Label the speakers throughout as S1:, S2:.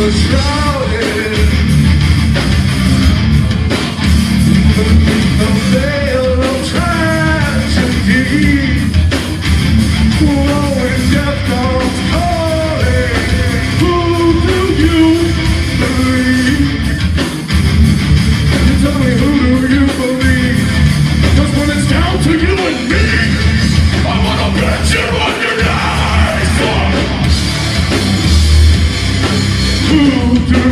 S1: was shrouded a veil of tragedy. When death comes calling, who do you believe? You tell me, who do you believe? 'Cause when it's down to you and me, I wanna bet you on your knife. Who do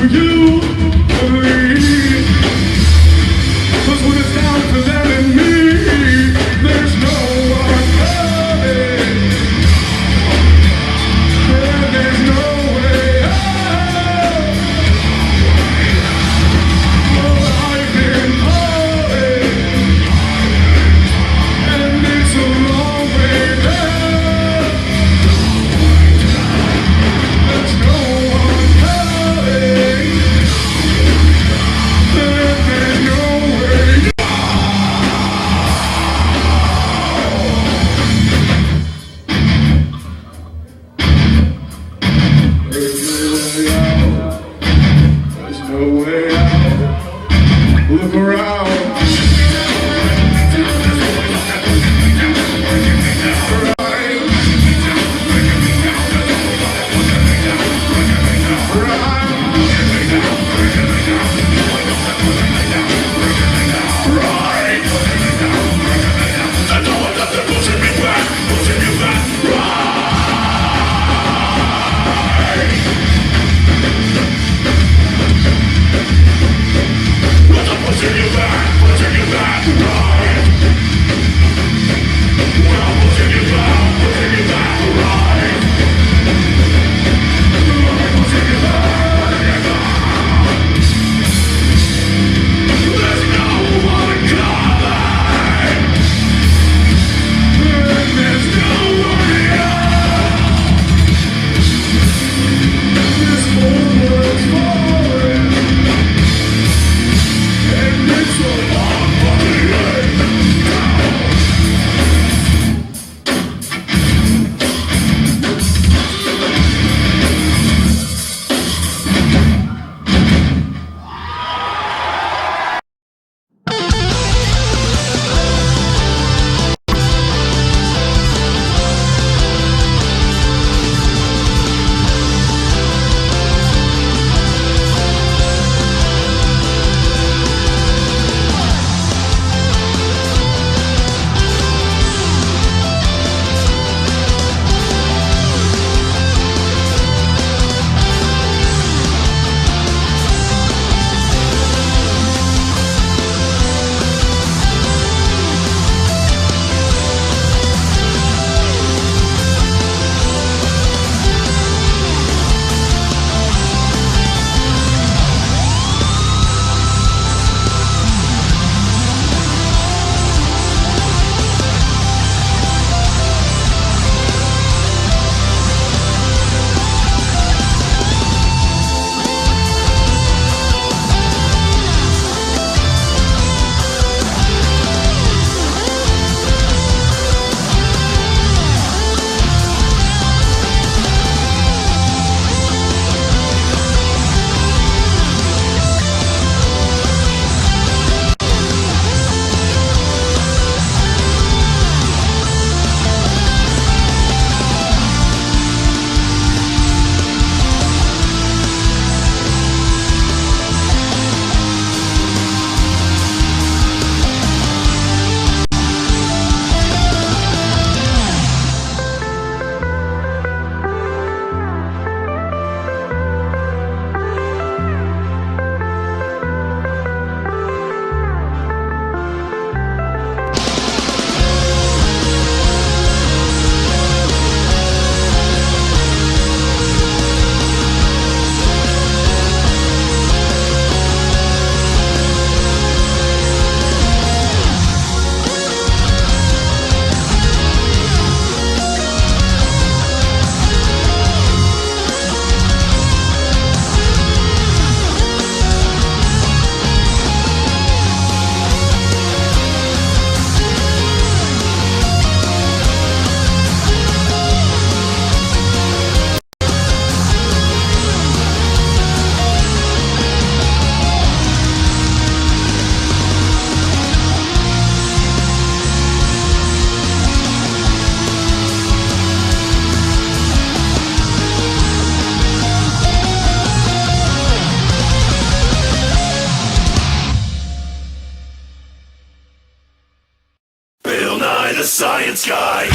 S1: the science guy. The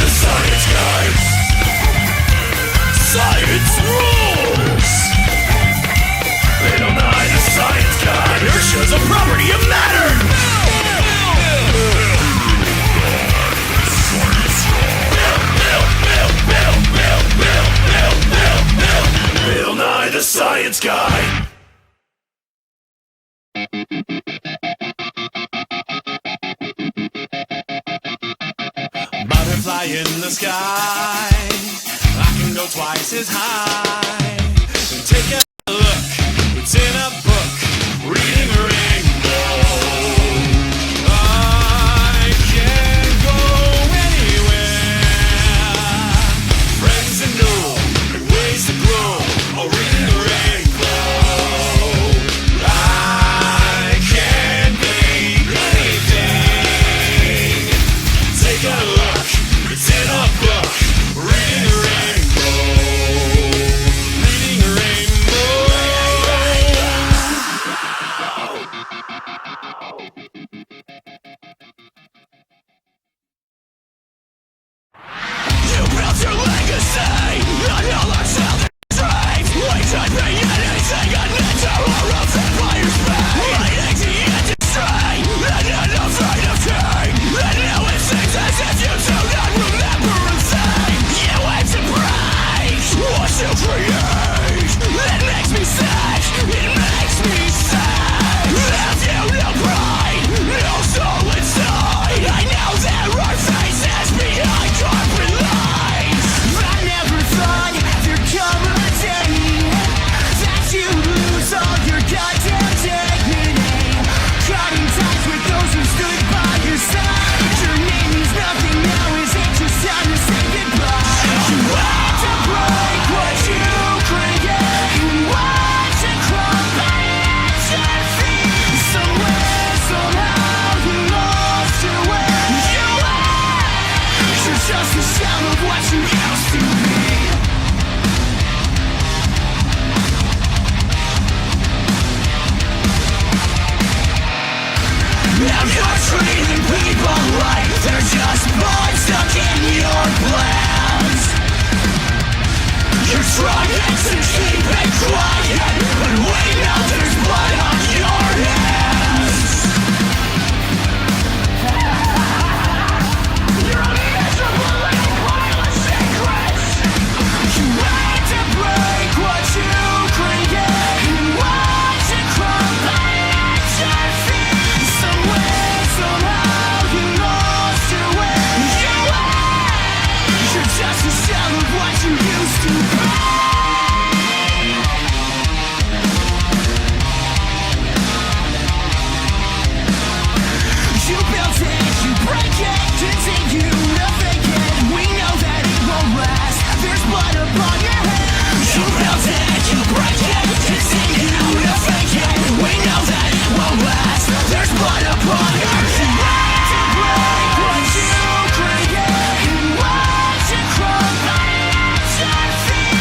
S1: science guy. Science rules. Bill Nye the science guy. Inertia's a property of matter. Bill Nye the science guy. Butterfly in the sky, I can go twice as high. Take a look, it's in a book, reading a rainbow. I can go anywhere. Friends and new, and ways to grow, or reading a rainbow. I can be anything. Take a look, it's in a book, reading a rainbow. Reading a rainbow. You built your legacy on all our children's dreams. We could be anything and into our own empire's fate. Leading to the industry and unafraid of king. And now it seems as if you do not remember a thing. You aim to break what you create. It makes me sad, it makes me sad. Have you no pride, no soul inside? I know there are faces behind corporate lies. I never thought there'd come a day that you lose all your goddamn dignity. Cutting ties with those who stood by your side. Your name means nothing now, is it just time to say goodbye? You want to break what you create. You want to crumble at your feet. Somewhere, somehow you lost your way. You're just a shell of what you used to be. Now you're treating people like they're just boys stuck in your plans. You're trying to keep it quiet, but we know there's blood on your hands. You're a miserable little pile of secrets. You want to break what you create. You want to crumble at your feet. Somewhere, somehow you lost your way. You're just a shell of what you used to be. You built it, you break it, continue to fake it. We know that it won't last, there's blood upon your hands. You built it, you break it, continue to fake it. We know that it won't last, there's blood upon your hands. You want to break what you create. You want to crumble at your feet.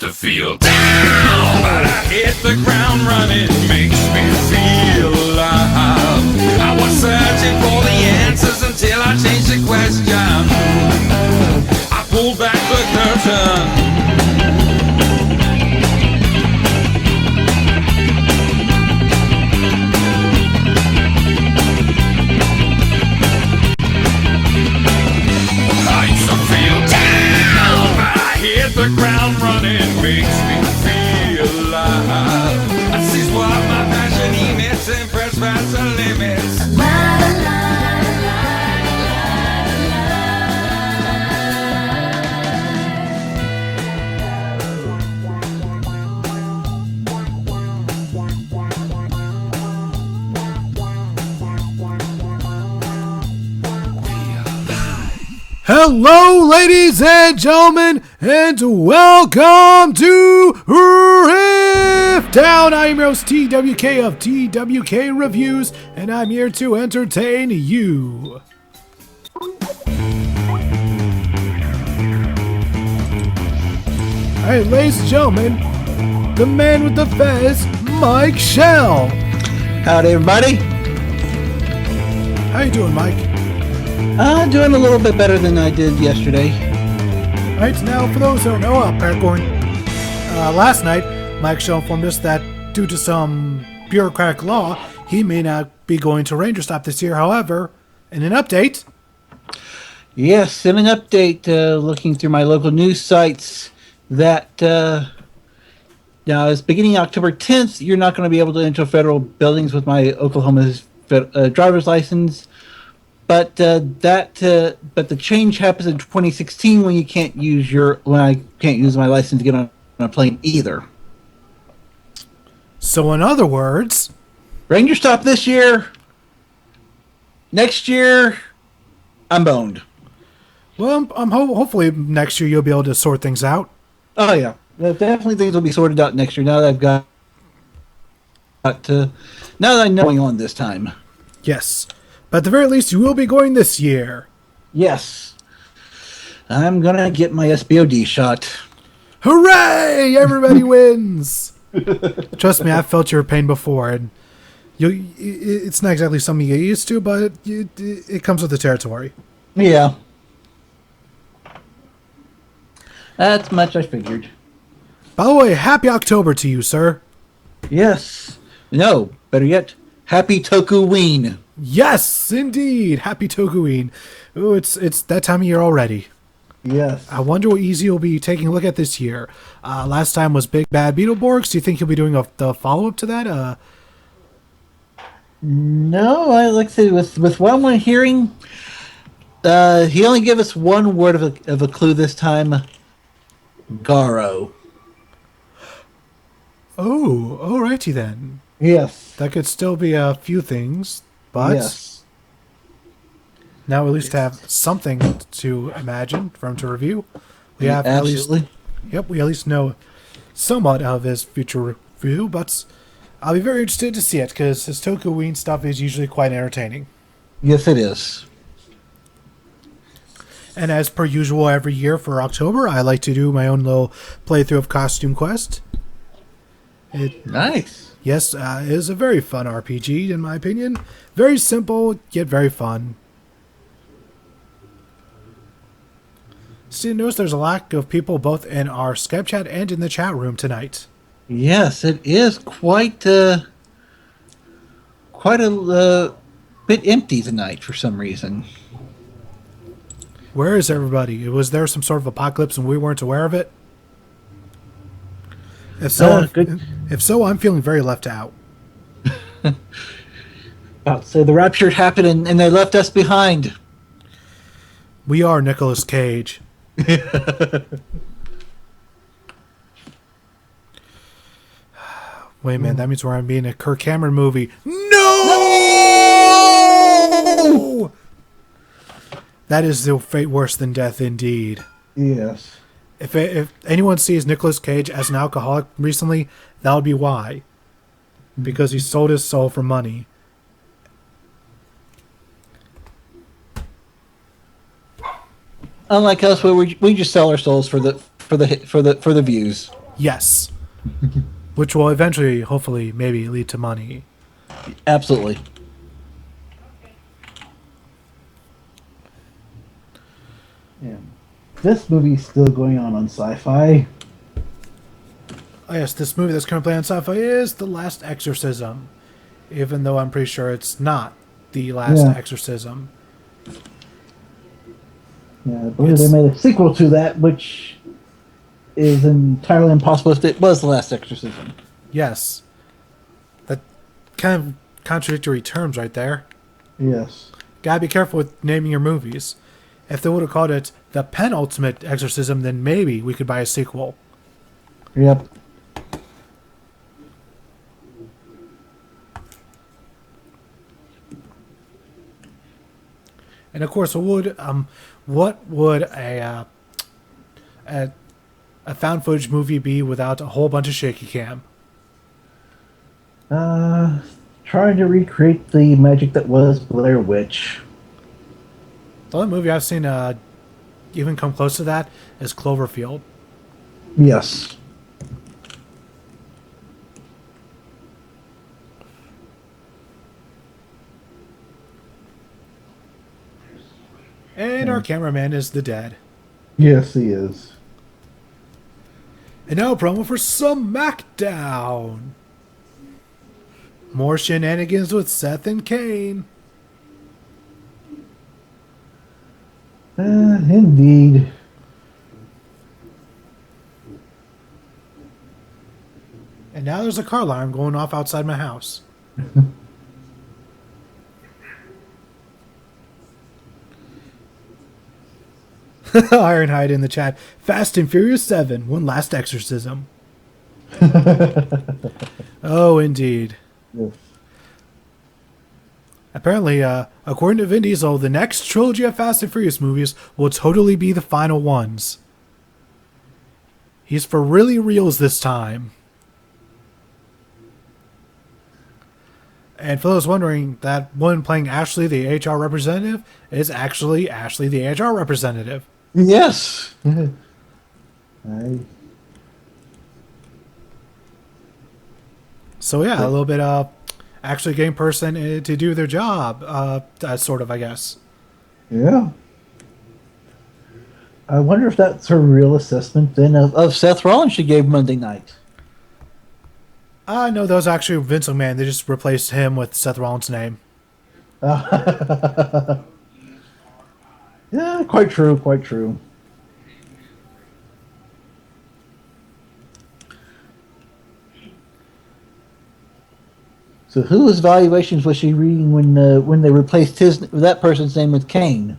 S1: to feel down, but I hit the ground running, makes me feel alive. I was searching for the answers until I changed the question. I pulled back the curtain. The ground running makes me feel alive. I see what my passion emits and press past the limits.
S2: Hello, ladies and gentlemen, and welcome to RiffDown. I am your host, TWK of TWK Reviews, and I'm here to entertain you. Alright, ladies and gentlemen, the man with the fez, Mike Shell.
S3: Howdy, everybody.
S2: How you doing, Mike?
S3: Doing a little bit better than I did yesterday.
S2: Alright, now for those who don't know, last night, Mike Shell informed us that due to some bureaucratic law, he may not be going to Ranger Stop this year. However, in an update...
S3: Yes, in an update, looking through my local news sites, that now it's beginning October 10th, you're not going to be able to enter federal buildings with my Oklahoma driver's license. But but the change happens in 2016 when I can't use my license to get on a plane either.
S2: So in other words,
S3: Ranger Stop this year. Next year, I'm boned.
S2: Well, hopefully next year you'll be able to sort things out.
S3: Oh yeah, definitely things will be sorted out next year. Now that I've got now that I know what's going on this time.
S2: Yes. But at the very least, you will be going this year.
S3: Yes. I'm going to get my SBOD shot.
S2: Hooray! Everybody wins! Trust me, I've felt your pain before. And it's not exactly something you get used to, but it comes with the territory.
S3: Yeah. That's much I figured.
S2: By the way, happy October to you, sir.
S3: Yes. No, better yet, happy Tokuween.
S2: Yes, indeed. Happy Tokuween. Oh, it's that time of year already.
S3: Yes.
S2: I wonder what Easy will be taking a look at this year. Last time was Big Bad Beetleborgs. Do you think he'll be doing the follow-up to that?
S3: No, like I said, with what I'm hearing, he only gave us one word of a clue this time. Garo.
S2: Oh, alrighty then.
S3: Yes.
S2: That could still be a few things. But
S3: yes.
S2: Now at least have something to imagine for him to review. We have
S3: absolutely.
S2: We at least know somewhat of his future review, but I'll be very interested to see it because his Tokuween stuff is usually quite entertaining.
S3: Yes, it is.
S2: And as per usual every year for October, I like to do my own little playthrough of Costume Quest.
S3: Nice.
S2: Yes, it is a very fun RPG, in my opinion. Very simple, yet very fun. See, notice there's a lack of people both in our Skype chat and in the chat room tonight.
S3: Yes, it is quite a bit empty tonight for some reason.
S2: Where is everybody? Was there some sort of apocalypse and we weren't aware of it? If so, I'm feeling very left out.
S3: So the rapture happened and they left us behind.
S2: We are Nicolas Cage. Wait a minute, that means we're being a Kirk Cameron movie. No! That is the fate worse than death indeed.
S3: Yes.
S2: If anyone sees Nicolas Cage as an alcoholic recently, that would be why. Because he sold his soul for money.
S3: Unlike us, we just sell our souls for the views.
S2: Yes. Which will eventually, hopefully, maybe lead to money.
S3: Absolutely. Yeah. This movie's still going on Sci-Fi.
S2: Oh yes, this movie that's currently on Sci-Fi is The Last Exorcism. Even though I'm pretty sure it's not The Last Exorcism.
S3: Yeah, I believe they made a sequel to that, which is entirely impossible if it was The Last Exorcism.
S2: Yes. That kind of contradictory terms right there.
S3: Yes.
S2: Gotta be careful with naming your movies. If they would have called it The Penultimate Exorcism, then maybe we could buy a sequel.
S3: Yep.
S2: And of course, what would a found footage movie be without a whole bunch of shaky cam?
S3: Trying to recreate the magic that was Blair Witch.
S2: The only movie I've seen even come close to that is Cloverfield.
S3: Yes.
S2: And our cameraman is the dead.
S3: Yes, he is.
S2: And now a promo for SmackDown. More shenanigans with Seth and Kane.
S3: Indeed.
S2: And now there's a car alarm going off outside my house. Ironhide in the chat. Fast and Furious 7, one last exorcism. Oh, indeed.
S3: Yes.
S2: Apparently, according to Vin Diesel, the next trilogy of Fast and Furious movies will totally be the final ones. He's for really reals this time. And for those wondering, that woman playing Ashley, the HR representative, is actually Ashley, the HR representative.
S3: Yes.
S2: So yeah, a little bit of actually getting person to do their job, sort of, I guess.
S3: Yeah. I wonder if that's her real assessment then of Seth Rollins she gave Monday night.
S2: No, that was actually Vince McMahon. They just replaced him with Seth Rollins' name.
S3: Yeah, quite true, quite true. So whose valuations was she reading when they replaced that person's name with Kane?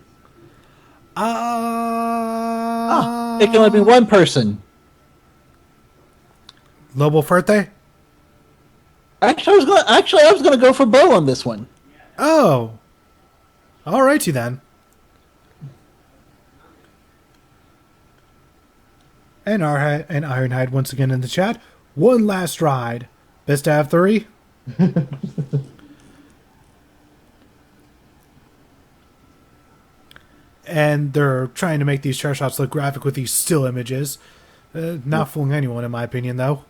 S3: It can only be one person.
S2: Lobo Fuerte?
S3: Actually, I was gonna go for Bo on this one.
S2: Oh. Alrighty then. And Ironhide once again in the chat. One last ride. Best to have 3? And they're trying to make these chair shots look graphic with these still images. Not fooling anyone, in my opinion, though.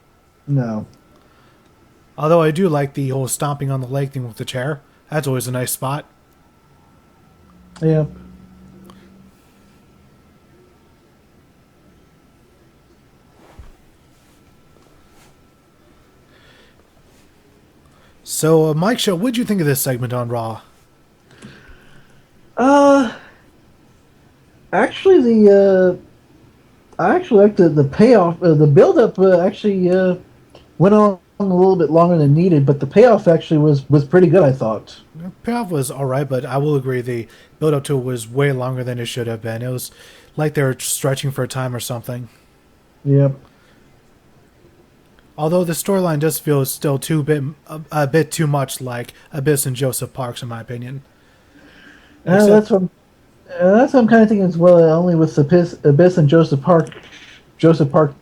S3: No.
S2: Although I do like the whole stomping on the leg thing with the chair. That's always a nice spot.
S3: Yeah.
S2: So, Mike Show, what'd you think of this segment on Raw?
S3: Actually, I actually like the payoff. The build up actually went on a little bit longer than needed, but the payoff actually was pretty good, I thought.
S2: The payoff was alright, but I will agree the build up to it was way longer than it should have been. It was like they were stretching for time or something.
S3: Yep.
S2: Although the storyline does feel still a bit too much like Abyss and Joseph Parks, in my opinion.
S3: That's what I'm kind of thinking as well. Only with Abyss and Joseph Park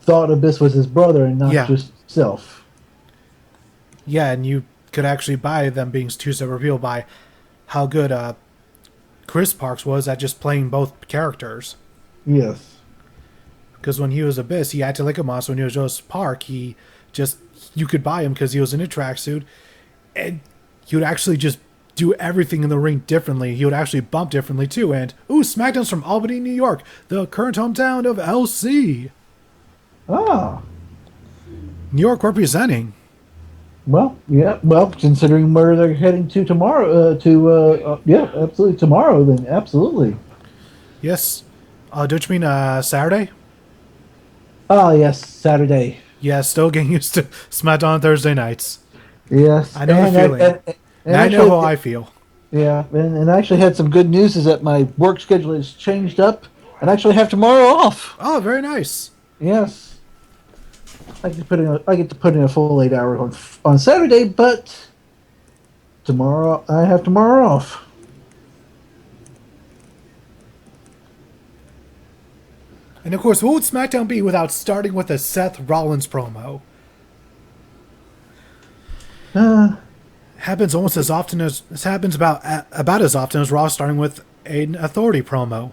S3: thought Abyss was his brother and not just himself.
S2: Yeah, and you could actually buy them being two separate people by how good Chris Parks was at just playing both characters.
S3: Yes.
S2: Because when he was Abyss, he acted like a monster. When he was Joseph Park, you could buy him because he was in a tracksuit, and he would actually just do everything in the ring differently. He would actually bump differently too. And SmackDown's from Albany, New York, the current hometown of LC.
S3: Ah,
S2: New York representing.
S3: well, yeah. Well, considering where they're heading to tomorrow, yeah, absolutely tomorrow. Then absolutely.
S2: Yes. Don't you mean Saturday?
S3: Ah, yes, Saturday.
S2: Yeah, still getting used to SmackDown on Thursday nights.
S3: Yes,
S2: I know the feeling. And I know how I feel.
S3: Yeah, and I actually had some good news is that my work schedule has changed up, and I actually have tomorrow off.
S2: Oh, very nice.
S3: Yes, I get to put in a full 8 hours on Saturday, but tomorrow I have tomorrow off.
S2: And of course, what would SmackDown be without starting with a Seth Rollins promo? Happens almost as often as this happens about as often as Raw starting with an Authority promo.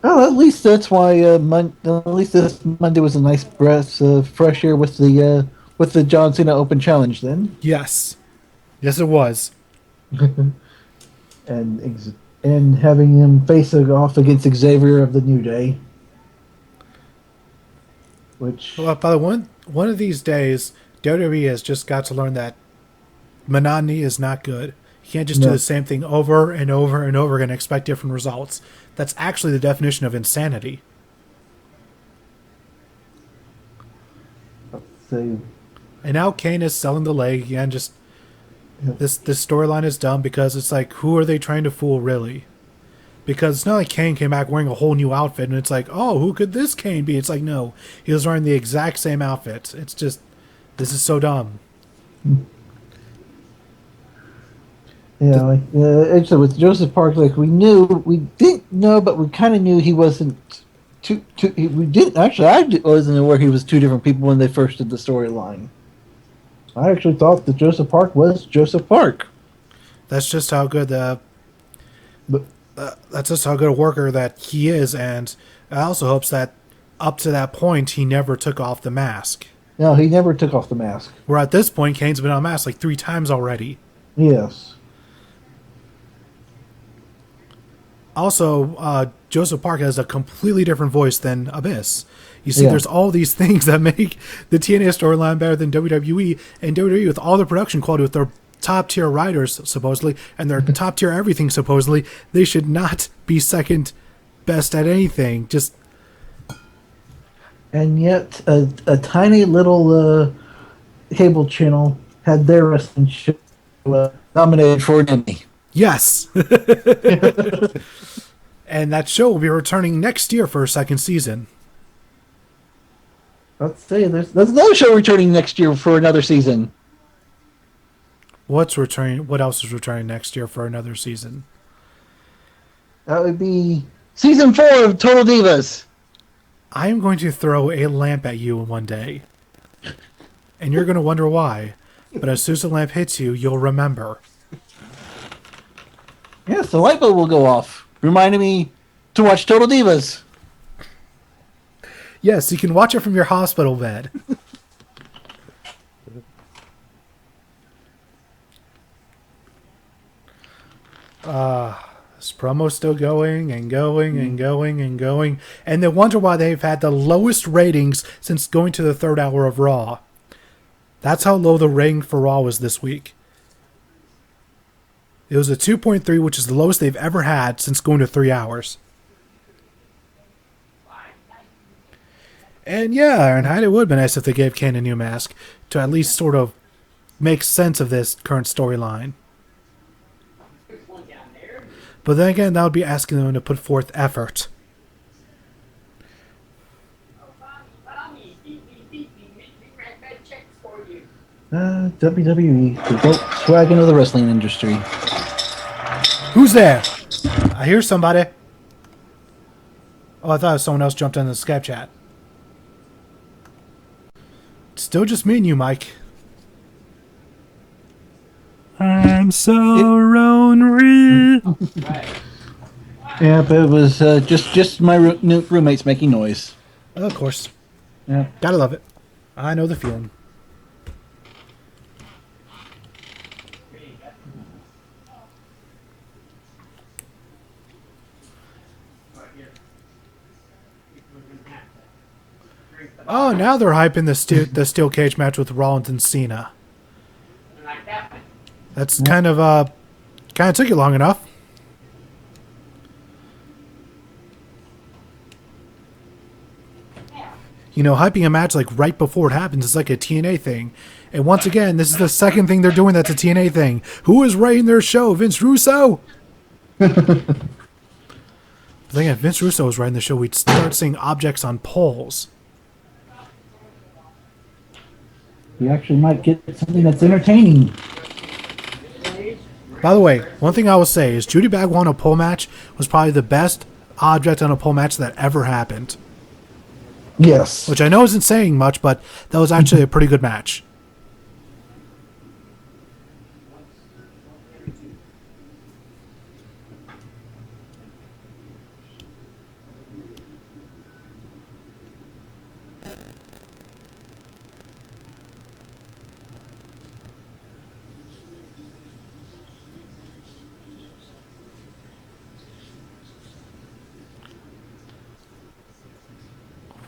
S3: Well, at least that's why. At least this Monday was a nice breath of fresh air with the John Cena Open Challenge. Then,
S2: Yes, it was.
S3: and having him face off against Xavier of the New Day, which
S2: Well, by the one of these days, WWE has just got to learn that monotony is not good. You can't just do the same thing over and over and over again and expect different results. That's actually the definition of insanity.
S3: let's say,
S2: And now Kane is selling the leg again. Just this storyline is dumb because it's like, who are they trying to fool, really? Because it's not like Kane came back wearing a whole new outfit and it's like, oh, who could this Kane be? It's like, no, he was wearing the exact same outfit. It's just, this is so dumb.
S3: yeah, actually with Joseph Park, like we didn't know, but we kind of knew he wasn't we didn't actually. I wasn't aware he was two different people when they first did the storyline. I actually thought that Joseph Park was Joseph Park.
S2: That's just how good that's just how good a worker that he is, and I also hopes that up to that point he never took off the mask.
S3: No, he never took off the mask.
S2: Where at this point Kane's been unmasked like 3 times already.
S3: Yes.
S2: Also, Joseph Park has a completely different voice than Abyss. You see,
S3: Yeah.
S2: there's all these things that make the TNA storyline better than WWE, and WWE with all their production quality, with their top-tier writers, supposedly, and their top-tier everything, supposedly, they should not be second best at anything. Just,
S3: And yet, a tiny little cable channel had their wrestling show nominated for an Emmy.
S2: yes! And that show will be returning next year for a second season.
S3: Let's say there's another show returning next year for another season.
S2: What's returning? What else is returning next year for another season?
S3: That would be season 4 of Total Divas.
S2: I am going to throw a lamp at you one day. And you're going to wonder why. But as soon as the lamp hits you, you'll remember.
S3: Yes, the light bulb will go off, reminding me to watch Total Divas.
S2: Yes, you can watch it from your hospital bed. This promo's still going and going and going and going. And they wonder why they've had the lowest ratings since going to the 3rd hour of Raw. That's how low the rating for Raw was this week. It was a 2.3, which is the lowest they've ever had since going to 3 hours. And yeah, and it would have been nice if they gave Kane a new mask to at least sort of make sense of this current storyline. But then again, that would be asking them to put forth effort.
S3: WWE, the Volkswagen of the wrestling industry.
S2: Who's there? I hear somebody. Oh, I thought someone else jumped in the Skype chat. Still just me and you, Mike. I'm so lonely.
S3: Yeah, but it was just my roommates making noise.
S2: Of course.
S3: Yeah.
S2: Gotta love it. I know the feeling. Oh, now they're hyping the steel cage match with Rollins and Cena. That's kind of took you long enough. You know, hyping a match like right before it happens is like a TNA thing. And once again, this is the second thing they're doing that's a TNA thing. Who is writing their show? Vince Russo? The thing if Vince Russo was writing the show, we'd start seeing objects on poles.
S3: You actually might get something that's entertaining.
S2: By the way, one thing I will say is Judy Bagwell in a pole match was probably the best object on a pole match that ever happened.
S3: Yes.
S2: Which I know isn't saying much, but that was actually a pretty good match.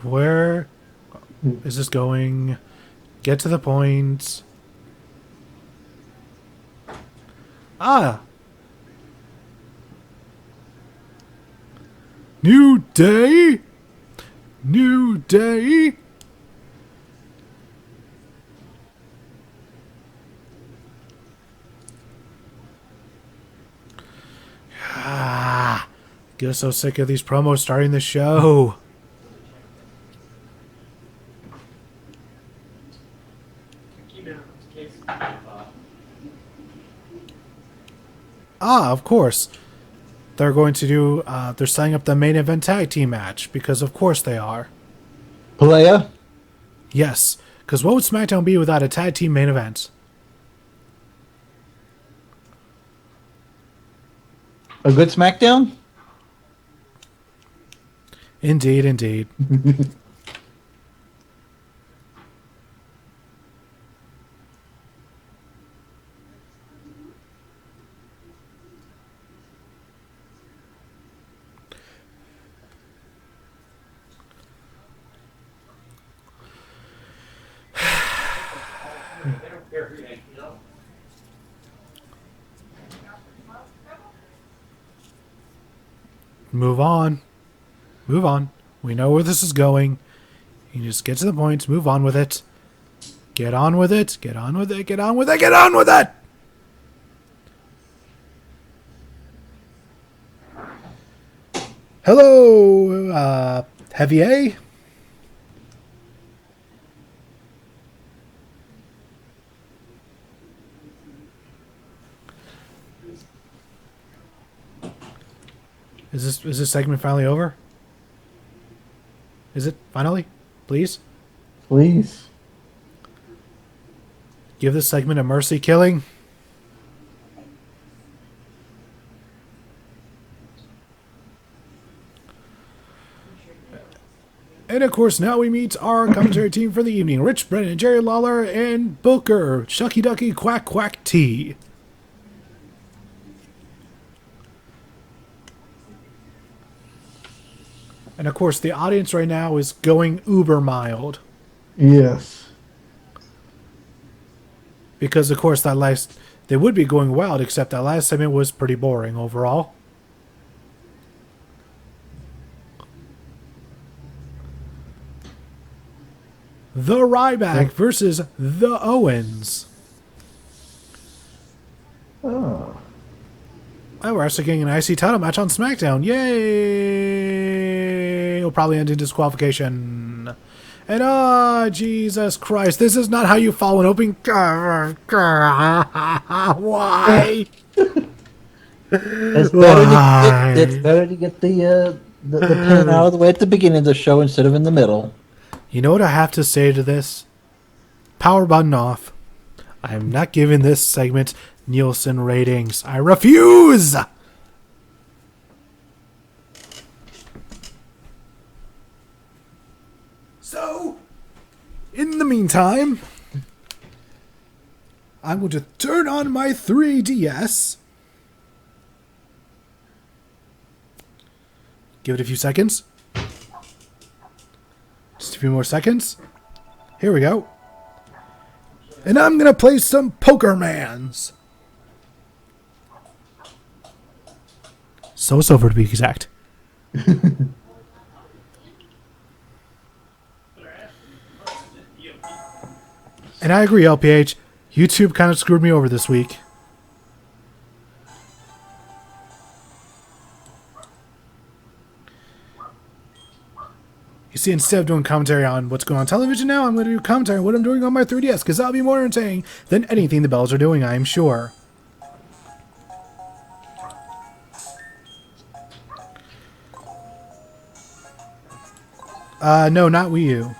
S2: Where is this going? Get to the point. Ah! New Day? New Day? Ah! Get so sick of these promos starting the show. Ah, of course. They're going to do, they're setting up the main event tag team match, because of course they are.
S3: Playa?
S2: Yes, because what would SmackDown be without a tag team main event?
S3: A good SmackDown?
S2: Indeed, indeed. Move on. Move on. We know where this is going. You just get to the point. Move on with it. Get on with it. Get on with it. Get on with it. Get on with it! Hello, Heavy A? Is this segment finally over? Is it finally? Please?
S3: Please.
S2: Give this segment a mercy killing. And of course, now we meet our commentary team for the evening. Rich Brennan, Jerry Lawler, and Booker, Shucky Ducky, Quack Quack T. And of course, the audience right now is going uber mild.
S3: Yes.
S2: Because of course, they would be going wild, except that last segment was pretty boring overall. The Ryback versus the Owens.
S3: Oh.
S2: Oh, we're actually getting an IC title match on SmackDown. Yay! It'll probably end in disqualification. And Jesus Christ, this is not how you follow an open. Why?
S3: It's better to get the pin out of the way at the beginning of the show instead of in the middle.
S2: You know what I have to say to this? Power button off. I am not giving this segment Nielsen ratings. I refuse! meantime, I'm going to turn on my 3DS. Give it a few seconds. Just a few more seconds. Here we go. And I'm going to play some Pokermans. So to be exact. And I agree, LPH. YouTube kind of screwed me over this week. You see, instead of doing commentary on what's going on television now, I'm going to do commentary on what I'm doing on my 3DS, because that'll be more entertaining than anything the Bells are doing, I am sure. No, not Wii U.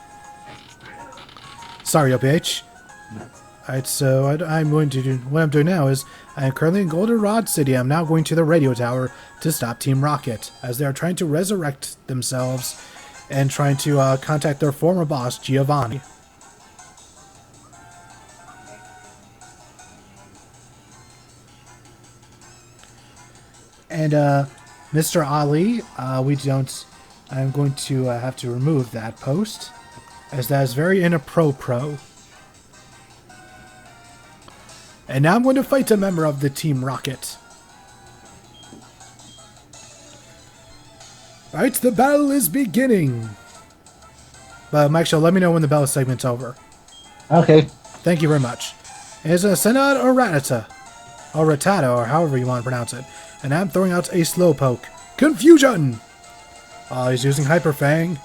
S2: Sorry, LPH. Alright, so I'm going to do... What I'm doing now is, I am currently in Goldenrod City. I'm now going to the radio tower to stop Team Rocket, as they are trying to resurrect themselves and trying to contact their former boss, Giovanni. And, Mr. Ali, we don't... I'm going to have to remove that post, as that is very inappropriate. And now I'm going to fight a member of the Team Rocket. Alright, the battle is beginning. But Mike, Show, let me know when the battle segment's over.
S3: Okay.
S2: Thank you very much. It's a Senat or Ratata. Or Ratata, or however you want to pronounce it. And I'm throwing out a Slowpoke. Confusion! Oh, he's using Hyper Fang.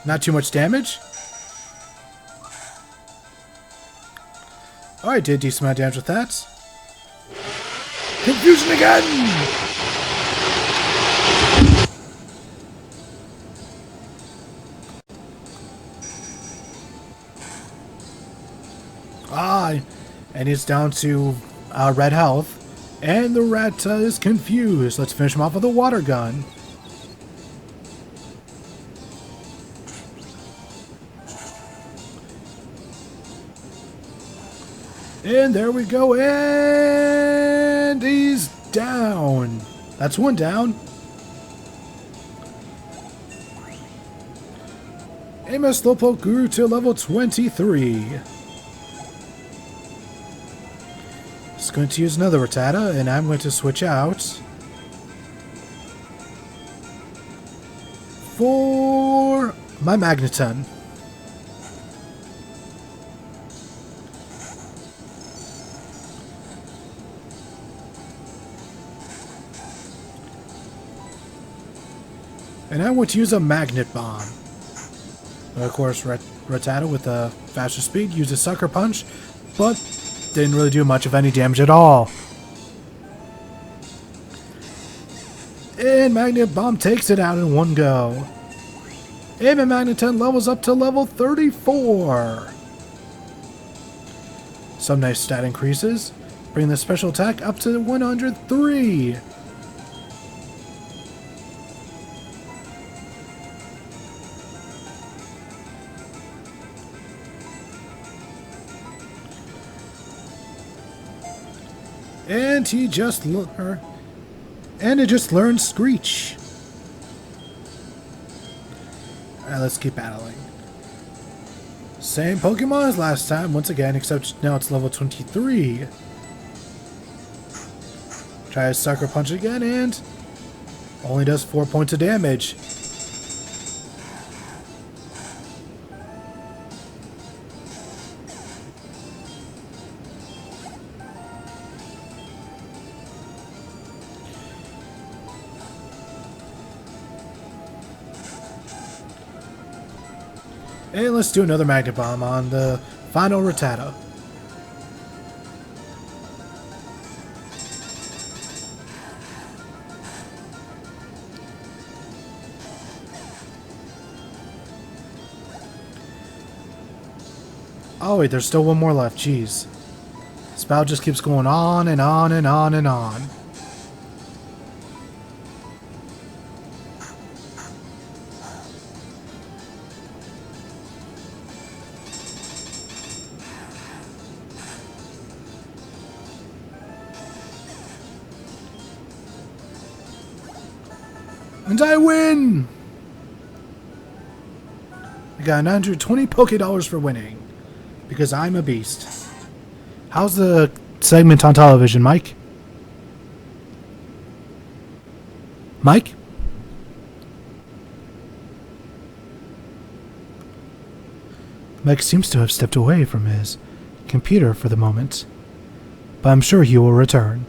S2: Not too much damage. Oh, I did a decent amount of damage with that. Confusion again! And it's down to red health. And the rat is confused. Let's finish him off with a water gun. And there we go. And he's down. That's one down. Amos Slowpoke grew to level 23. Just going to use another Rattata, and I'm going to switch out for my Magneton. And I want to use a Magnet Bomb. But of course, Rattata with a faster speed uses Sucker Punch, but didn't really do much of any damage at all. And Magnet Bomb takes it out in one go. And my Magneton levels up to level 34. Some nice stat increases, bringing the special attack up to 103. And he just it just learned Screech. Alright, let's keep battling. Same Pokemon as last time, once again, except now it's level 23. Try to Sucker Punch again, and only does 4 points of damage. And let's do another Magnet Bomb on the final Rattata. Oh wait, there's still one more left, jeez. This battle just keeps going on and on and on and on. And I win! I got 920 Poke Dollars for winning. Because I'm a beast. How's the segment on television, Mike? Mike? Mike seems to have stepped away from his computer for the moment, but I'm sure he will return.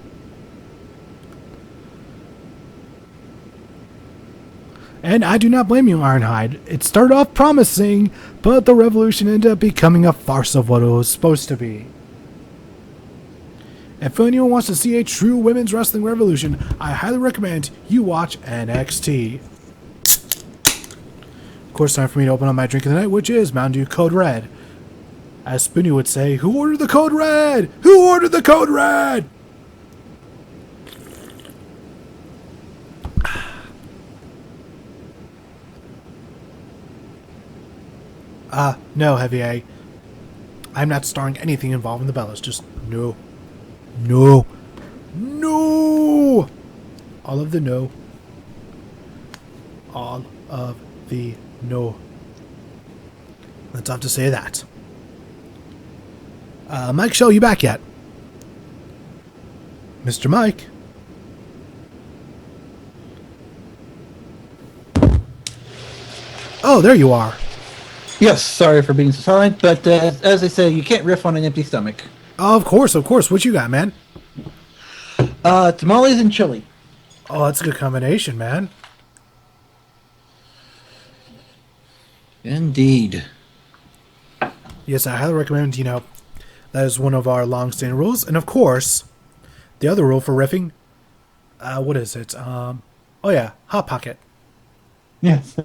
S2: And I do not blame you, Ironhide. It started off promising, but the revolution ended up becoming a farce of what it was supposed to be. If anyone wants to see a true women's wrestling revolution, I highly recommend you watch NXT. Of course, time for me to open up my drink of the night, which is Mountain Dew Code Red. As Spoonie would say, who ordered the Code Red? Who ordered the Code Red? No, Heavy A. I'm not starring anything involving the Bellas. Just no. No. No! All of the no. All of the no. That's all to say that. Mike Shell, you back yet? Mr. Mike? Oh, there you are.
S3: Yes, sorry for being so silent, but as they say, you can't riff on an empty stomach.
S2: Oh, of course. What you got, man?
S3: Tamales and chili.
S2: Oh, that's a good combination, man.
S3: Indeed.
S2: Yes, I highly recommend, that is one of our long-standing rules. And, of course, the other rule for riffing, what is it? Oh, yeah, Hot Pocket.
S3: Yes.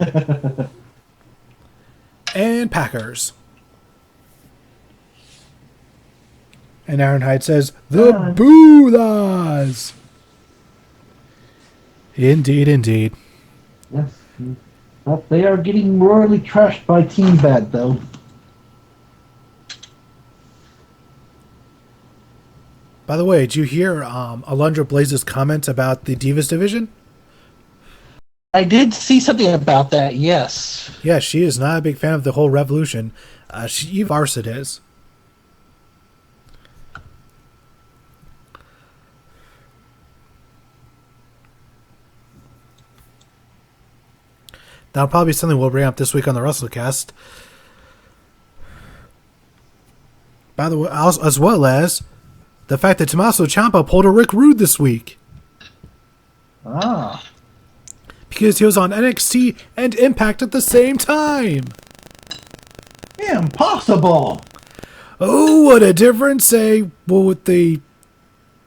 S2: And Packers. And Ironhide says, the Boothas! Indeed, indeed.
S3: Yes. But they are getting royally trashed by Team Bad, though.
S2: By the way, did you hear Alundra Blaze's comment about the Divas division?
S3: I did see something about that, yes.
S2: Yeah, she is not a big fan of the whole revolution. She Varsit is. That'll probably be something we'll bring up this week on the WrestleCast. By the way, as well as the fact that Tommaso Ciampa pulled a Rick Rude this week.
S3: Ah.
S2: Because he was on NXT and Impact at the same time.
S3: Impossible!
S2: Oh, what a difference, with the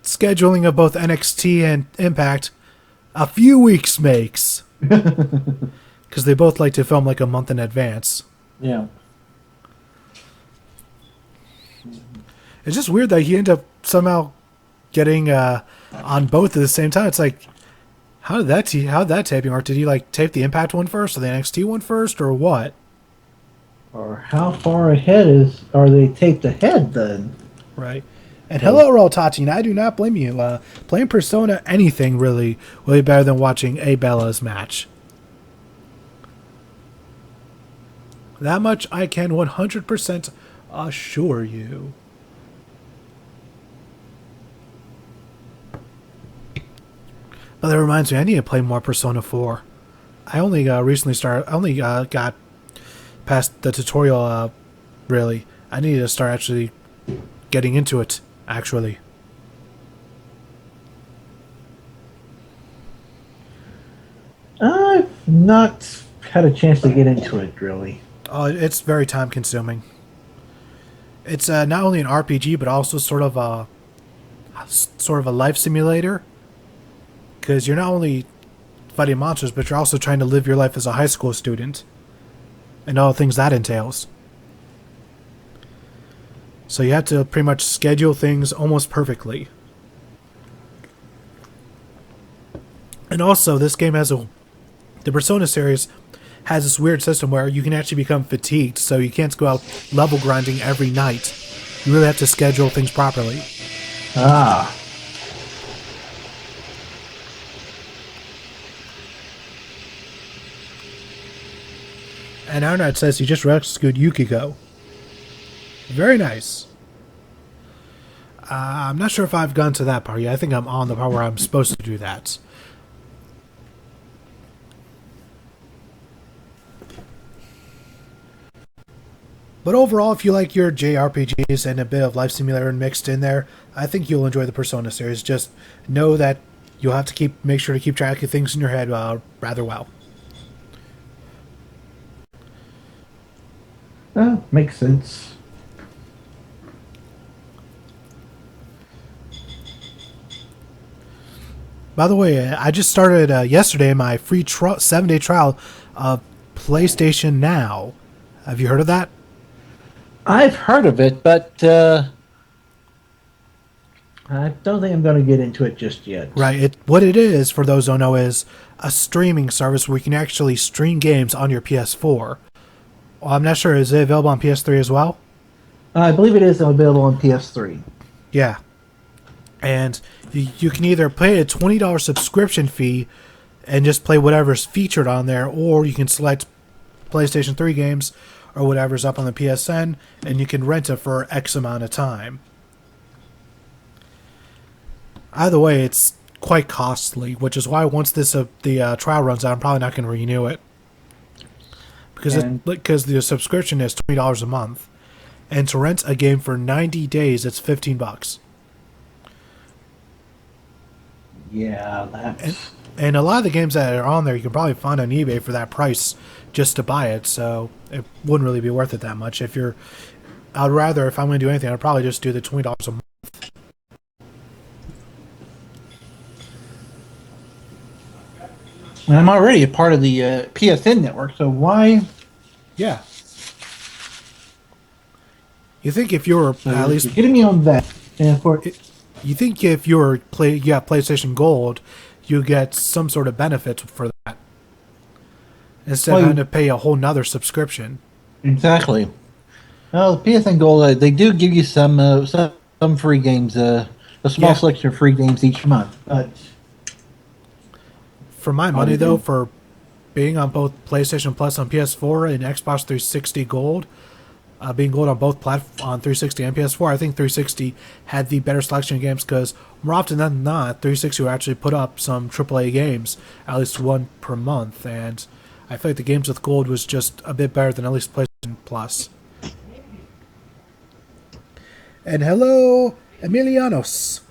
S2: scheduling of both NXT and Impact, a few weeks makes. Because they both like to film like a month in advance.
S3: Yeah.
S2: It's just weird that he ended up somehow getting on both at the same time. It's like, how did that taping work? Did he tape the Impact one first or the NXT one first or what?
S3: Or how far ahead are they taped ahead then?
S2: Right. And hello, Raul Tati, and I do not blame you. Playing Persona anything really will be better than watching a Bella's match. That much I can 100% assure you. Oh, that reminds me, I need to play more Persona 4. I only recently started. I only got past the tutorial. Really, I need to start actually getting into it. Actually,
S3: I've not had a chance to get into it really.
S2: oh, it's very time consuming. It's not only an RPG but also sort of a life simulator. Because you're not only fighting monsters, but you're also trying to live your life as a high school student. And all the things that entails. So you have to pretty much schedule things almost perfectly. And also, this game the Persona series has this weird system where you can actually become fatigued, so you can't go out level grinding every night. You really have to schedule things properly.
S3: Ah.
S2: And Arnett says he just rescued Yukiko. Very nice. I'm not sure if I've gone to that part yet. I think I'm on the part where I'm supposed to do that. But overall, if you like your JRPGs and a bit of Life Simulator mixed in there, I think you'll enjoy the Persona series. Just know that you'll have to make sure to keep track of things in your head rather well.
S3: Makes sense.
S2: By the way, I just started yesterday my free 7-day trial of PlayStation Now. Have you heard of that?
S3: I've heard of it, but I don't think I'm going to get into it just yet.
S2: Right. What it is, for those who don't know, is a streaming service where you can actually stream games on your PS4. Well, I'm not sure. Is it available on PS3 as well?
S3: I believe it is available on PS3.
S2: Yeah. And you can either pay a $20 subscription fee and just play whatever's featured on there, or you can select PlayStation 3 games or whatever's up on the PSN, and you can rent it for X amount of time. Either way, it's quite costly, which is why once the trial runs out, I'm probably not going to renew it. Because the subscription is $20 a month. And to rent a game for 90 days, it's $15.
S3: Yeah, that's...
S2: And a lot of the games that are on there, you can probably find on eBay for that price just to buy it. So it wouldn't really be worth it that much. I'd rather, if I'm going to do anything, I'd probably just do the $20 a month.
S3: And I'm already a part of the PSN network, so why?
S2: Yeah. You think if you're at least
S3: getting me on that, and
S2: you think if you got PlayStation Gold, you get some sort of benefit for that instead of having to pay a whole nother subscription.
S3: Exactly. Well, the PSN Gold, they do give you some free games, a small selection of free games each month, but.
S2: For my money, though, for being on both PlayStation Plus on PS4 and Xbox 360 Gold, being gold on both on 360 and PS4, I think 360 had the better selection of games because more often than not, 360 will actually put up some AAA games, at least one per month, and I feel like the games with gold was just a bit better than at least PlayStation Plus. And hello, Emilianos.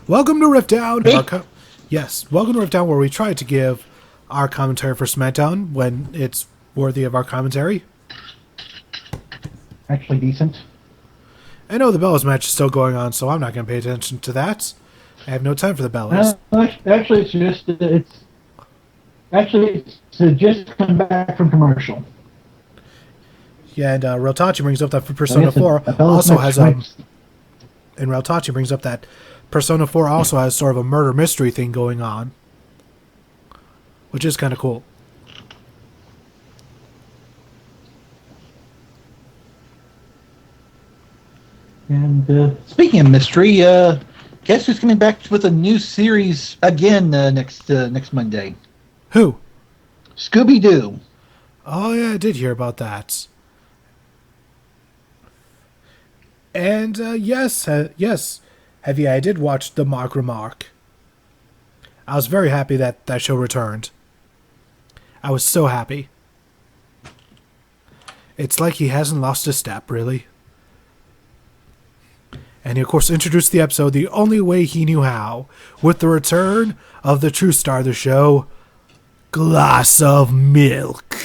S2: Welcome to RiffDown. Yes, welcome to RiffDown, where we try to give our commentary for SmackDown when it's worthy of our commentary.
S3: Actually decent.
S2: I know the Bellas match is still going on, so I'm not going to pay attention to that. I have no time for the Bellas.
S3: Actually, it's just come back from commercial.
S2: Yeah, and Reltachi brings up that Persona 4 also has and Reltachi brings up that Persona 4 also has sort of a murder mystery thing going on, which is kind of cool.
S3: And speaking of mystery, guess who's coming back with a new series again next Monday?
S2: Who?
S3: Scooby-Doo.
S2: Oh yeah, I did hear about that. And yes. Heavy, I did watch The Mark Remark. I was very happy that that show returned. I was so happy. It's like he hasn't lost a step, really. And he, of course, introduced the episode the only way he knew how, with the return of the true star of the show, Glass of Milk.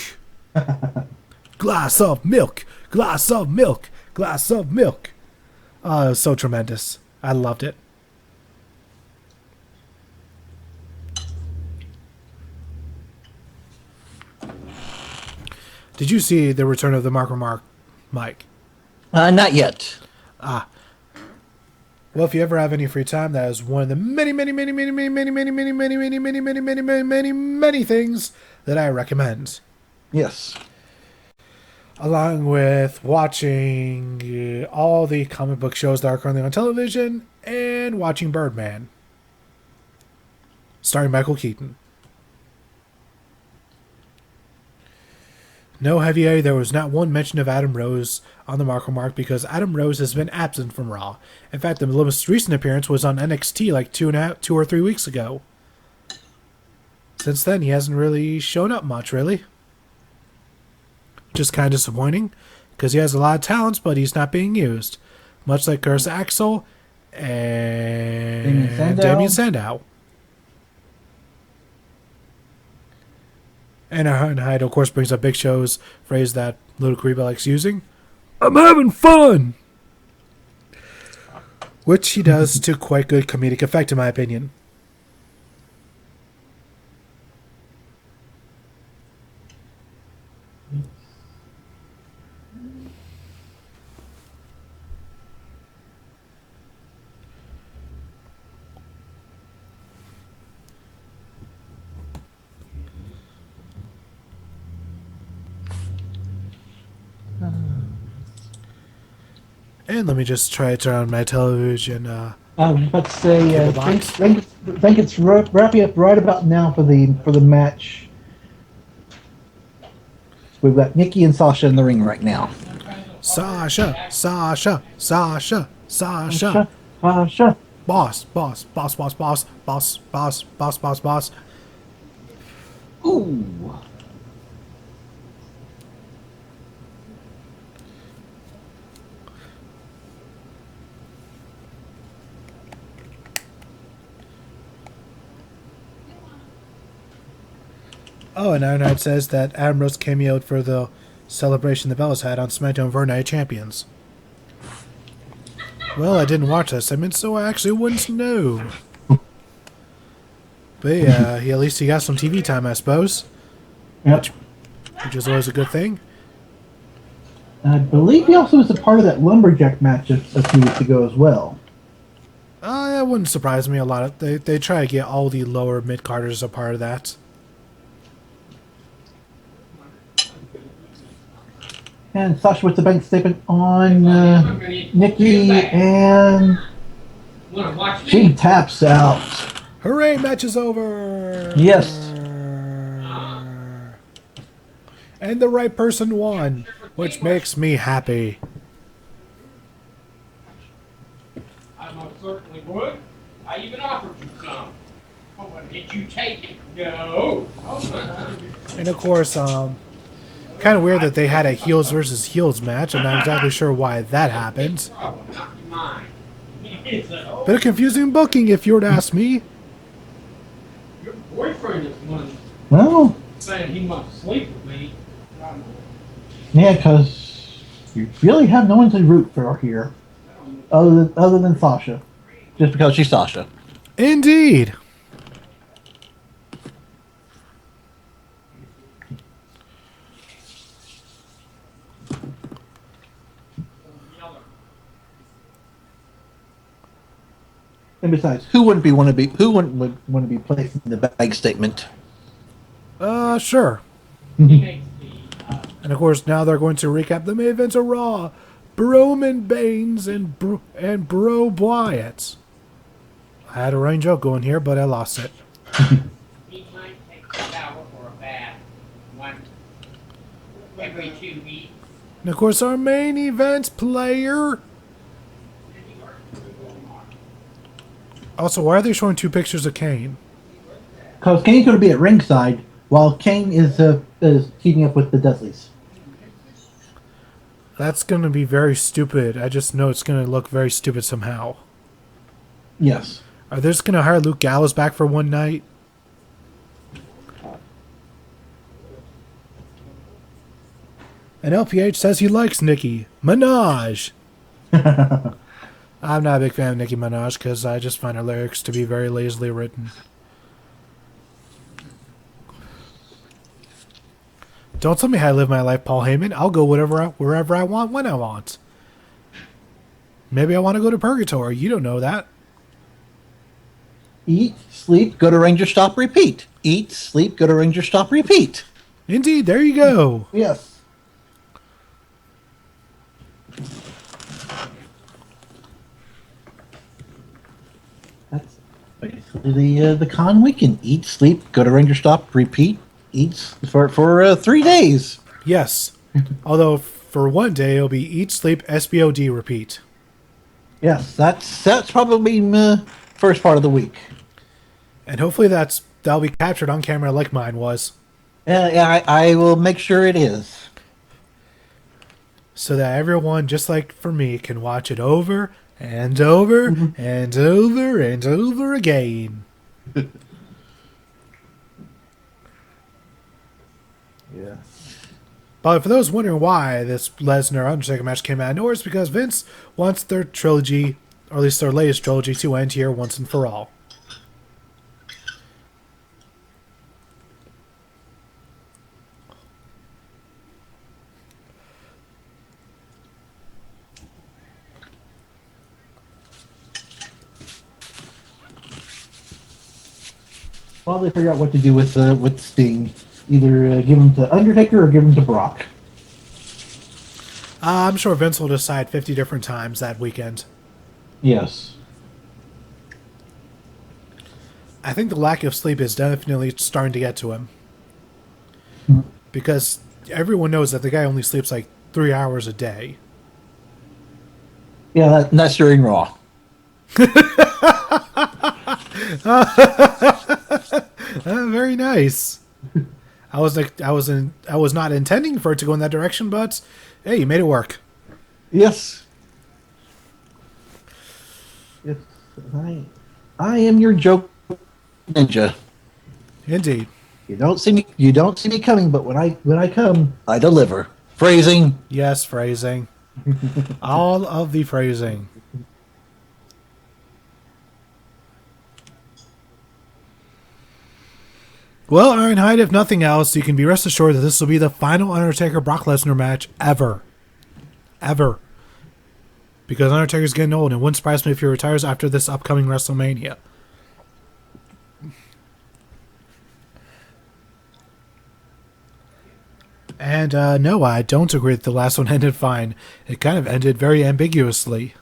S2: Glass of milk, glass of milk, glass of milk. Oh, it was so tremendous. I loved it. Did you see the return of the Mark Remark, Mike?
S3: Not yet.
S2: Well, if you ever have any free time, that is one of the many things that I recommend.
S3: Yes.
S2: Along with watching all the comic book shows that are currently on television and watching Birdman. starring Michael Keaton. No, Heavy, there was not one mention of Adam Rose on the Marco Mark because Adam Rose has been absent from Raw. In fact, the most recent appearance was on NXT like 2 or 3 weeks ago. Since then, he hasn't really shown up much, really. Just kind of disappointing, because he has a lot of talents, but he's not being used. Much like Curtis Axel and Damien Sandow. And Hyde, of course, brings up Big Show's phrase that Ludacris likes using. I'm having fun! Which he does to quite good comedic effect, in my opinion. And let me just try to turn on my television.
S3: Let's say think it's wrapping up right about now for the match. We've got Nikki and Sasha in the ring right now.
S2: Sasha. Boss.
S3: Ooh.
S2: Oh, and Ironhide says that Adam Rose cameoed for the celebration the Bellas had on SmackDown for Night Champions. Well, I didn't watch that segment, so I actually wouldn't know. But yeah, at least he got some TV time, I suppose.
S3: Yep.
S2: Which is always a good thing.
S3: I believe he also was a part of that lumberjack match a few weeks ago as well.
S2: That wouldn't surprise me a lot. They try to get all the lower mid-carders a part of that.
S3: And Sasha with the bank statement on Nikki, and she taps out.
S2: Hooray, match is over!
S3: Yes.
S2: And the right person won, which makes me happy.
S4: I most certainly would. I even offered you some. But did you take it? No.
S2: And of course, kind of weird that they had a heels versus heels match. I'm not exactly sure why that happened. Bit of confusing booking, if you were to ask me.
S4: Your boyfriend is one
S3: Well,
S4: saying he must sleep with me.
S3: yeah, because you really have no one to root for here, other than Sasha, just because she's Sasha.
S2: Indeed.
S3: And besides, who wouldn't want to be placed in the bag statement?
S2: Sure. And of course, now they're going to recap the main events of Raw. Broman Baines and Bro Wyatt. I had a running joke going here, but I lost it.
S4: He might take a shower or a bath every 2 weeks.
S2: And of course, our main event player. Also, why are they showing 2 pictures of Kane?
S3: Because Kane's going to be at ringside while Kane is keeping up with the Dudleys.
S2: That's going to be very stupid. I just know it's going to look very stupid somehow.
S3: Yes.
S2: Are they just going to hire Luke Gallows back for one night? And LPH says he likes Nicki Minaj. I'm not a big fan of Nicki Minaj because I just find her lyrics to be very lazily written. Don't tell me how to live my life, Paul Heyman. I'll go wherever I want, when I want. Maybe I want to go to Purgatory. You don't know that.
S3: Eat, sleep, go to Ranger, stop, repeat. Eat, sleep, go to Ranger, stop, repeat.
S2: Indeed, there you go.
S3: Yes. That's okay. the con weekend. Eat, sleep, go to Ranger Stop, repeat, eats for 3 days.
S2: Yes. Although for one day it'll be eat, sleep, SBOD, repeat.
S3: Yes, that's probably first part of the week.
S2: And hopefully that'll be captured on camera like mine was.
S3: Yeah, I will make sure it is.
S2: So that everyone, just like for me, can watch it over and over and over and over again.
S3: Yeah.
S2: But for those wondering why this Lesnar Undertaker match came out of nowhere, it's because Vince wants their trilogy, or at least their latest trilogy, to end here once and for all.
S3: While they figure out what to do with Sting, either give him to Undertaker or give him to Brock.
S2: I'm sure Vince will decide 50 different times that weekend.
S3: Yes.
S2: I think the lack of sleep is definitely starting to get to him. Because everyone knows that the guy only sleeps like 3 hours a day.
S3: Yeah, that's during Raw.
S2: Very nice. I was not intending for it to go in that direction, but hey, you made it work.
S3: Yes. Yes, I am your joke ninja.
S2: Indeed.
S3: You don't see me coming, but when I come, I deliver. Phrasing.
S2: Yes, phrasing. All of the phrasing. Well, Ironhide, if nothing else, you can be rest assured that this will be the final Undertaker-Brock Lesnar match ever. Ever. Because Undertaker's getting old, and it wouldn't surprise me if he retires after this upcoming WrestleMania. And no, I don't agree that the last one ended fine. It kind of ended very ambiguously.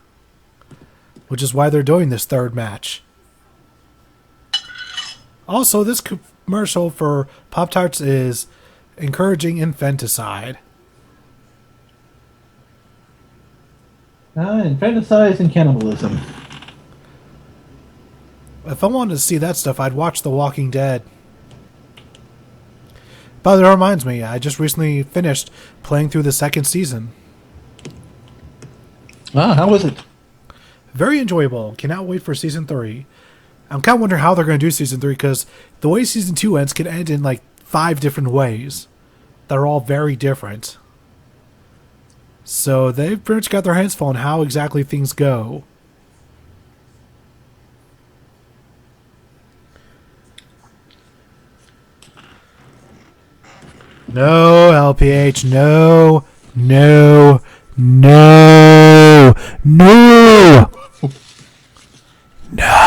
S2: Which is why they're doing this third match. Also, this commercial for Pop-Tarts is encouraging infanticide.
S3: Infanticide and cannibalism.
S2: If I wanted to see that stuff, I'd watch The Walking Dead. But that reminds me, I just recently finished playing through the second season.
S3: Ah, how was it?
S2: Very enjoyable. Cannot wait for season 3. I'm kind of wondering how they're going to do season 3, because the way season 2 ends can end in like 5 different ways. They're all very different. So they've pretty much got their hands full on how exactly things go. No, LPH, no, no, no, no, no,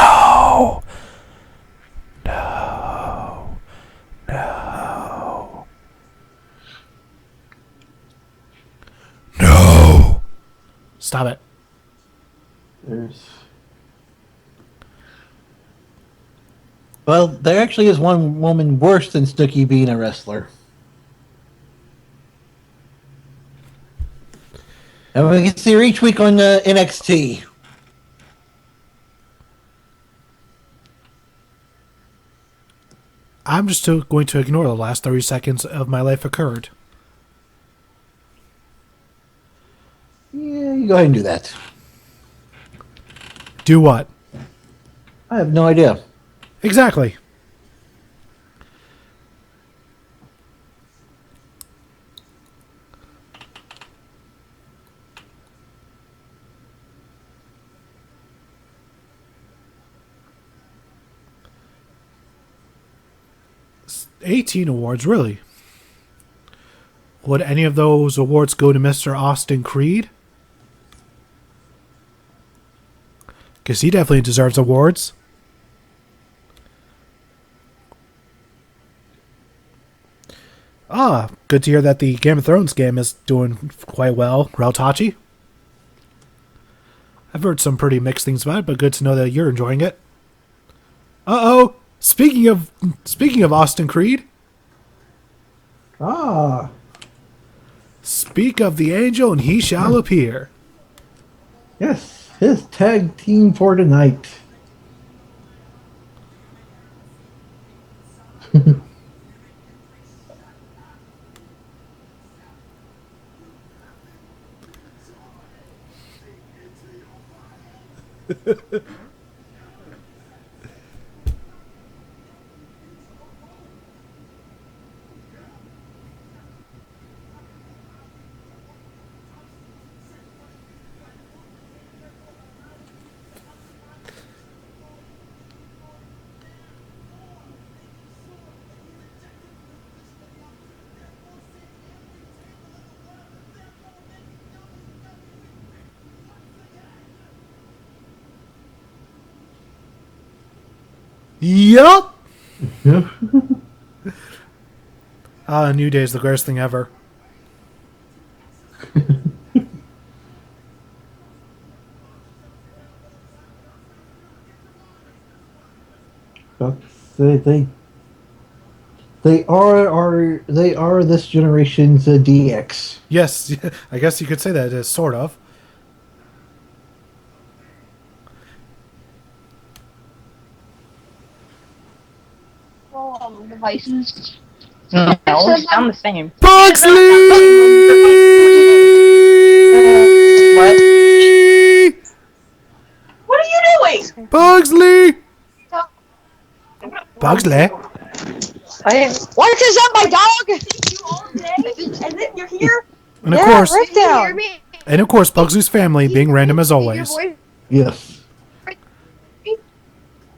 S2: no, no, no. Stop it.
S3: Well, there actually is one woman worse than Snooki being a wrestler. And we can see her each week on NXT.
S2: I'm just going to ignore the last 30 seconds of my life occurred.
S3: Yeah, you go ahead and do that.
S2: Do what?
S3: I have no idea.
S2: Exactly. It's 18 awards, really. Would any of those awards go to Mr. Austin Creed? Because he definitely deserves awards. Ah, good to hear that the Game of Thrones game is doing quite well. Rautachi. I've heard some pretty mixed things about it, but good to know that you're enjoying it. Uh-oh. Speaking of Austin Creed,
S3: Ah,
S2: speak of the angel and he shall appear.
S3: yes, his tag team for tonight.
S2: Yup.
S3: Yep.
S2: New Day is the greatest thing ever.
S3: But they are this generation's DX.
S2: Yes, I guess you could say that it is, sort of.
S5: Devices. No, I'm the same.
S2: Pugsley!
S5: What are you doing?
S2: Pugsley! Pugsley?
S5: What is that, my dog? You all day, and then you're here.
S2: And of
S5: Yeah,
S2: course,
S5: RiffDown.
S2: Pugsley's family being random as always.
S3: Yes.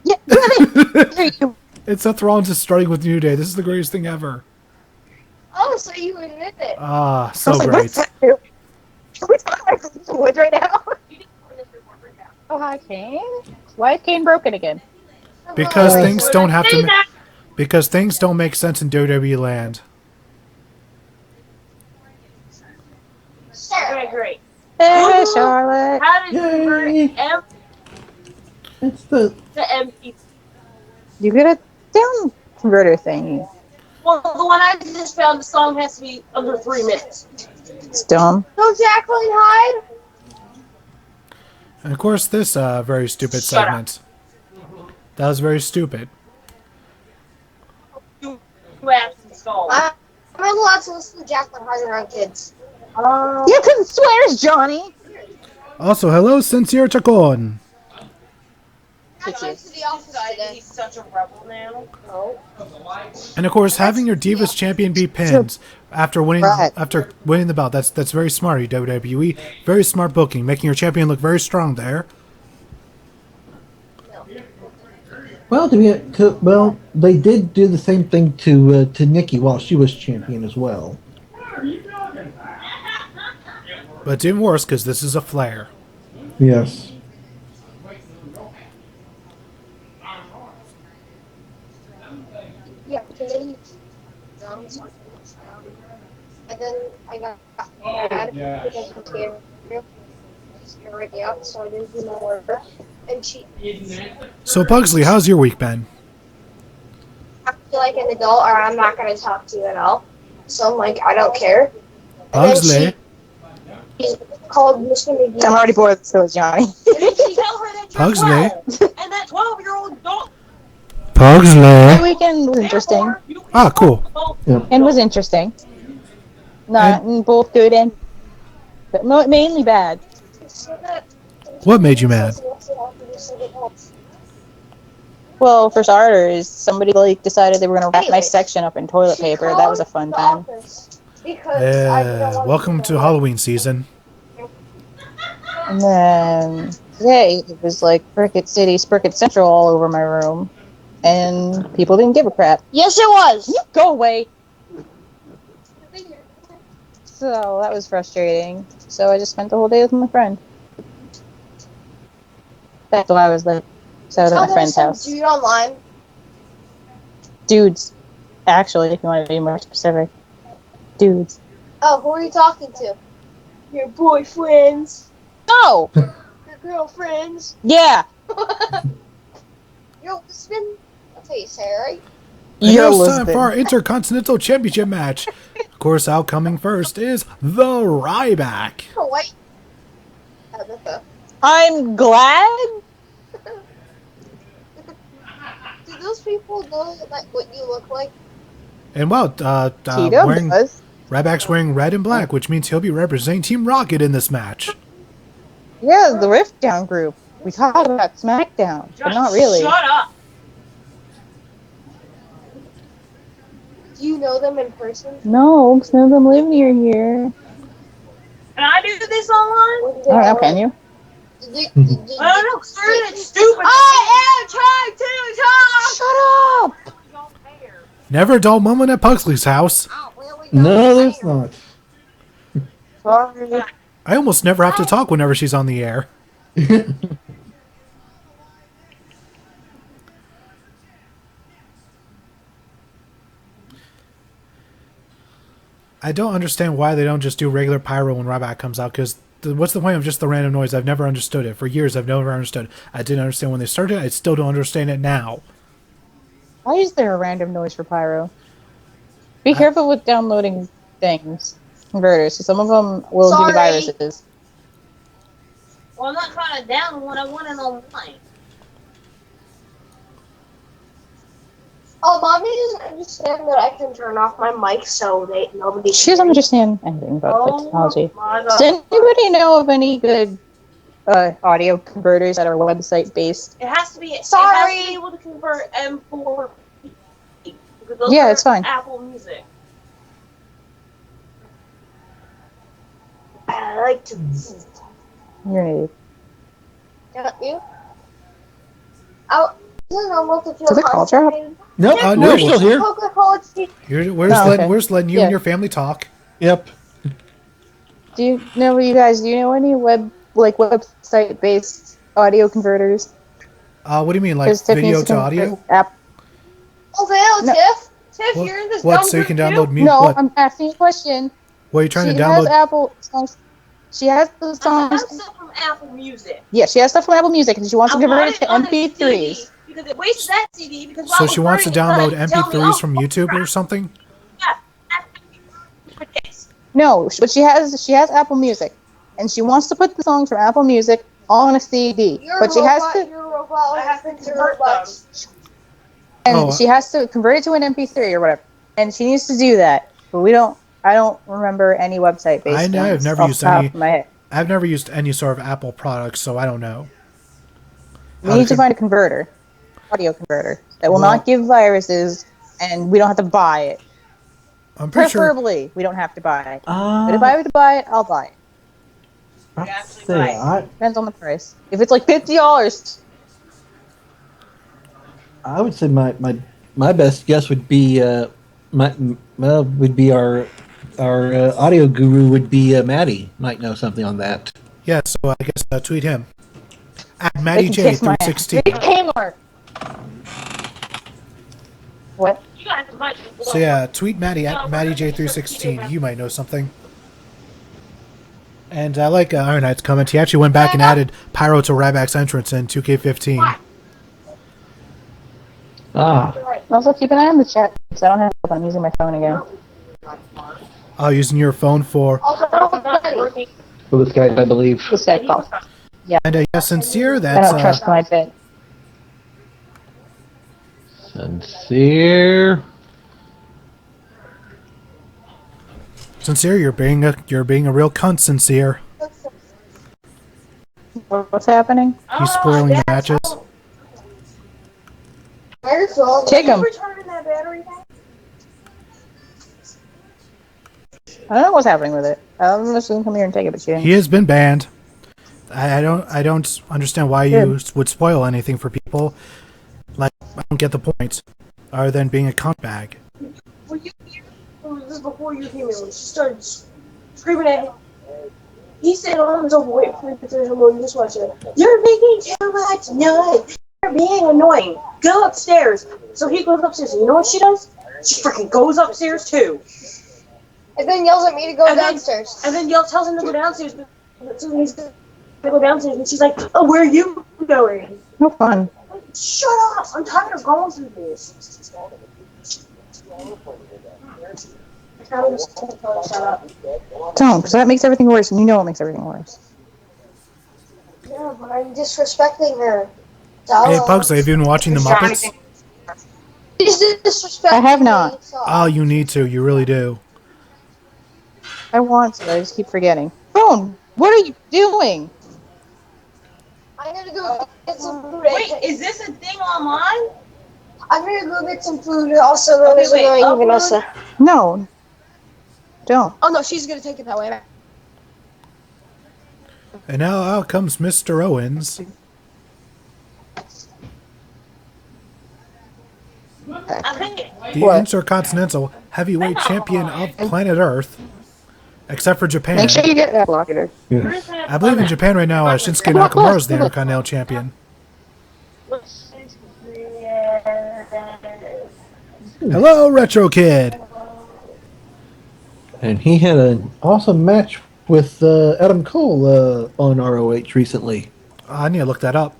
S5: Yeah, there you
S2: It's Seth Rollins is starting with New Day. This is the greatest thing ever.
S6: Oh, so you admit it.
S2: Ah, so
S5: I was like,
S2: great.
S5: what's that? Are we talking about the woods right now? Oh, hi, Kane. Why is Kane broken again?
S2: Because
S6: Oh,
S2: things don't have to. Because things don't make sense in WWE land.
S6: Alright, great.
S5: Hey, Charlotte.
S6: How did you
S3: Yay!
S6: convert
S3: It's the
S6: to MP?
S5: You get a down converter thing.
S6: Well, the one I just found, the song has to be under 3 minutes.
S5: It's dumb.
S6: No Jacqueline Hyde?
S2: And of course, this very stupid
S6: Shut up.
S2: segment. That was very stupid.
S6: You asked installed.
S7: I'm not allowed to listen to Jacqueline Hyde around kids.
S5: You can swears, Johnny.
S2: Also, hello, Sincere Chacon.
S7: I went to the office today.
S6: He's such a rebel now.
S7: No.
S2: And of course, having your Divas champion be pinned after winning
S5: Right.
S2: the belt. That's very smart, WWE. Very smart booking, making your champion look very strong there.
S3: well, they did do the same thing to Nikki while she was champion as well.
S2: But it's even worse because this is a flare.
S3: Yes.
S7: Yeah, today. And then I got mad because the camera was already out, so I didn't do my work. And she
S2: So, Pugsley, how's your week been?
S7: I feel like an adult, or I'm not going to talk to you at all. So I'm like, I don't care. And then
S2: Pugsley?
S7: she called Mr. McGee.
S5: I'm already bored, so is Johnny.
S6: And then she tell her that you're
S2: Pugsley?
S6: 12, and that 12-year-old dog.
S5: My
S2: Pugsley?
S5: weekend was interesting.
S2: Ah, cool.
S5: And was interesting. Not both good and, but mainly bad.
S2: What made you mad?
S5: Well, for starters, somebody decided they were gonna wrap my section up in toilet paper. That was a fun time.
S2: Welcome to Halloween season.
S5: And then today it was like Sprocket City, Sprocket Central all over my room, and people didn't give a crap.
S7: Yes, it was.
S5: You go away. So that was frustrating. So I just spent the whole day with my friend. That's why I was like, so at my friend's house.
S7: Dude online.
S5: Dudes, actually, if you want to be more specific, dudes.
S7: Oh, who are you talking to?
S6: Your boyfriends,
S5: No.
S7: Your girlfriends.
S5: Yeah.
S7: Your husband. That's how you say it, right?
S2: And
S5: You're
S2: now it's time
S5: Lisbon.
S2: for our Intercontinental Championship match. Of course, out coming first is the Ryback.
S7: Oh, wait. That's a...
S5: I'm glad.
S7: Do those people know like what you look like?
S2: And well,
S5: T-Dub does.
S2: Ryback's wearing red and black, which means he'll be representing Team Rocket in this match.
S5: Yeah, the RiffDown group. We talked about SmackDown, but not really.
S6: Shut up.
S7: Do you know them in person?
S5: No, because none of them live near here.
S6: Can I do this online?
S7: What do they
S5: I don't know,
S7: look
S5: can you?
S7: like? Did
S6: I don't know. Sir, it's stupid.
S7: I am trying to talk!
S5: Shut up!
S2: Never a dull moment at Pugsley's house.
S7: Oh, really?
S3: No, there's not.
S5: Sorry.
S2: I almost never have to talk whenever she's on the air. I don't understand why they don't just do regular pyro when Ryback comes out, because what's the point of just the random noise? I've never understood it. For years, I've never understood it. I didn't understand when they started. I still don't understand it now.
S5: Why is there a random noise for pyro? Be careful with downloading things, converters. Some of them will give you
S7: Sorry.
S5: viruses.
S6: Well, I'm not trying to download one. I want it online.
S7: Oh, Mommy doesn't understand that I can turn off my mic so nobody.
S5: She doesn't understand anything about
S6: Oh
S5: technology.
S6: my
S5: Does
S6: god.
S5: anybody know of any good audio converters that are website based?
S6: It has to be.
S7: Sorry.
S6: It has to be able to convert M4. Because those
S5: Yeah,
S6: are
S5: it's fine.
S6: Apple Music.
S7: I like to.
S5: You're an idiot.
S7: Don't you? Oh, isn't it almost a
S5: Did the call drop?
S3: Nope,
S2: no.
S3: we're still here.
S7: Coca-Cola tea.
S2: We're just letting you
S5: Yeah.
S2: and your family talk.
S3: Yep.
S5: Do you know, you guys? Do you know any website based audio converters?
S2: What do you mean, like
S5: 'Cause Tiff
S2: video
S5: needs
S2: to audio?
S5: App.
S7: Oh, hello,
S5: No.
S7: Tiff.
S6: Tiff,
S2: What,
S6: you're in this
S2: what
S6: dumb
S2: so you
S6: group
S2: can
S6: too?
S2: download music?
S5: No,
S2: What?
S5: I'm asking a question.
S2: What are you trying
S5: She
S2: to
S5: has
S2: download?
S5: Apple songs. She has the
S6: I have
S5: songs.
S6: stuff from Apple Music.
S5: Yeah, she has stuff from Apple Music, and she wants to
S6: I
S5: convert
S6: want
S5: it to
S6: on a
S5: MP3s.
S6: CD because it wastes that CD. Because while
S2: So
S6: I
S2: she
S6: was
S2: wants to
S6: burning it,
S2: download
S6: it's like, tell me,
S2: MP3s
S6: oh,
S2: from YouTube or something?
S6: yeah.
S5: No, but she has Apple Music, and she wants to put the songs from Apple Music on a CD.
S7: You're
S5: But
S7: a
S5: she has
S7: robot.
S5: to,
S7: You're a robot.
S6: I have to
S7: You're a
S6: convert
S7: robot.
S6: those.
S5: and
S2: Oh,
S5: she has to convert it to an MP3 or whatever. And she needs to do that. But I don't remember any website based.
S2: I've never
S5: off
S2: used
S5: the top
S2: any.
S5: of my head.
S2: I've never used any sort of Apple products, so I don't know.
S5: We need to find a converter, audio converter that will not give viruses, and we don't have to buy it.
S2: I'm pretty sure.
S5: Preferably, we don't have to buy it. But if I have to buy it, I'll buy it. Depends on the price. If it's like $50,
S3: I would say my best guess would be would be our audio guru would be Maddie. Might know something on that.
S2: Yeah, so I guess tweet him. At
S5: they can kiss my ass.
S2: MattyJ316.
S5: Big Kmart. What?
S6: You guys might.
S2: So yeah, tweet Maddie at MattyJ316. You might know something. And I like Iron Knight's comment. He actually went back and added Pyro to Ryback's entrance in 2K15.
S3: Ah,
S5: Also, keep an eye on the chat because I don't have it. I'm using my phone again.
S2: Using your phone for.
S3: for this guy, I believe.
S5: This guy called.
S2: And yes, sincere.
S5: I
S2: That's
S5: don't trust my bed.
S3: Sincere.
S2: sincere. You're being a real cunt, sincere.
S5: What's happening?
S2: He's spoiling your matches.
S5: Take him.
S6: Returning that battery back?
S5: I don't know what's happening with it. I'm just gonna come here and take it, but she didn't.
S2: He has been banned. I don't understand why you would spoil anything for people. Like, I don't get the point. Other than being a cunt bag.
S6: Were you here? Or was this before you came in? When she started screaming at him. He said on his own, wait for me to finish him. Just watch it. You're making too much noise. You're being annoying. Go upstairs. So he goes upstairs. And you know what she does? She freaking goes upstairs too.
S7: And then yells at me to go
S6: And then-
S7: downstairs.
S6: And then tells him to go downstairs. But so he's going to go downstairs. And she's like, oh, where are you going?
S5: No fun.
S6: Shut up! I'm tired of going through this. Shut up.
S5: Don't, because that makes everything worse, and you know it makes everything worse.
S7: Yeah, but I'm disrespecting her.
S2: Hey, Pugsley, have you been watching the Muppets?
S7: She's disrespecting
S5: I have not.
S7: me, so
S2: Oh, you need to. You really do.
S5: I want to, I just keep forgetting. Boom! What are you doing?
S7: I'm gonna go get some food.
S6: Wait, is this a thing online?
S7: I'm gonna go get some food. Also known as
S6: wait,
S7: annoying
S6: upload?
S7: Vanessa.
S5: No. Don't.
S6: Oh no, she's gonna take it that way.
S2: And now out comes Mr. Owens. The
S5: What?
S2: Intercontinental Heavyweight Champion of planet Earth. Except for Japan.
S5: Make sure you get that blocker.
S2: I believe in Japan right now, Shinsuke Nakamura is the Intercontinental Champion. Hello, Retro Kid.
S3: And he had an awesome match with Adam Cole on ROH recently.
S2: I need to look that up.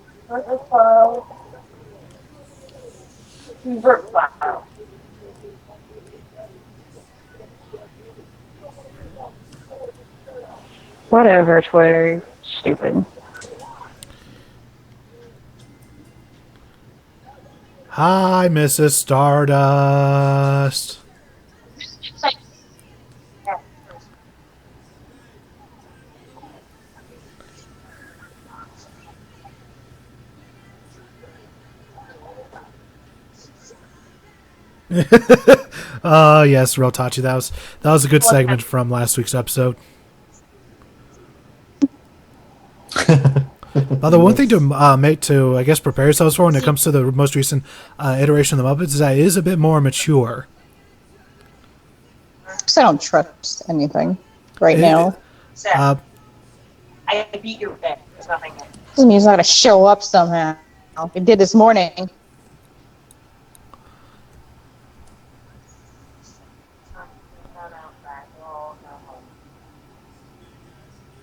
S5: Whatever, Twitter. Stupid.
S2: Hi, Mrs. Stardust. Yes, Rotachi. That was a good segment from last week's episode. The one thing to make to, I guess, prepare yourselves for when it comes to the most recent iteration of the Muppets is that it is a bit more mature.
S5: Because I don't trust anything right now.
S2: Uh,
S6: I beat your bed. There's nothing.
S5: Doesn't mean it's not going to show up somehow. It did this morning.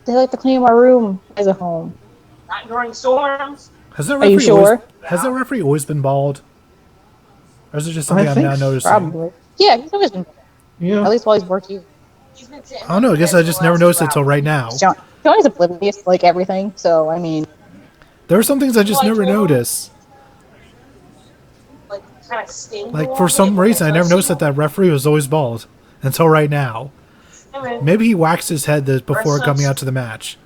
S5: They like to clean my room as a home.
S6: Not during storms.
S2: has that
S5: Are you
S2: has that referee always been bald? Or is it just something
S3: I
S2: I'm
S3: think
S2: now noticing?
S5: Probably. Yeah, he's always been.
S3: Yeah.
S5: At least while he's worked here.
S6: He's been sitting
S2: I don't know. I guess I just never noticed it till right now.
S5: Johnny's oblivious to like everything, so I mean.
S2: There are some things I just never notice.
S6: like kind of sting.
S2: Like, for some reason, I never noticed that referee was always bald. Until right now. Maybe he waxed his head before coming out to the match.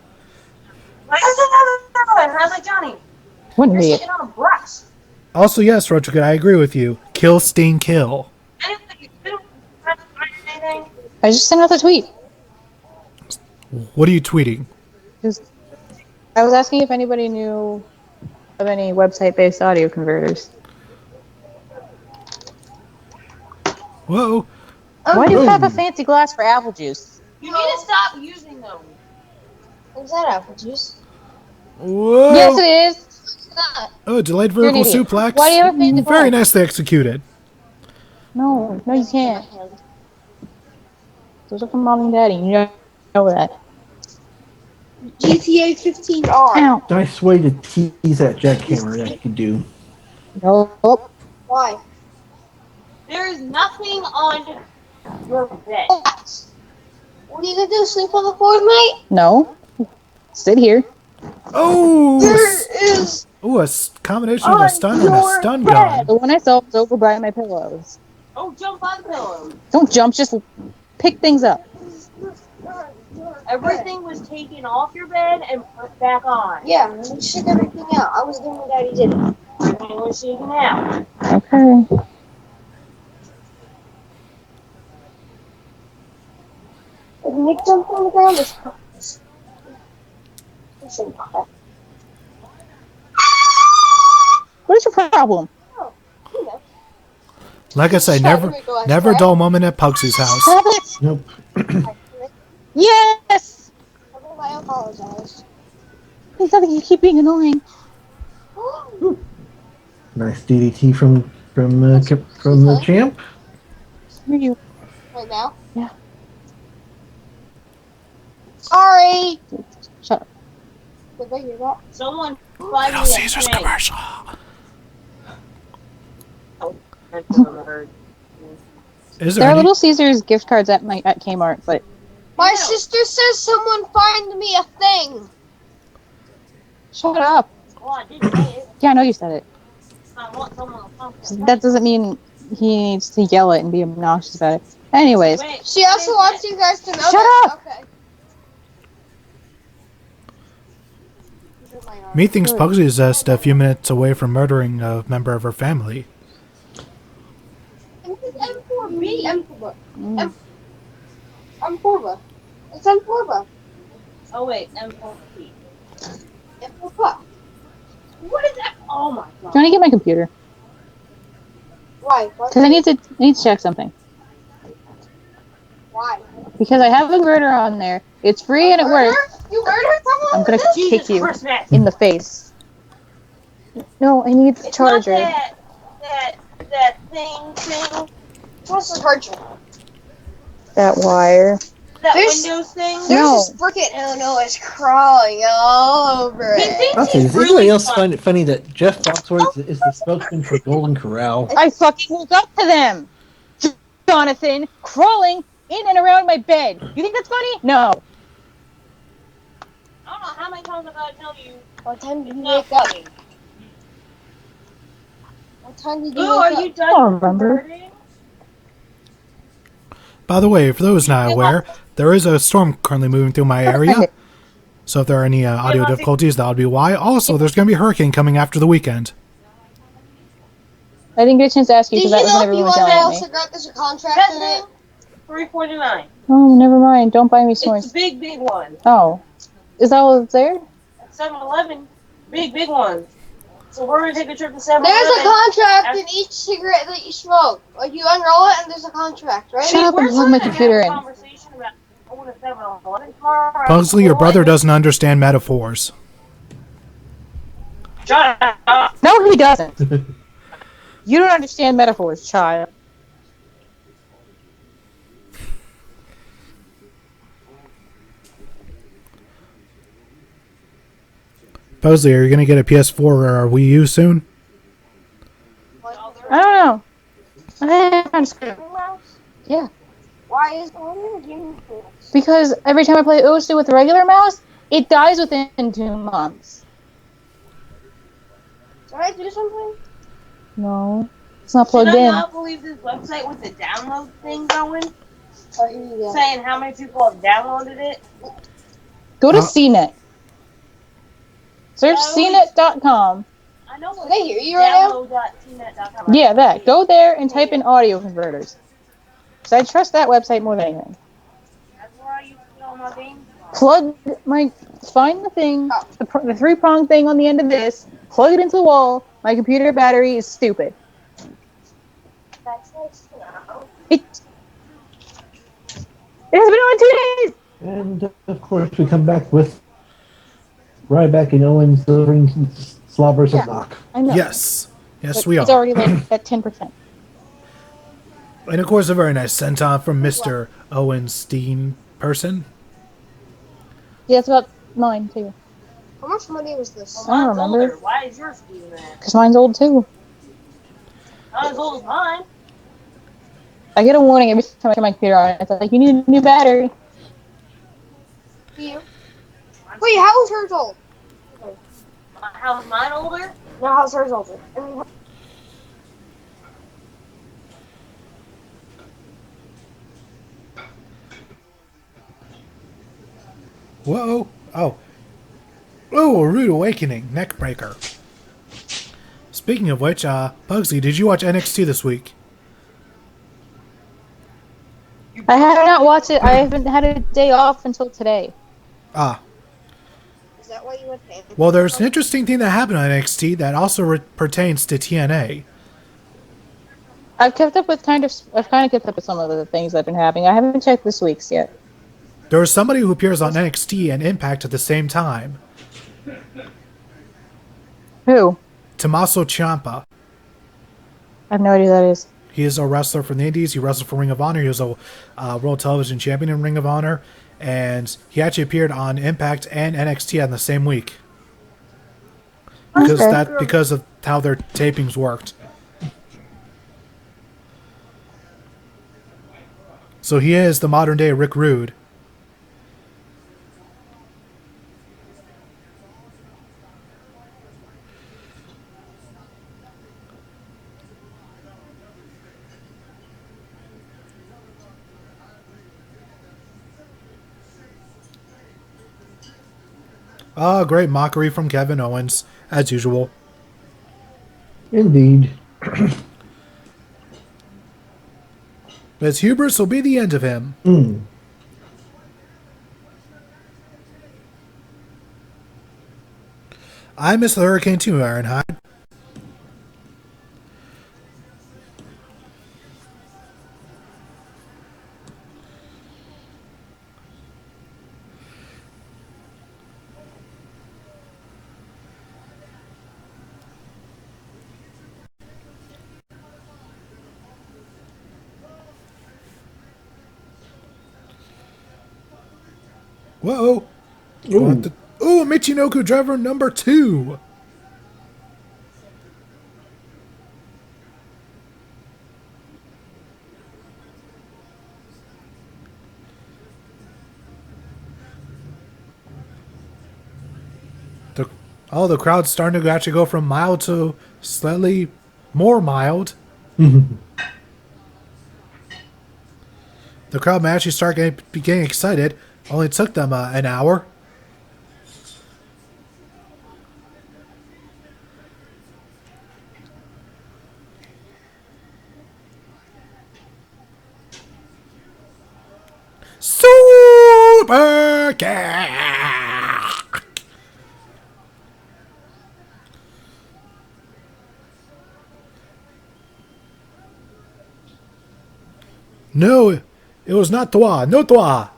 S6: How's like Johnny?
S5: What an
S6: You're
S5: idiot.
S6: sitting on a brush.
S2: Also, yes, Rochika, I agree with you. Kill, Sting, kill.
S5: I just sent out the tweet.
S2: What are you tweeting?
S5: I was asking if anybody knew of any website-based audio converters.
S2: Whoa.
S5: Why do you have a fancy glass for apple juice?
S6: You need to stop using them.
S7: Is that apple juice?
S2: Whoa.
S5: Yes, it is.
S7: It's not.
S2: Oh, delayed
S5: You're an
S2: vertical
S5: idiot.
S2: suplex.
S5: Why do you have a fancy
S2: Very
S5: glass?
S2: nicely executed.
S5: No, you can't. Those are from mom and daddy. You know that.
S7: GTA 15R.
S5: Ow.
S3: Nice way to tease that jackhammer that you can do.
S5: Nope.
S7: Why?
S6: There is nothing on your bed.
S7: What are you gonna do? Sleep on the floor tonight?
S5: No. Sit here.
S2: Oh!
S7: There is.
S2: Ooh, a combination of a stun and a stun gun.
S5: The one I saw was over by my pillows.
S6: Oh, jump on the pillow.
S5: Don't jump, just pick things up.
S6: Everything was taken off your bed and put back on.
S7: Yeah, and we shook everything out. I was doing what Daddy did.
S6: Everything was taken out.
S5: Okay.
S7: If Nick jumped on the ground, it's
S5: What is your problem?
S2: Like I say, never a dull moment at Pugsy's house.
S5: Stop it!
S3: Nope.
S5: Yes!
S7: I apologize.
S5: Please don't think you keep being annoying.
S3: Nice DDT from the champ.
S5: Where are you?
S7: Right now?
S5: Yeah.
S7: Sorry!
S5: Shut up.
S7: Did they hear that?
S6: Someone find
S2: Little
S6: me a
S2: Caesar's
S6: drink.
S2: commercial. Is
S5: There
S2: there
S5: are
S2: any?
S5: Little Caesars gift cards at Kmart, but
S7: My sister says someone find me a thing.
S5: shut up.
S6: Well, I did say it.
S5: Yeah, I know you said it.
S6: I want someone to come to
S5: That doesn't mean he needs to yell it and be obnoxious about it. Anyways,
S6: Wait,
S7: She also wants you guys to know
S5: Shut
S7: that.
S5: up!
S7: Okay.
S2: Me thinks Pugsy is just a few minutes away from murdering a member of her family.
S7: M4B, M4B. M4B. It's M4B.
S6: Oh wait, M4P.
S7: M4B.
S6: What is that? Oh my
S5: do
S6: god.
S5: you want to get my computer?
S7: Why?
S5: Because I need to check something.
S7: Why?
S5: Because I have a murder on there. It's free and it works.
S7: You murdered someone?
S5: I'm gonna
S7: with this?
S5: kick you
S6: Christmas.
S5: in the face. No, I need the
S6: It's not
S5: charger.
S6: that thing.
S7: What's the charger?
S5: That wire.
S6: That
S7: There's-
S6: Windows thing.
S7: There's
S5: No.
S7: this brick in Illinois crawling all over
S6: He
S7: it.
S6: thinks
S3: Okay,
S6: he's
S3: does
S6: really
S3: anybody else
S6: fun.
S3: find it funny that Jeff Foxworth is the spokesman for Golden Corral?
S5: I fucking woke up to them! Jonathan, crawling in and around my bed. You think that's funny? No.
S6: I don't know how many times I gotta tell you.
S7: What time did you
S6: Not
S7: wake up?
S6: funny.
S7: What time did you
S6: Ooh,
S7: wake
S6: are
S7: up?
S6: you
S5: I
S6: done?
S5: don't remember.
S6: converting?
S2: By the way, for those not aware, there is a storm currently moving through my area. So if there are any audio difficulties, that would be why. Also, there's going to be a hurricane coming after the weekend.
S5: I didn't get a chance to ask you
S7: Did
S5: because
S7: you
S5: that was
S7: know
S5: what
S7: if you
S5: everyone was
S7: want to
S5: yelling at me.
S7: cigarette, there's a contract
S6: That
S7: in
S6: thing,
S7: it?
S6: $3.49.
S5: Oh, never mind. Don't buy me
S6: It's
S5: s'mores.
S6: the big one.
S5: Oh. Is that all that's there?
S6: At 7-Eleven, big ones. So we're gonna take a trip to 7-Eleven.
S7: There's a contract in each cigarette that you smoke. Like you unroll it and there's a contract, right?
S5: Shut up and plug my computer in.
S2: Pugsley, your brother doesn't understand metaphors.
S6: Shut up.
S5: No, he doesn't. You don't understand metaphors, child.
S2: Pugsley, are you going to get a PS4 or a Wii U soon?
S5: I don't know. I haven't screwed. Yeah.
S7: Why is the game for us?
S5: Because every time I play OSU with a regular mouse, it dies within 2 months.
S7: Did I do something?
S5: No. It's not
S6: Should
S5: plugged
S6: I
S5: in.
S6: not believe this website with the download thing going?
S7: Oh, here you go.
S6: Saying how many people have downloaded it?
S5: Go to
S2: Uh,
S5: CNET. Search
S6: Oh.
S5: CNET.com.
S6: I know what
S7: Can I hear you right now?
S6: download.tnet.com.
S5: Yeah, that. Go there and type in audio converters. Because I trust that website more than anything.
S6: That's where I used to get all my games from.
S5: Find the thing, the three-prong thing on the end of this, plug it into the wall. My computer battery is stupid.
S7: That's nice to know.
S5: It has been on 2 days!
S3: And of course, we come back with Ryback and Owens delivering slobbers of knock.
S5: I know.
S2: Yes. Yes,
S5: But
S2: we
S5: it's
S2: are.
S5: already like at 10%.
S2: And of course, a very nice sent-off from Mr. Owen Steen person.
S5: Yeah, it's about mine, too.
S7: How much money was this?
S5: I don't
S6: Mine's
S5: remember.
S6: older. Why is yours doing that?
S5: Because mine's old, too.
S6: Not as old as mine.
S5: I get a warning every time I turn my computer on. It's like, you need a new battery.
S7: You? Wait, how was hers old?
S6: How's mine older?
S7: No, how's hers older? I mean,
S2: Whoa. Oh. Oh, a rude awakening. Neckbreaker. Speaking of which, Pugsley, did you watch NXT this week?
S5: I have not watched it. I haven't had a day off until today.
S2: Ah.
S7: is that why you went pay?
S2: Well, there's an interesting thing that happened on NXT that also pertains to TNA.
S5: I've kind of kept up with some of the things that have been happening. I haven't checked this week's yet.
S2: There was somebody who appears on NXT and Impact at the same time.
S5: Who?
S2: Tommaso Ciampa.
S5: I have no idea who that is.
S2: He is a wrestler from the Indies. He wrestled for Ring of Honor. He was a World Television Champion in Ring of Honor. And he actually appeared on Impact and NXT on the same week.
S5: Okay.
S2: Because of how their tapings worked.
S5: Oh,
S2: So he is the modern day Rick Rude. Ah, great mockery from Kevin Owens, as usual.
S3: Indeed.
S2: But his hubris will be the end of him. I miss the Hurricane too, Ironhide. Whoa. Ooh, Michinoku driver number 2. The crowd's starting to actually go from mild to slightly more mild. The crowd may actually start getting excited. Only took them an hour. Super kick! No, it was not toi. No toi.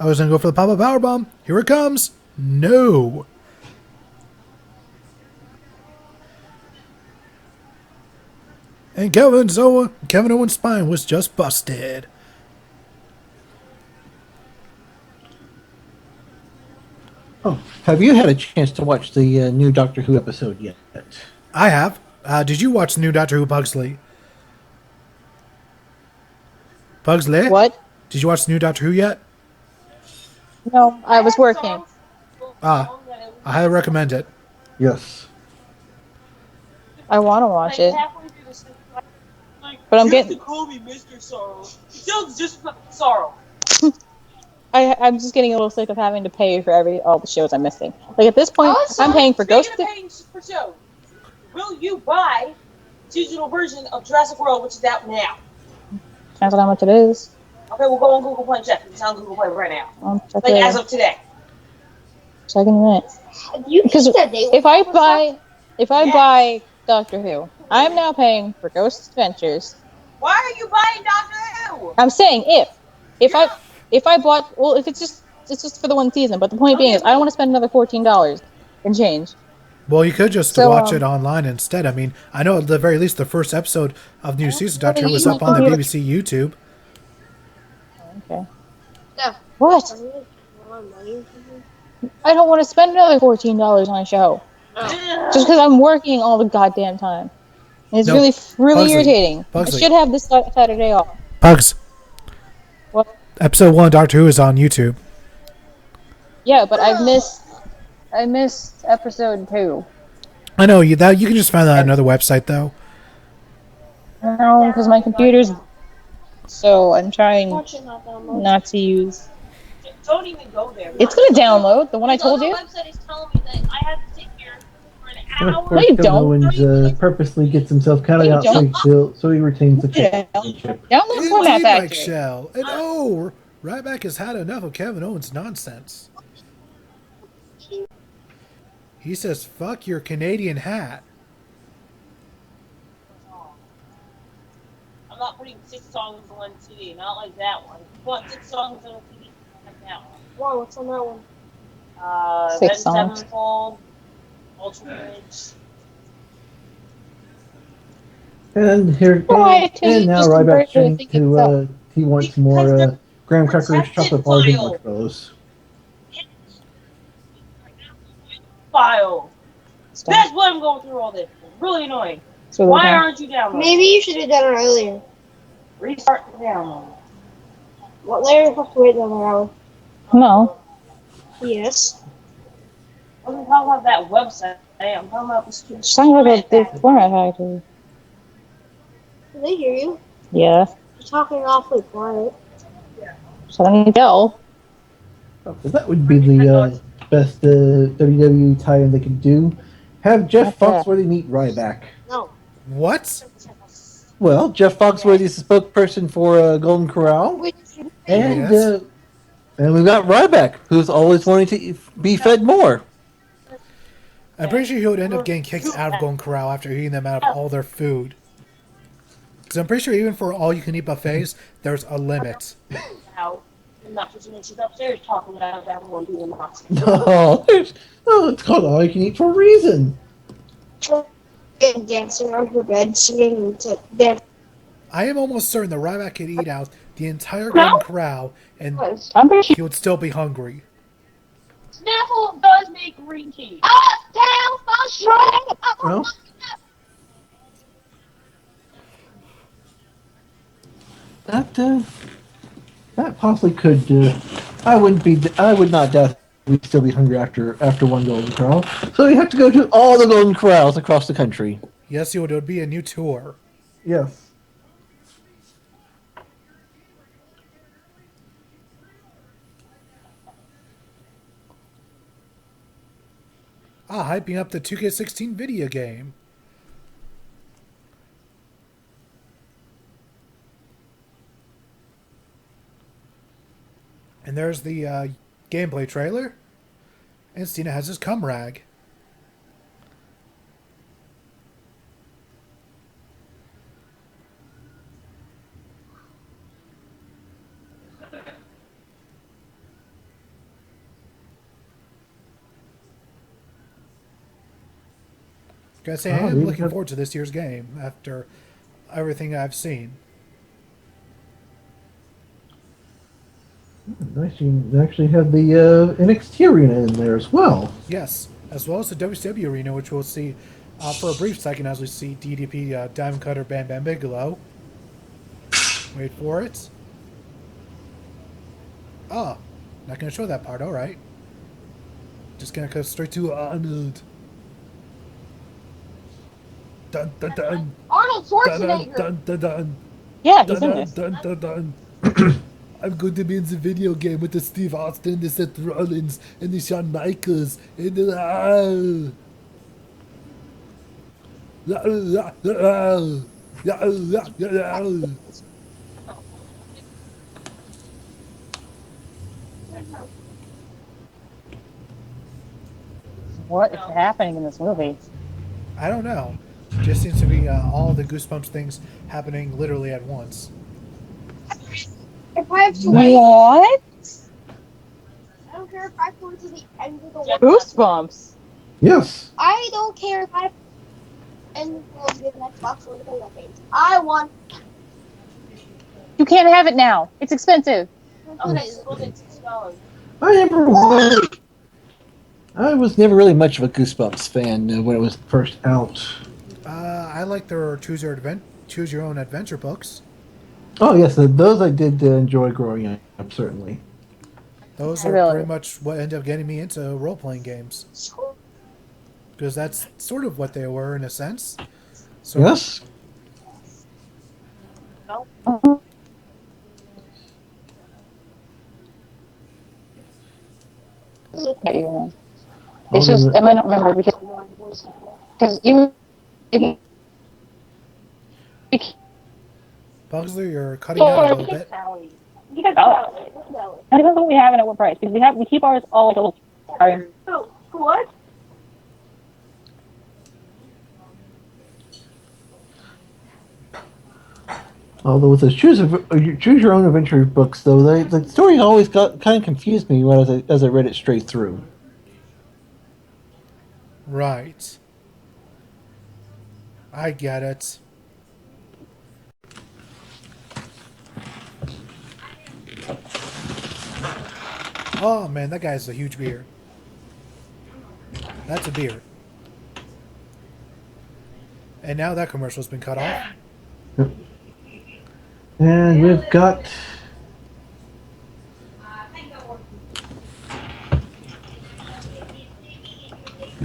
S2: I was going to go for the pop-up powerbomb. Here it comes. No. And Kevin Owens' spine was just busted.
S3: Oh, have you had a chance to watch the new Doctor Who episode yet?
S2: I have. Did you watch the new Doctor Who, Pugsley? Pugsley?
S5: What?
S2: Did you watch the new Doctor Who yet?
S5: No, I was working.
S2: I highly recommend it.
S3: Yes.
S5: I want to watch it. But I'm getting.
S6: You have to call me Mr. Sorrow. It sounds just like Sorrow.
S5: I'm just getting a little sick of having to pay for all the shows I'm missing. Like at this point, I'm paying for Ghost.
S6: Paying for shows. Will you buy digital version of Jurassic World, which is out now?
S5: Depends on how much it is.
S6: Okay, we'll go on Google Play and check. It's on Google Play right now.
S5: Check
S6: Like as of today.
S5: Checking it. Because if I buy Doctor Who, I'm now paying for Ghost Adventures.
S6: Why are you buying Doctor Who?
S5: I'm saying if I bought, well, if it's just for the one season. But the point being is, I don't want to spend another $14 and change.
S2: Well, you could just watch it online instead. I mean, I know at the very least the first episode of the new season Doctor Who was up on the BBC YouTube.
S5: Okay.
S7: No.
S5: What? I don't want to spend another $14 on a show. Just because I'm working all the goddamn time. And it's really
S2: Pugsley,
S5: irritating.
S2: Pugsley.
S5: I should have this Saturday off.
S2: Pugs.
S5: What?
S2: Episode 1 of Doctor Who is on YouTube.
S5: Yeah, but I missed episode 2.
S2: I know you can just find that on another website though.
S5: No, because my computer's. So I'm trying not to use.
S6: Don't even go there.
S5: It's gonna download the one I told you.
S6: The website is telling me that I have to sit here for an
S3: And
S6: hour.
S3: of course,
S5: you
S3: Kevin
S5: don't.
S3: Owens purposely gets himself counted
S5: No,
S3: out
S5: you
S3: so he retains the
S5: Yeah.
S3: championship.
S5: Download
S2: Indeed,
S5: Format
S2: Mike
S5: Factory.
S2: Shell. And Ryback has had enough of Kevin Owens' nonsense. He says, "Fuck your Canadian hat."
S6: I'm not putting 6 songs on CD, not like that one. You want 6 songs on a CD, like that one.
S7: Wow, what's on that one?
S5: 6 songs.
S6: Sevenfold, Ultra Bridge.
S3: And here
S5: Why,
S3: and now
S5: just
S3: Ryback
S5: convert it,
S3: saying
S5: think it's up.
S3: he wants more graham crackers, chocolate bars, and marshmallows.
S6: File.
S5: Stop.
S6: That's why I'm going through all this. It's really annoying.
S5: So
S6: Why
S5: okay.
S6: aren't you downloading?
S7: Maybe you should have done it earlier.
S6: Restart the download.
S7: What layer have to wait another hour?
S5: No.
S7: Yes.
S6: I'm talking about that website. I'm talking about the stupid.
S5: Sounds like a big format hacker.
S7: Can they hear you?
S5: Yeah.
S7: You're talking awfully quiet.
S5: So I can tell.
S3: So that would be the best WWE tie-in they could do. Have Jeff
S5: Okay.
S3: Foxworthy meet Ryback.
S7: No.
S2: What?
S3: Well, Jeff Foxworthy is the spokesperson for Golden Corral,
S7: Which
S3: and
S2: Yes.
S3: and we've got Ryback, who's always wanting to be fed more.
S2: I'm pretty sure he would end up getting kicked out of Golden Corral after eating them out of all their food. Because I'm pretty sure even for all-you-can-eat buffets, there's a limit.
S6: Out. Not just when she's upstairs talking about that one being lost.
S3: It's called All You Can Eat for a reason.
S7: and dancing on her bed, singing to dance.
S2: I am almost certain that Ryback could eat out the entire Golden Corral, and
S5: I'm pretty sure.
S2: he would still be hungry.
S6: Snaffle does make green tea.
S3: Well, that possibly could. I would not doubt we'd still be hungry after one Golden Corral. So you have to go to all the Golden Corrals across the country.
S2: Yes, it would be a new tour.
S3: Yes.
S2: Hyping up the 2K16 video game. And there's the gameplay trailer. And Cena has his cum rag. Gotta say, I am looking forward to this year's game after everything I've seen.
S3: Nice, you actually have the NXT arena in there as well.
S2: Yes, as well as the WCW arena, which we'll see for a brief second as we see DDP, Diamond Cutter, Bam Bam Bigelow. Wait for it. Ah, not gonna show that part. All right, just gonna go straight to Arnold. Dun dun dun.
S7: Arnold
S2: Dun
S7: Schwarzenegger.
S2: dun dun dun.
S5: Yeah, he's
S2: Dun
S5: in
S2: dun
S5: this.
S2: dun dun dun. I'm going to be in the video game with the Steve Austin, the Seth Rollins, and the Shawn Michaels, and the
S5: What is happening in this movie?
S2: I don't know. Just seems to be all the Goosebumps things happening literally at once.
S7: If I have to wait,
S5: What?
S7: I don't care if I go to the end of the world.
S5: Goosebumps.
S3: Yes.
S7: I don't care if I and will get an Xbox or the that games. I want.
S5: You can't have it now. It's expensive.
S6: Okay, we'll take $6.
S3: I was never really much of a Goosebumps fan when it was first out.
S2: I like their choose your own adventure books.
S3: Oh yes, those I did enjoy growing up. Certainly.
S2: Those are
S5: Really?
S2: pretty much what ended up getting me into role-playing games. Because that's sort of what they were in a sense. So,
S3: Yes.
S5: It's just, I might not remember because you.
S2: Pugsley, you're cutting out a little bit.
S6: You guys
S5: Oh. I don't know what we have and at what price because we keep ours all little. Sorry.
S6: What?
S3: Although with the choose your own adventure books, though, the story always got kind of confused me as I read it straight through.
S2: Right. I get it. Oh man, that guy has a huge beard. That's a beard. And now that commercial's been cut off.
S3: And we've got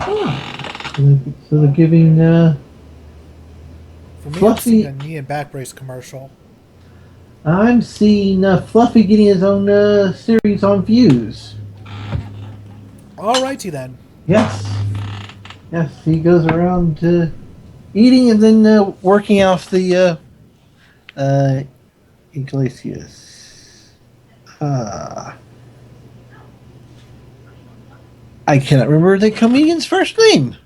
S3: so they're giving
S2: For me, I'm
S3: Fluffy.
S2: seeing a knee and back brace commercial.
S3: I'm seeing Fluffy getting his own series on Views.
S2: Alrighty then.
S3: Yes, yes, he goes around eating and then working off the Iglesias. I cannot remember the comedian's first name.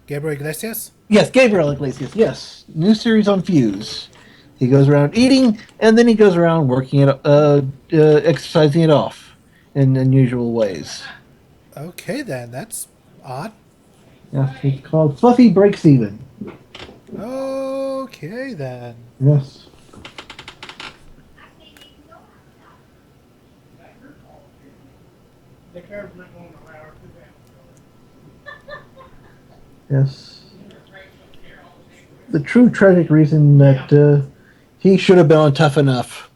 S2: Gabriel Iglesias?
S3: Yes, Gabriel Iglesias. Yes, new series on Fuse. He goes around eating, and then he goes around working it, exercising it off in unusual ways.
S2: Okay then, that's odd.
S3: Yes, it's called Fluffy Breaks Even.
S2: Okay then.
S3: Yes. Yes. The true tragic reason that he should have been on Tough Enough.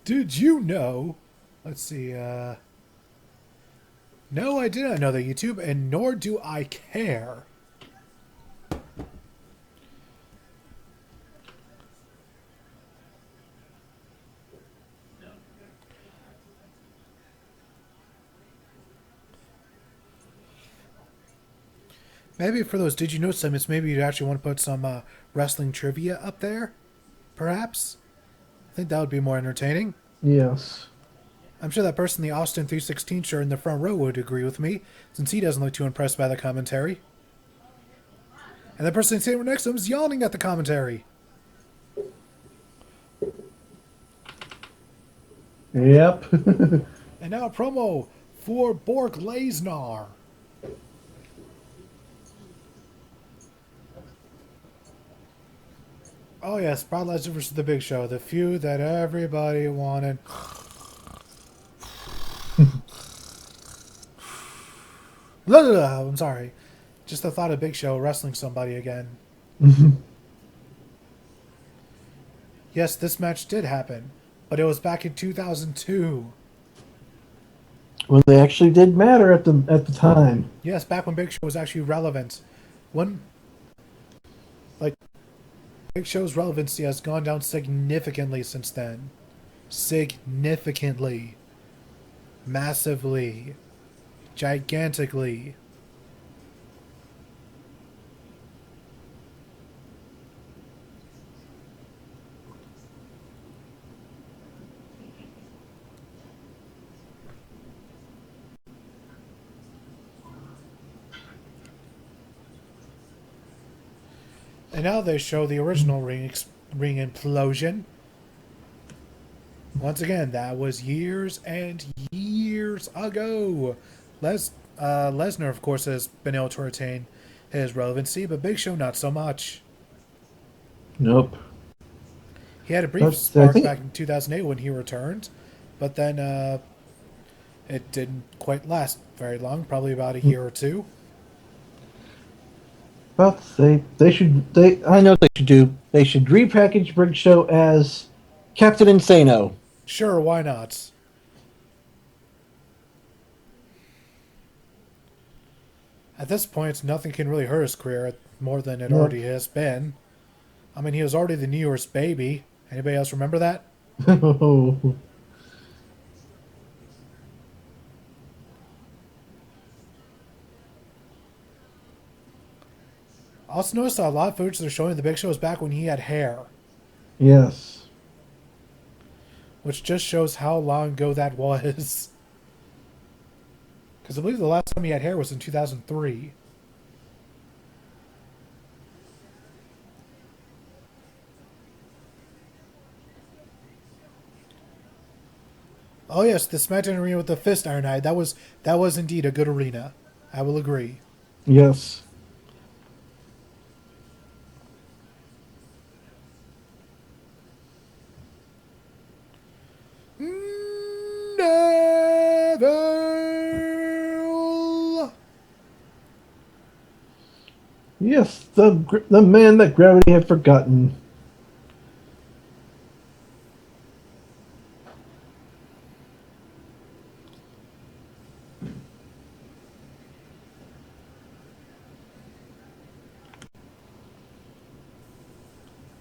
S2: Did you know? Let's see, no, I did not know that YouTube, and nor do I care. Maybe for those Did You Know segments, maybe you actually want to put some wrestling trivia up there? Perhaps? I think that would be more entertaining.
S3: Yes.
S2: I'm sure that person in the Austin 316 shirt in the front row would agree with me, since he doesn't look too impressed by the commentary. And the person sitting next to him is yawning at the commentary.
S3: Yep.
S2: And now a promo for Bork Lesnar. Oh yes, Brock Lesnar versus The Big Show, the feud that everybody wanted. I'm sorry. Just the thought of Big Show wrestling somebody again. Yes, this match did happen, but it was back in 2002.
S3: When they actually did matter at the time.
S2: Yes, back when Big Show was actually relevant. Big Show's relevancy has gone down significantly since then. Significantly. Massively. Gigantically. And now they show the original ring implosion. Once again, that was years and years ago. Lesnar, of course, has been able to retain his relevancy, but Big Show not so much.
S3: Nope.
S2: He had a brief spark back in 2008 when he returned, but then it didn't quite last very long, probably about a year or two.
S3: But I know what they should do. They should repackage Big Show as Captain Insano.
S2: Sure, why not? At this point, nothing can really hurt his career more than it already has been. I mean, he was already the New Year's baby. Anybody else remember that? I also noticed that a lot of footage they're showing the Big Show was back when he had hair.
S3: Yes.
S2: Which just shows how long ago that was. Because I believe the last time he had hair was in 2003. Oh yes, the SmackDown arena with the fist iron eye. That was indeed a good arena. I will agree.
S3: Yes. Yes, the man that gravity had forgotten.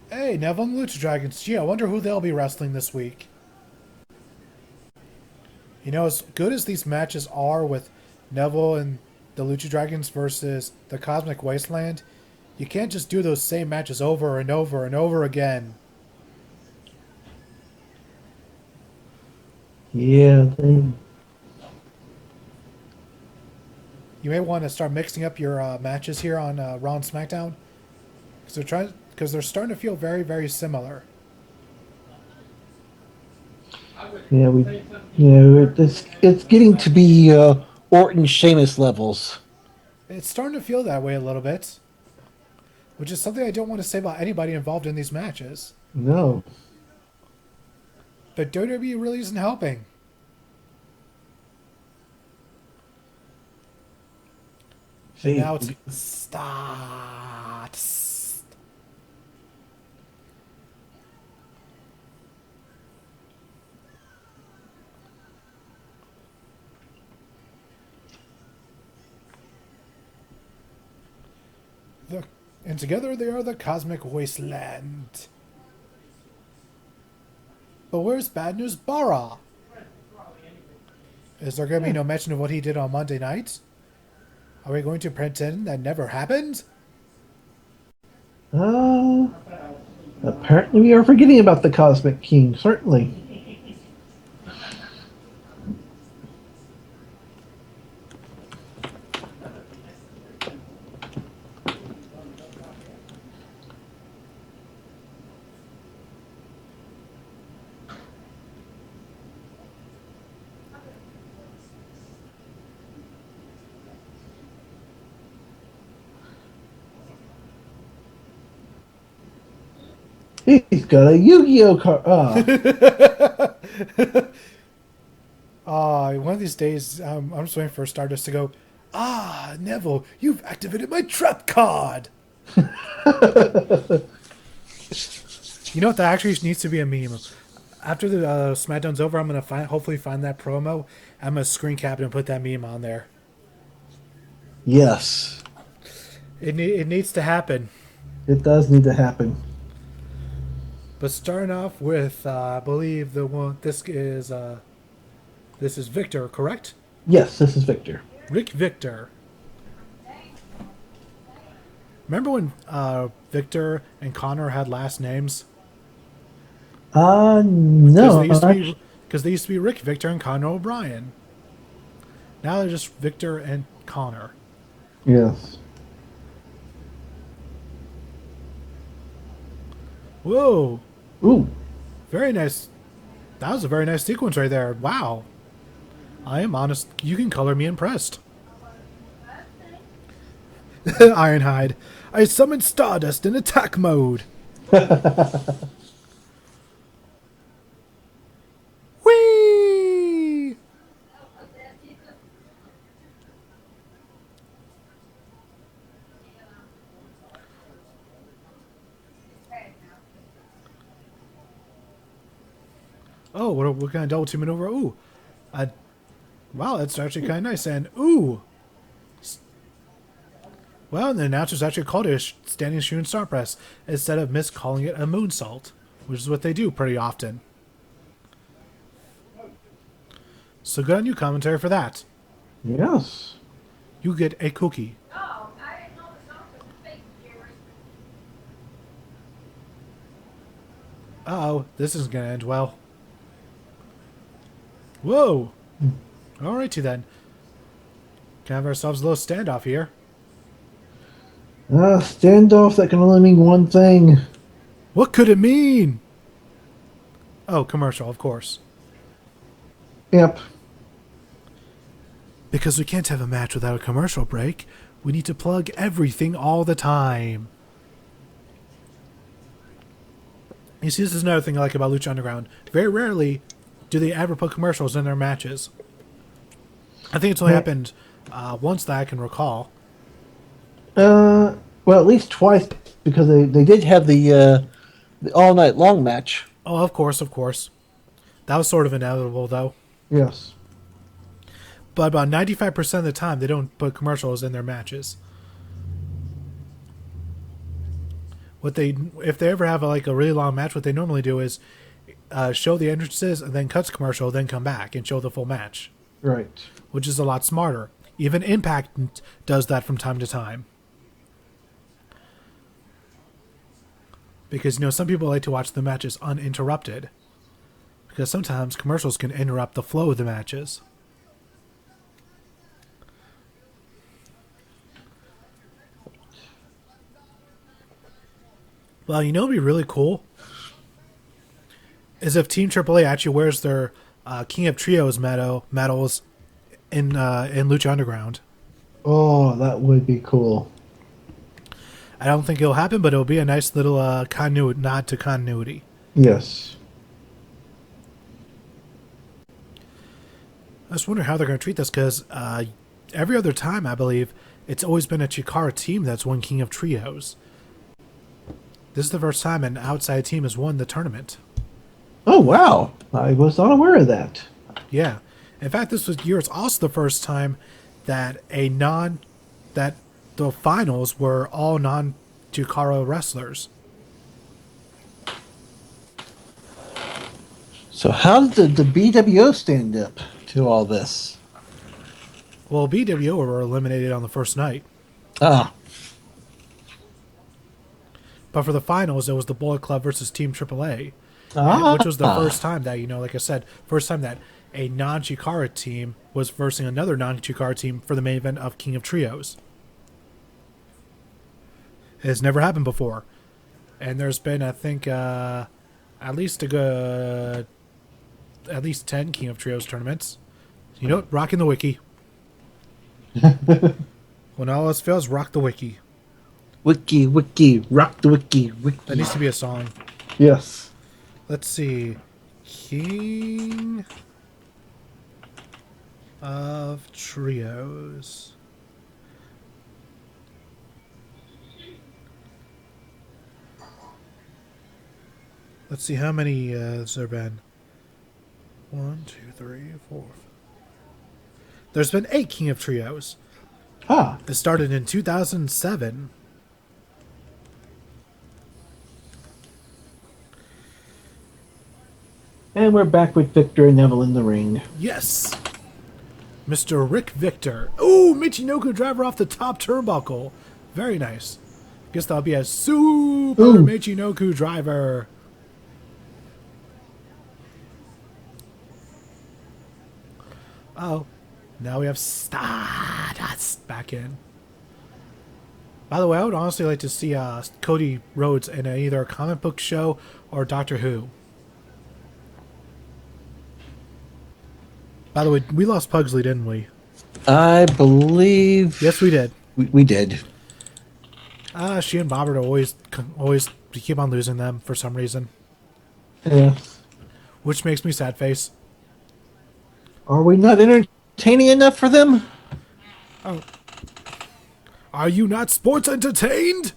S2: Hey, Neville and Lucha Dragons. Gee, I wonder who they'll be wrestling this week. You know, as good as these matches are with Neville and the Lucha Dragons versus the Cosmic Wasteland, you can't just do those same matches over and over and over again.
S3: Yeah,
S2: You may want to start mixing up your matches here on Raw and SmackDown, because they're starting to feel very, very similar.
S3: it's getting to be Orton Sheamus levels.
S2: It's starting to feel that way a little bit, which is something I don't want to say about anybody involved in these matches.
S3: No.
S2: But WWE really isn't helping.
S3: See,
S2: Now it's start. And together they are the Cosmic Wasteland. But where's Bad News Barra? Is there going to be no mention of what he did on Monday night? Are we going to pretend that never happened?
S3: Apparently we are forgetting about the Cosmic King, certainly. He's got a Yu-Gi-Oh card.
S2: One of these days, I'm just waiting for Stardust to go, Neville, you've activated my trap card! You know what? That actually needs to be a meme. After the SmackDown's over, I'm going to hopefully find that promo. I'm going to screen cap it and put that meme on there.
S3: Yes.
S2: It needs to happen.
S3: It does need to happen.
S2: But starting off with, I believe the one. This is Victor, correct?
S3: Yes, this is Victor.
S2: Rick Victor. Remember when Victor and Connor had last names?
S3: No.
S2: Because they used to be Rick Victor and Connor O'Brien. Now they're just Victor and Connor.
S3: Yes.
S2: Whoa.
S3: Ooh.
S2: Very nice. That was a very nice sequence right there. Wow. I am honest. You can color me impressed. Ironhide. I summoned Stardust in attack mode. Whee! Oh, what kind of double team maneuver? Ooh. Wow, that's actually kind of nice. And, ooh. Well, the announcers actually called it a standing shooting star press instead of miscalling it a moonsault, which is what they do pretty often. So good on you, commentary, for that.
S3: Yes.
S2: You get a cookie. Uh-oh, this isn't going to end well. Whoa! Alrighty then. Can have ourselves a little standoff here.
S3: Standoff, that can only mean one thing.
S2: What could it mean? Oh, commercial, of course.
S3: Yep.
S2: Because we can't have a match without a commercial break. We need to plug everything all the time. You see, this is another thing I like about Lucha Underground. Very rarely do they ever put commercials in their matches. I think it's only happened once that I can recall.
S3: Well, at least twice because they did have the all night long match.
S2: Oh, of course, of course. That was sort of inevitable, though.
S3: Yes.
S2: But about 95% of the time, they don't put commercials in their matches. If they ever have a really long match, what they normally do is show the entrances and then cut to commercial, then come back and show the full match.
S3: Right.
S2: Which is a lot smarter. Even Impact does that from time to time. Because, some people like to watch the matches uninterrupted. Because sometimes commercials can interrupt the flow of the matches. Well, it'd be really cool is if Team AAA actually wears their King of Trios medals in Lucha Underground.
S3: Oh, that would be cool.
S2: I don't think it'll happen, but it'll be a nice little nod to continuity.
S3: Yes.
S2: I just wonder how they're going to treat this, because every other time, I believe, it's always been a Chikara team that's won King of Trios. This is the first time an outside team has won the tournament.
S3: Oh, wow. I was not aware of that.
S2: Yeah. In fact, this year it's also the first time that the finals were all non-Chikara wrestlers.
S3: So how did the BWO stand up to all this?
S2: Well, BWO were eliminated on the first night.
S3: Ah.
S2: But for the finals, it was the Bullet Club versus Team AAA.
S3: Ah.
S2: Which was the first time that, like I said, first time that a non-Chikara team was versing another non-Chikara team for the main event of King of Trios. It has never happened before. And there's been, I think, at least 10 King of Trios tournaments. You know what? Rocking the wiki. When all else fails, rock the wiki.
S3: Wiki, rock the wiki.
S2: That needs to be a song.
S3: Yes.
S2: Let's see. King of Trios. Let's see how many has there been. 1, 2, 3, 4. There's been 8 King of Trios.
S3: Ah.
S2: It started in 2007.
S3: And we're back with Victor and Neville in the ring.
S2: Yes. Mr. Rick Victor. Oh, Michinoku driver off the top turnbuckle. Very nice. Guess that'll be a super Michinoku driver. Oh, now we have Stardust back in. By the way, I would honestly like to see Cody Rhodes in either a comic book show or Doctor Who. By the way, we lost Pugsley, didn't we?
S3: I believe...
S2: Yes, we did.
S3: We did.
S2: She and Bobbert always keep on losing them for some reason.
S3: Yeah.
S2: Which makes me sad face.
S3: Are we not entertaining enough for them?
S2: Oh. Are you not sports entertained?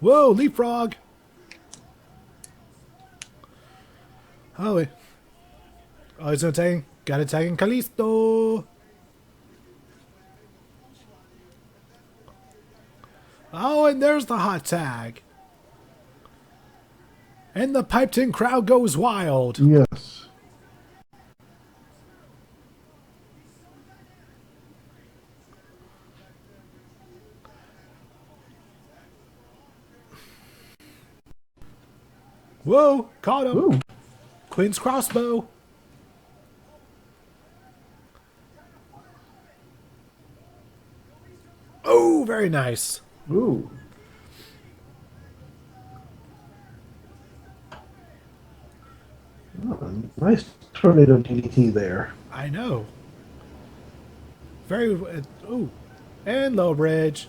S2: Whoa, leapfrog! Oh, wait. Oh, he's gonna tag. Gotta tag in Kalisto! Oh, and there's the hot tag. And the piped-in crowd goes wild.
S3: Yes.
S2: Whoa, caught him.
S3: Ooh.
S2: Queen's crossbow. Oh, very nice.
S3: Ooh. Oh, nice tornado DDT there.
S2: I know. Very. Ooh. And low bridge.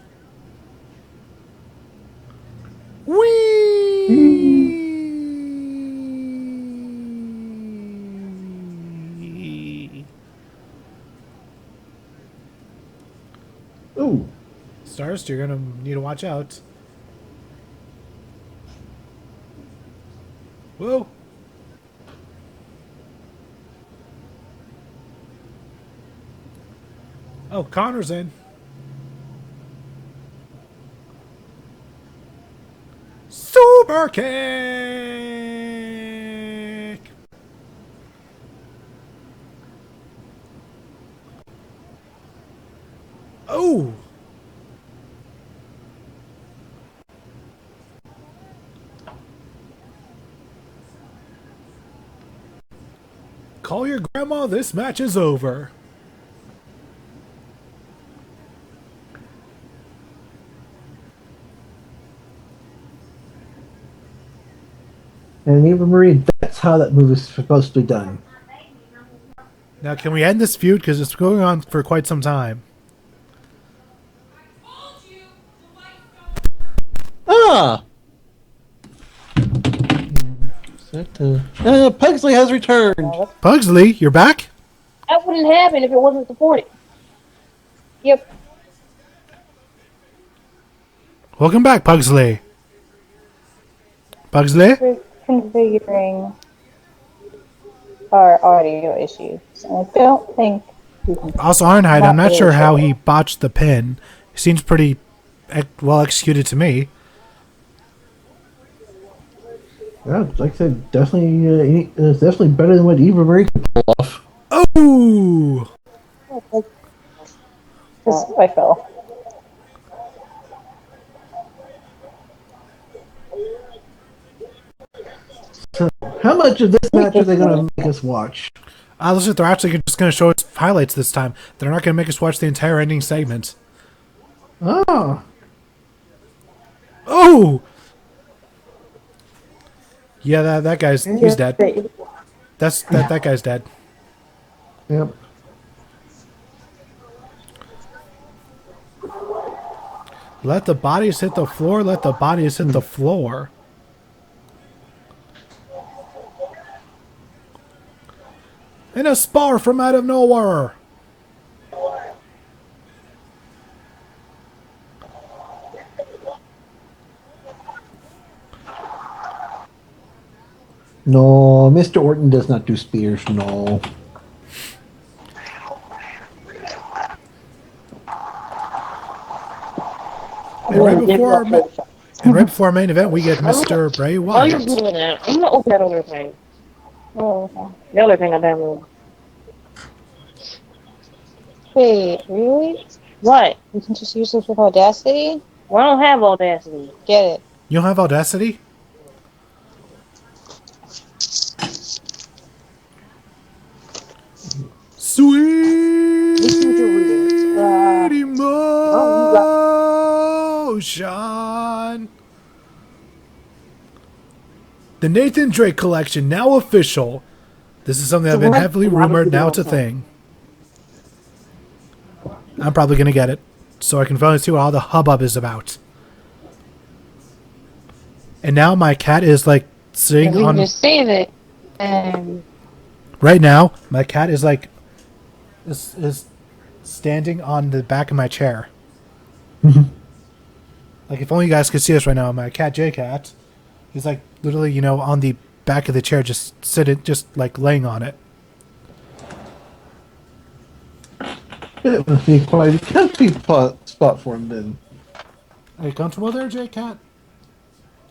S2: Whee! First, you're gonna need to watch out. Whoa. Oh, Connor's in. Super kick. Oh. Call your grandma, this match is over.
S3: And Eva Marie, that's how that move is supposed to be done.
S2: Now, can we end this feud? Because it's going on for quite some time.
S3: Ah! Is that, Pugsley has returned.
S2: Pugsley, you're back?
S6: That wouldn't happen if it wasn't supported.
S7: Yep.
S2: Welcome back, Pugsley. Pugsley?
S5: We're configuring our audio issues. I don't think we can.
S2: Also, Ironhide, I'm not
S5: really
S2: sure how he botched the pin. It seems pretty well executed to me.
S3: Yeah, like I said, definitely, it's definitely better than what Eva Marie could pull off.
S2: Oh!
S5: I fell.
S3: So, how much of this match are they going to make us watch?
S2: Looks like they're actually just going to show us highlights this time. They're not going to make us watch the entire ending segment.
S3: Oh,
S2: Oh! Yeah, that guy's he's dead. That guy's dead.
S3: yep.
S2: Let the bodies hit the floor. Let the bodies hit the floor. And a spar from out of nowhere.
S3: No, Mr. Orton does not do spears. No.
S2: And right before our main event, we get Mr. Bray
S6: While you're
S2: Wyatt.
S6: doing that, I'm gonna open that other thing.
S5: Oh, okay.
S6: The other thing I downloaded.
S5: Wait, really?
S6: What?
S5: We can just use this with Audacity?
S6: Well, I don't have Audacity.
S5: Get it.
S2: You don't have Audacity? Sweet emotion. The Nathan Drake collection now official. This is something I've been heavily rumored. Now it's a thing. I'm probably gonna get it, so I can finally see what all the hubbub is about. And now my cat is like sitting
S5: We
S2: on.
S5: can just save it.
S2: Right now, my cat is like is standing on the back of my chair. Like if only you guys could see this right now. My cat J-Cat, he's like literally, on the back of the chair, just just like laying on it.
S3: It would be quite a comfy spot for him then.
S2: Are you comfortable there, J-Cat?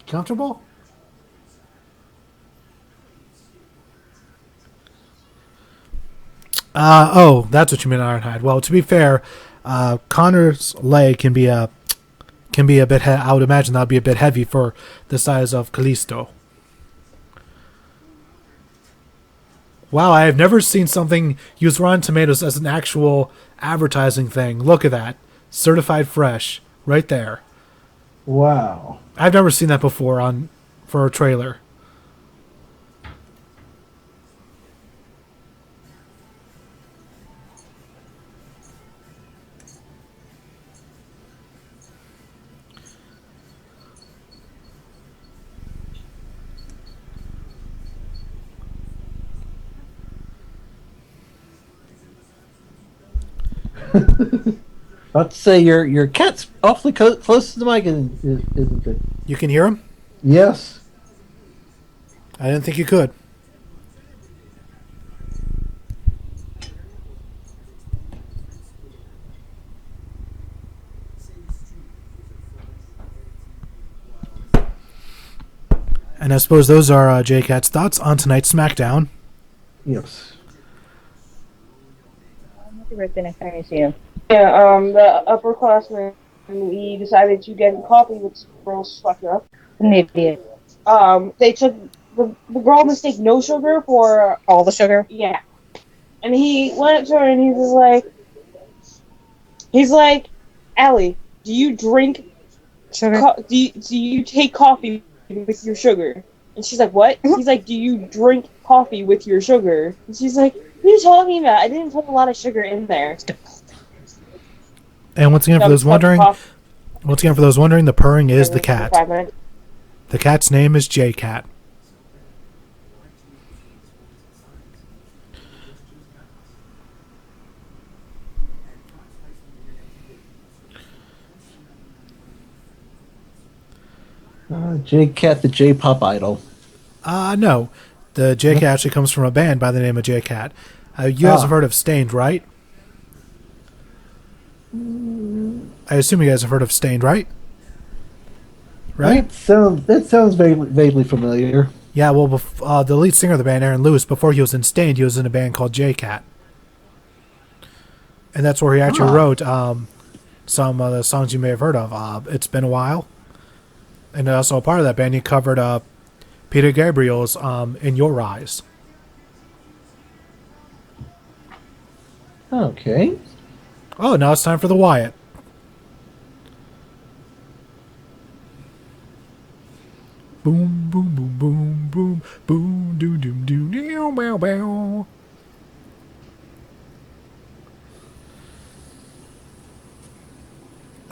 S2: Comfortable? Oh, that's what you mean, Ironhide. Well, to be fair, Connor's leg can be a bit. I would imagine that'd be a bit heavy for the size of Kalisto. Wow, I have never seen something use Rotten Tomatoes as an actual advertising thing. Look at that, certified fresh, right there.
S3: Wow.
S2: I've never seen that before for a trailer.
S3: I'd say your cat's awfully close to the mic, isn't it?
S2: You can hear him?
S3: Yes.
S2: I didn't think you could. And I suppose those are J-Cat's thoughts on tonight's SmackDown.
S3: Yes.
S6: Yeah, the upperclassmen, we decided to get coffee with girls fucked up.
S5: An idiot.
S6: They took the girl mistake no sugar for
S5: All the sugar.
S6: yeah, and he went up to her and he's like, Allie, do you drink
S5: Sugar.
S6: do you take coffee with your sugar? And she's like, what? He's like, do you drink coffee with your sugar? And she's like, what are you talking about? I didn't put a lot of sugar in there.
S2: And once again, for those wondering, the purring is the cat. The cat's name is J-Cat.
S3: J-Cat, the J-pop idol.
S2: No. The J-Cat actually comes from a band by the name of J-Cat. You guys have heard of Stained, right? I assume you guys have heard of Stained, right? Right?
S3: That sounds vaguely familiar.
S2: Yeah, well, the lead singer of the band, Aaron Lewis, before he was in Stained, he was in a band called J-Cat. And that's where he actually wrote some of the songs you may have heard of. It's Been a While. And also a part of that band, he covered Peter Gabriel's In Your Eyes.
S3: Okay.
S2: Oh, now it's time for the Wyatt. Boom, boom, boom, boom, boom, boom, doo, doo, doo, doo, bow, bow.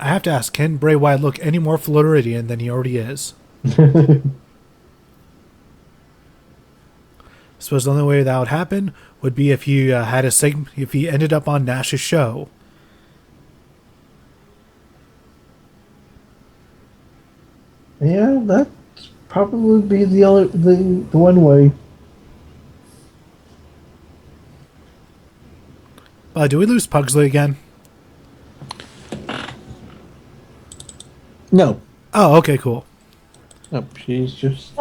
S2: I have to ask, can Bray Wyatt look any more Floridian than he already is? I suppose the only way that would happen would be if he had a segment, if he ended up on Nash's show.
S3: Yeah, that's probably be the one way.
S2: Do we lose Pugsley again?
S3: No.
S2: Oh, okay, cool.
S3: No, she's just...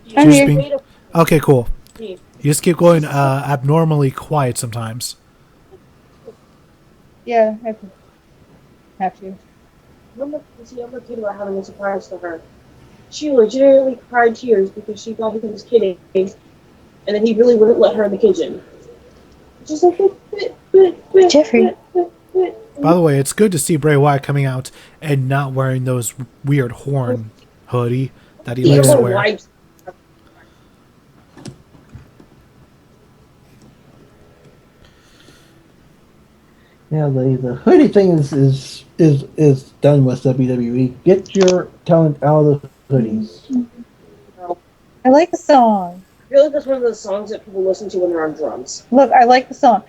S2: She's being... Okay, cool. You just keep going abnormally quiet sometimes.
S5: Yeah, I have to.
S6: I'm not kidding about having a surprise for her. She legitimately cried tears because she thought he was kidding, and then he really wouldn't let her in the kitchen. Just like,
S5: Jeffrey.
S2: By the way, it's good to see Bray Wyatt coming out and not wearing those weird horn hoodie that he likes to wear.
S3: Yeah, the hoodie thing is done with WWE. Get your talent out of the hoodies.
S5: I like the song.
S6: I feel like that's one of those songs that people listen to when they're on drums.
S5: Look, I like the song.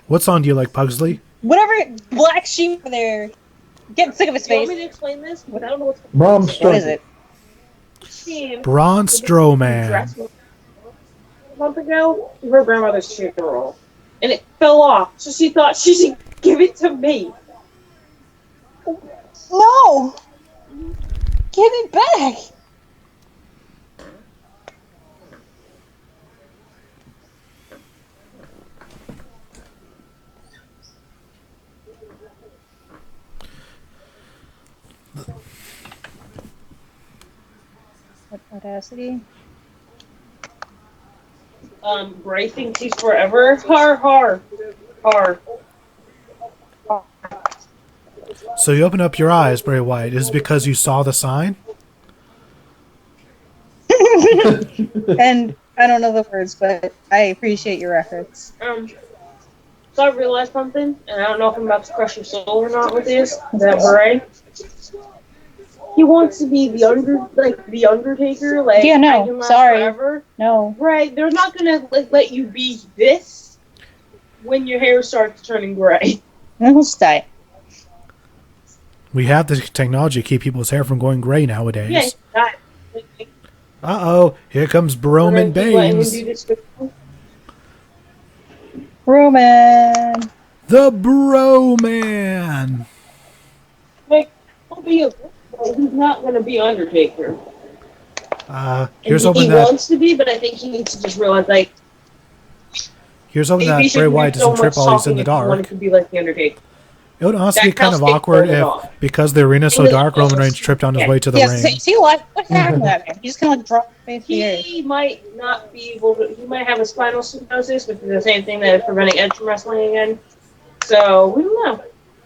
S2: What song do you like, Pugsley?
S5: Whatever black sheep over there. Getting sick of his
S6: Do you
S5: face.
S6: want me to explain this? I don't know what's
S3: Braun
S5: What is it?
S2: Braun Strowman.
S6: A month ago, to her grandmother's funeral, and it fell off, so she thought she should give it to me.
S5: No! Give it back! Audacity.
S6: Bray thinks he's forever. Har.
S2: So you open up your eyes, Bray Wyatt. Is it because you saw the sign?
S5: And I don't know the words, but I appreciate your efforts.
S6: So I realized something, and I don't know if I'm about to crush your soul or not with this. That Bray, he wants to be the Undertaker. Like,
S5: Yeah, no,
S6: I can last
S5: sorry.
S6: forever.
S5: No.
S6: Right? They're not gonna let you be this when your hair starts turning gray.
S5: No, stop.
S2: We have the technology to keep people's hair from going gray
S6: Yeah,
S2: nowadays.
S6: he's not.
S2: Uh-oh, here comes Roman Baines.
S5: Roman.
S2: The Bro-Man.
S6: Like, he's not going to be Undertaker.
S2: Here's
S6: And
S2: hoping
S6: he
S2: that
S6: wants to be, but I think he needs to just realize, like,
S2: here's hoping
S6: maybe he
S2: that Bray
S6: shouldn't
S2: Wyatt
S6: do so
S2: doesn't trip
S6: much
S2: while he's in
S6: talking
S2: the
S6: if he wanted
S2: dark.
S6: to be like the Undertaker.
S2: It would honestly be
S6: That
S2: kind of
S6: house gets
S2: awkward
S6: voted
S2: if,
S6: off.
S2: because the arena's so
S6: And
S2: dark,
S6: the-
S2: Roman Reigns tripped on his
S6: Yeah.
S2: way to the
S5: Yeah,
S2: ring.
S5: see what happened to that man? He's kind of like dropped face the air.
S6: He might not be able to. He might have a spinal stenosis, which is the same thing that is preventing Edge from wrestling again. So we don't know.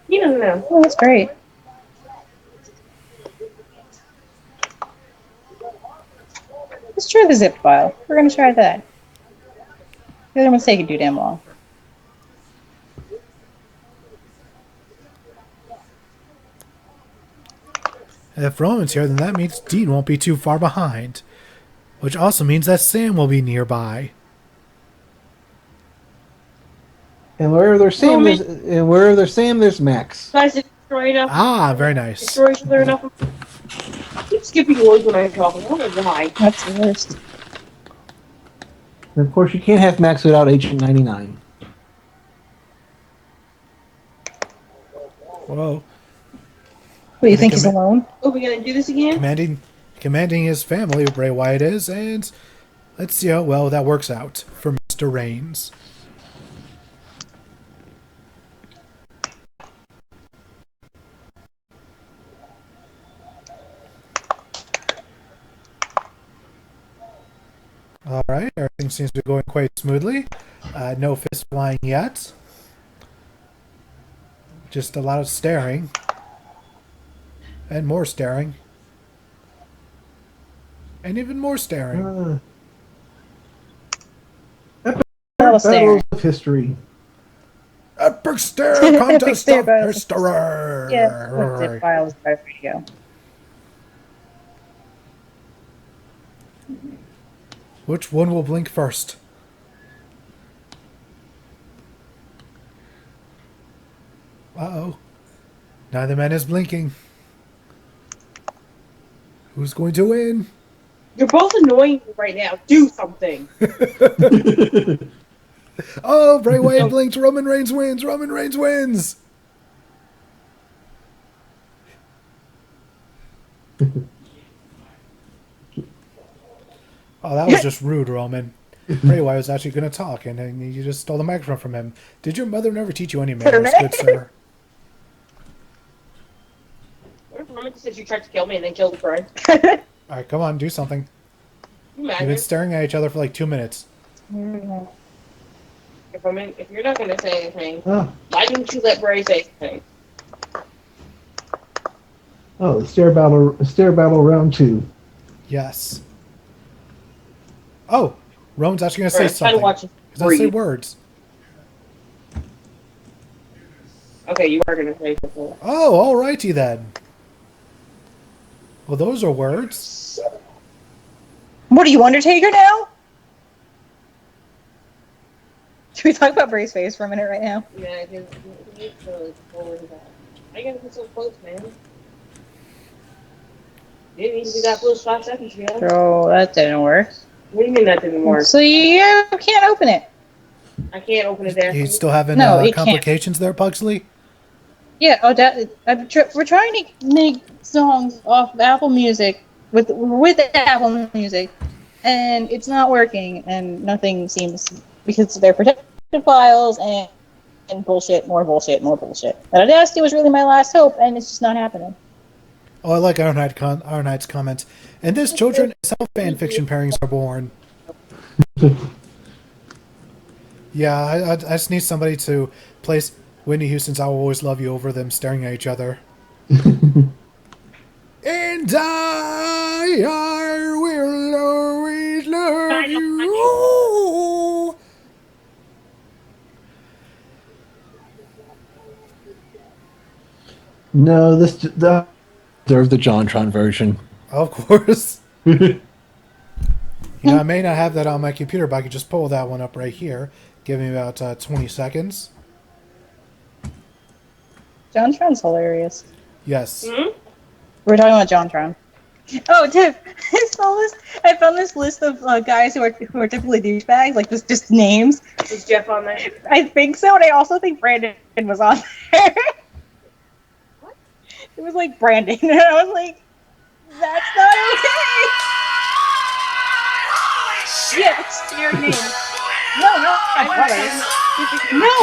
S6: He doesn't know.
S5: Oh, that's great. Let's try the zip file. We're gonna try that. The other one's taking too damn long.
S2: If Roman's here, then that means Dean won't be too far behind. Which also means that Sam will be nearby.
S3: And wherever there's Sam, there's Max.
S6: Guys, did destroy enough?
S2: Ah, very nice.
S6: Destroy each other enough? I keep skipping words when I'm talking. I don't know why.
S5: That's the worst.
S3: And of course, you can't have Max without Agent 99.
S2: Whoa.
S5: What, you think he's alone?
S6: Oh, we gonna do this again?
S2: Commanding his family, Bray Wyatt is, and let's see how well that works out for Mr. Reigns. Alright, everything seems to be going quite smoothly. No fist flying yet. Just a lot of staring. And more staring. And even more staring.
S5: Battle stare.
S3: Battles of history.
S2: Epic stare contest
S5: stare
S2: of
S5: battle.
S2: history!
S5: Yeah, that zip file is right for you to go.
S2: Which one will blink first? Uh-oh. Neither man is blinking. Who's going to win?
S6: You're both annoying me right now. Do something.
S2: Oh, Bray Wyatt blinks. Roman Reigns wins. Roman Reigns wins. Oh, that was just rude, Roman. Bray Wyatt was actually going to talk, and you just stole the microphone from him. Did your mother never teach you any manners, good sir?
S6: What if Roman says you tried to kill me and then killed Brian?
S2: All right, come on, do something. You've been
S6: Imagine.
S2: staring at each other for like 2 minutes.
S6: If you're not gonna say anything,
S3: Oh,
S6: why didn't you let Bray say anything?
S3: oh, stare battle round 2.
S2: Yes. Oh, Roman's actually going to say
S6: Alright, try to
S2: something.
S6: watch
S2: He's going to say
S6: breathe.
S2: words.
S6: Okay, you are gonna say something.
S2: Oh, alrighty then. Well, those are words.
S5: What are you, Undertaker now? Should we talk about Bray's face for a minute right now?
S6: Yeah, because you need to forward that. I gotta get so close, man. You didn't even do that for 5 seconds, man.
S5: Oh, that didn't work.
S6: What do you mean that didn't work?
S5: So you can't open it.
S6: I can't open it there.
S2: You still having
S5: No, it can't.
S2: complications there, Pugsley?
S5: Yeah, we're trying to make songs off of Apple Music with Apple Music, and it's not working, and nothing seems because they're protected files and bullshit, more bullshit, more bullshit. And Audacity was really my last hope, and it's just not happening.
S2: Oh, I like Ironhide's comment. And this, children, is how fan fiction pairings are born. Yeah, I just need somebody to place Whitney Houston's "I Will Always Love You" over them staring at each other. And I will always love you.
S3: No, this deserves the JonTron version.
S2: Of course. You know, I may not have that on my computer, but I could just pull that one up right here. Give me about 20 seconds.
S5: JonTron's hilarious.
S2: Yes.
S5: We're talking about JonTron. Oh, Tiff, I found this list of guys who are typically douchebags, like just names.
S6: Is Jeff on there?
S5: I think so, and I also think Brandon was on there. What? It was like Brandon, and I was like, that's not okay. Yeah, it's your name. No, my brothers. No.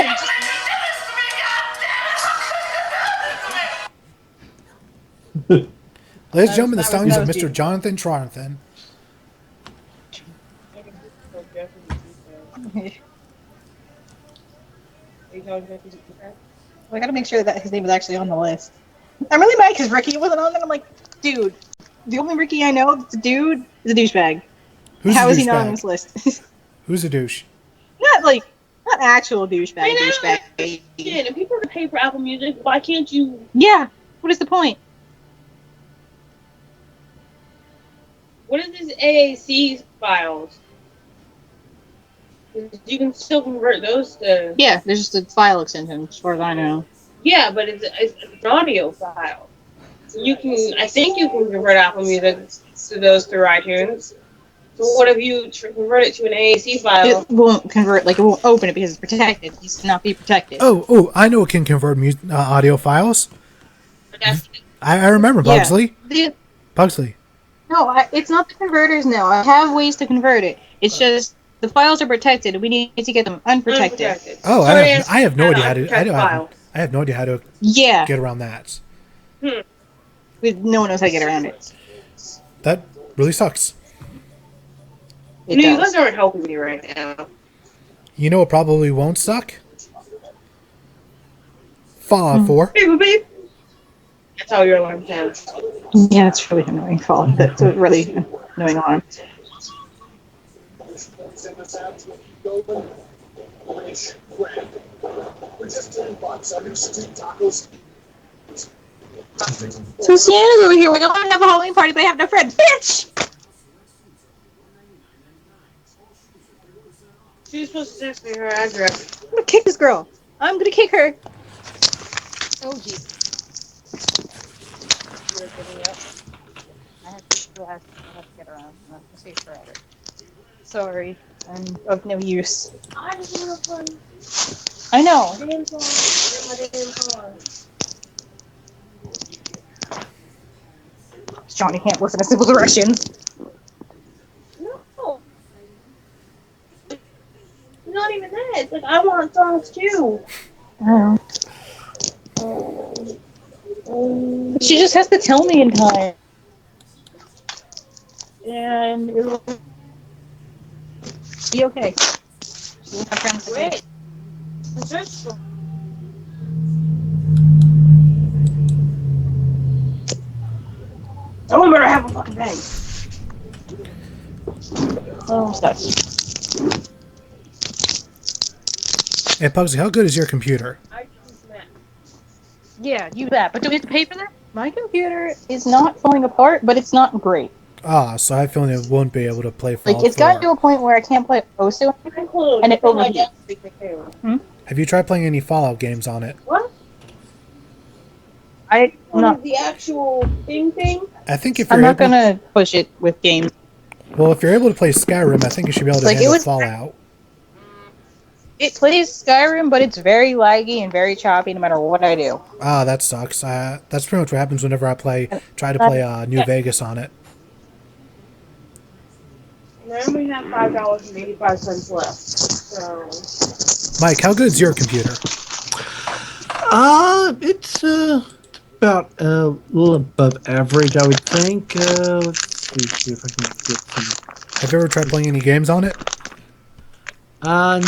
S2: Ladies and gentlemen, the stylings of
S5: that was
S2: Mr. Jonathan Tronathan.
S5: I gotta make sure that his name is actually on the list. I'm really mad because Ricky wasn't on there. I'm like, dude, the only Ricky I know that's a dude is a douchebag. How is he not on this list?
S2: Who's a douche?
S5: not actual douchebag.
S6: Yeah, if people are gonna pay for Apple Music, why can't you?
S5: Yeah. What is the point?
S6: What is this AAC files? You can still convert those to.
S5: Yeah, there's just a file extension, as far as I know.
S6: Yeah, but it's an audio file. You can, I think you can convert Apple Music to those through iTunes. So what if you convert it to an AAC file?
S5: It won't convert, like it won't open it because it's protected. It needs to not be protected.
S2: Oh, I know it can convert audio files. I remember Pugsley. Pugsley.
S5: No, it's not the converters now. I have ways to convert it. It's just the files are protected. We need to get them unprotected.
S2: Oh, I have no idea how to. I have no idea how to get around that.
S5: No one knows how to get around it.
S2: That really sucks.
S6: You guys aren't helping me right now.
S2: You know what probably won't suck? Fallout 4.
S6: Beep, beep. That's how your alarm sounds.
S5: Yeah, it's really annoying. Fallout. That's a really annoying alarm. So Sienna's over here. We're going to have a Halloween party, but I have no friends. Bitch!
S6: She's supposed to text me her address.
S5: I'm gonna kick this girl. I'm gonna kick her. Oh, jeez. I have to get around. I'm not gonna stay forever. Sorry. I'm of no use.
S6: I just want to play.
S5: I know.
S6: Damn song. My damn song.
S5: Johnny can't listen to simple directions.
S6: No. Not even that. It's like, I want songs too.
S5: Oh. She just has to tell me in time. And it'll be okay. She won't have friends to
S6: Wait. It's just. Someone better have a fucking bang.
S5: Oh, I'm stuck.
S2: Hey, Pugsley, how good is your computer?
S5: Yeah, you that. But do we have to pay for that? My computer is not falling apart, but it's not great.
S2: Ah, so I have a feeling it won't be able to play Fallout
S5: Like, it's gotten
S2: 4.
S5: to a point where I can't play OSU anymore, and it overheats.
S2: Have you tried playing any Fallout games on it?
S6: What?
S5: Not,
S6: The actual thing?
S2: I think if you're
S5: I'm not
S2: able,
S5: gonna push it with games.
S2: well, if you're able to play Skyrim, I think you should be able to
S5: Like, it
S2: handle
S5: would-
S2: Fallout.
S5: It plays Skyrim, but it's very laggy and very choppy no matter what I do.
S2: Ah, that sucks. That's pretty much what happens whenever I try to play New Vegas on it.
S6: Now we have $5.85 left. So.
S2: Mike, how good is your computer?
S3: It's about a little above average, I would think. Let's see if I can get some.
S2: Have you ever tried playing any games on it?
S3: No,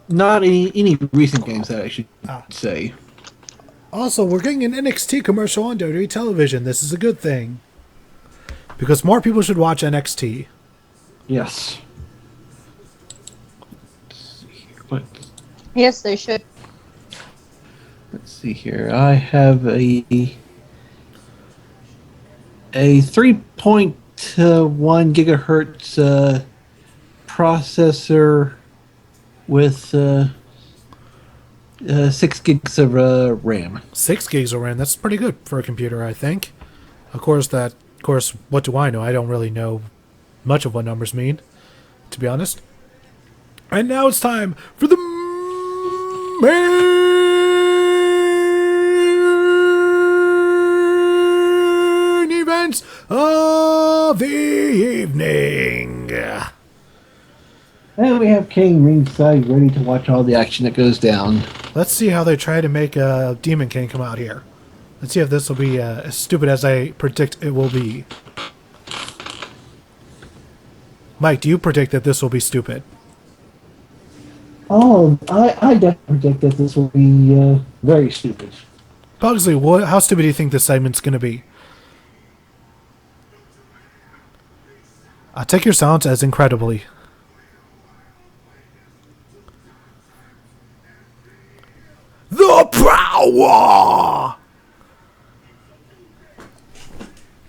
S3: not any recent games that I should say.
S2: Also, we're getting an NXT commercial on WWE television. This is a good thing. Because more people should watch NXT.
S3: Yes. Let's see here.
S5: Yes, they should.
S3: Let's see here. I have a 3.1 gigahertz processor with 6 gigs of RAM.
S2: 6 gigs of RAM. That's pretty good for a computer, I think. Of course, what do I know? I don't really know much of what numbers mean, to be honest. And now it's time for the main events of the evening.
S3: And we have Kane ringside ready to watch all the action that goes down.
S2: Let's see how they try to make a Demon King come out here. Let's see if this will be as stupid as I predict it will be. Mike, do you predict that this will be stupid?
S3: Oh, I definitely predict that this will be very stupid.
S2: Pugsley, how stupid do you think this segment's going to be? I'll take your silence as incredibly. The power!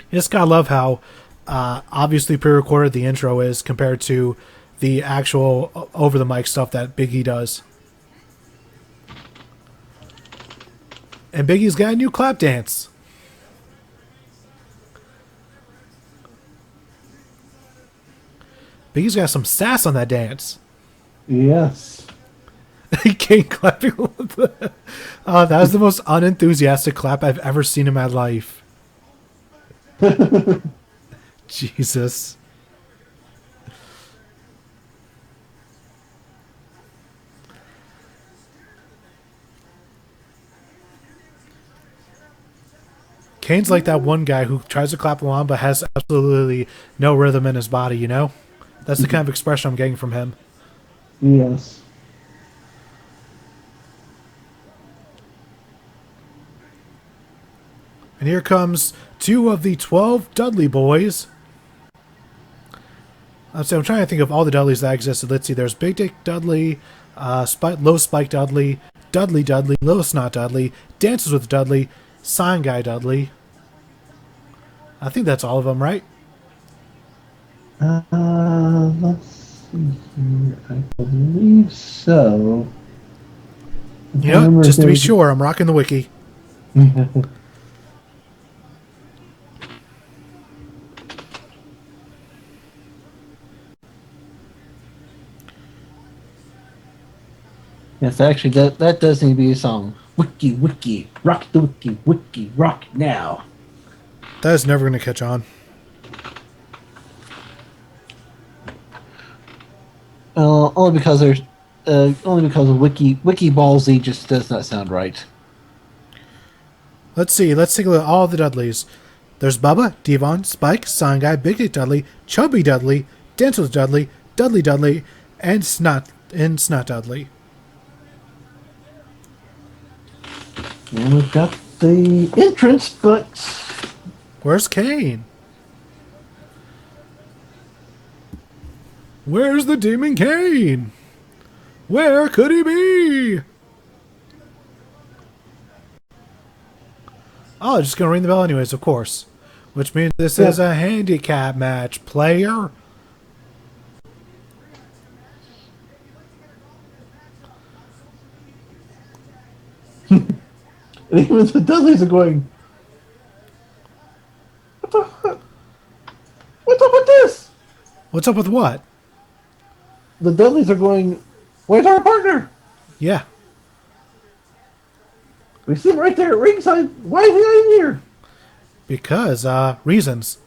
S2: You just gotta love how obviously pre-recorded the intro is compared to the actual over-the-mic stuff that Big E does. And Big E's got a new clap dance. Big E's got some sass on that dance.
S3: Yes.
S2: He can't clapping. That was the most unenthusiastic clap I've ever seen in my life. Jesus. Kane's like that one guy who tries to clap along but has absolutely no rhythm in his body, you know? That's the kind of expression I'm getting from him.
S3: Yes.
S2: And here comes 2 of the 12 Dudley boys. I'm trying to think of all the Dudleys that existed. Let's see. There's Big Dick Dudley, Low Spike Dudley, Dudley Dudley, Low Snot Dudley, Dances with Dudley, Sign Guy Dudley. I think that's all of them, right?
S3: Let's see here. I believe so.
S2: You know, just to be sure, I'm rocking the wiki.
S3: Yes, actually, that does need to be a song. Wiki, wiki, rock the wiki, wiki, rock now.
S2: That is never going to catch on.
S3: Only because of wiki ballsy just does not sound right.
S2: Let's see. Let's take a look at all the Dudleys. There's Bubba, Devon, Spike, Sign Guy, Big Dick Dudley, Chubby Dudley, Dance with Dudley, Dudley Dudley, and Snot Dudley.
S3: And we've got the entrance, but
S2: Where's Kane? Where's the Demon Kane? Where could he be? Oh, just gonna ring the bell anyways, of course. Which means this is a handicap match, player.
S3: even the Dudleys are going, what's up with this?
S2: What's up with what?
S3: The Dudleys are going, where's our partner?
S2: Yeah.
S3: We see him right there at ringside. Why is he not in here?
S2: Because, reasons.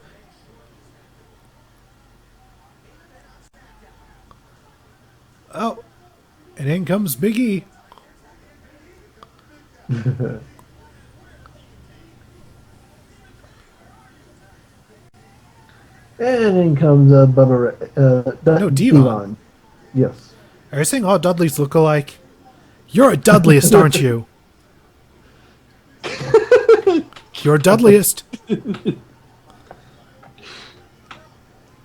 S2: Oh. And in comes Big E.
S3: And in comes Bubba.
S2: No, Devon.
S3: Yes.
S2: Are you saying all Dudleys look alike? You're a Dudleyist, aren't you? You're a Dudleyist.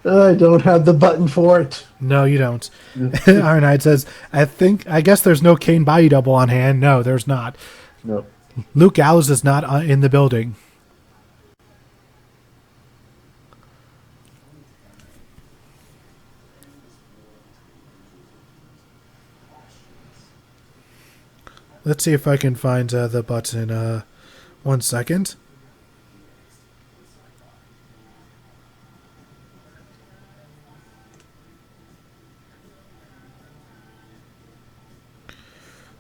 S3: I don't have the button for it.
S2: No, you don't. Ironhide says, I guess there's no Kane body double on hand. No, there's not.
S3: No.
S2: Luke Gallows is not in the building. Let's see if I can find the button. 1 second.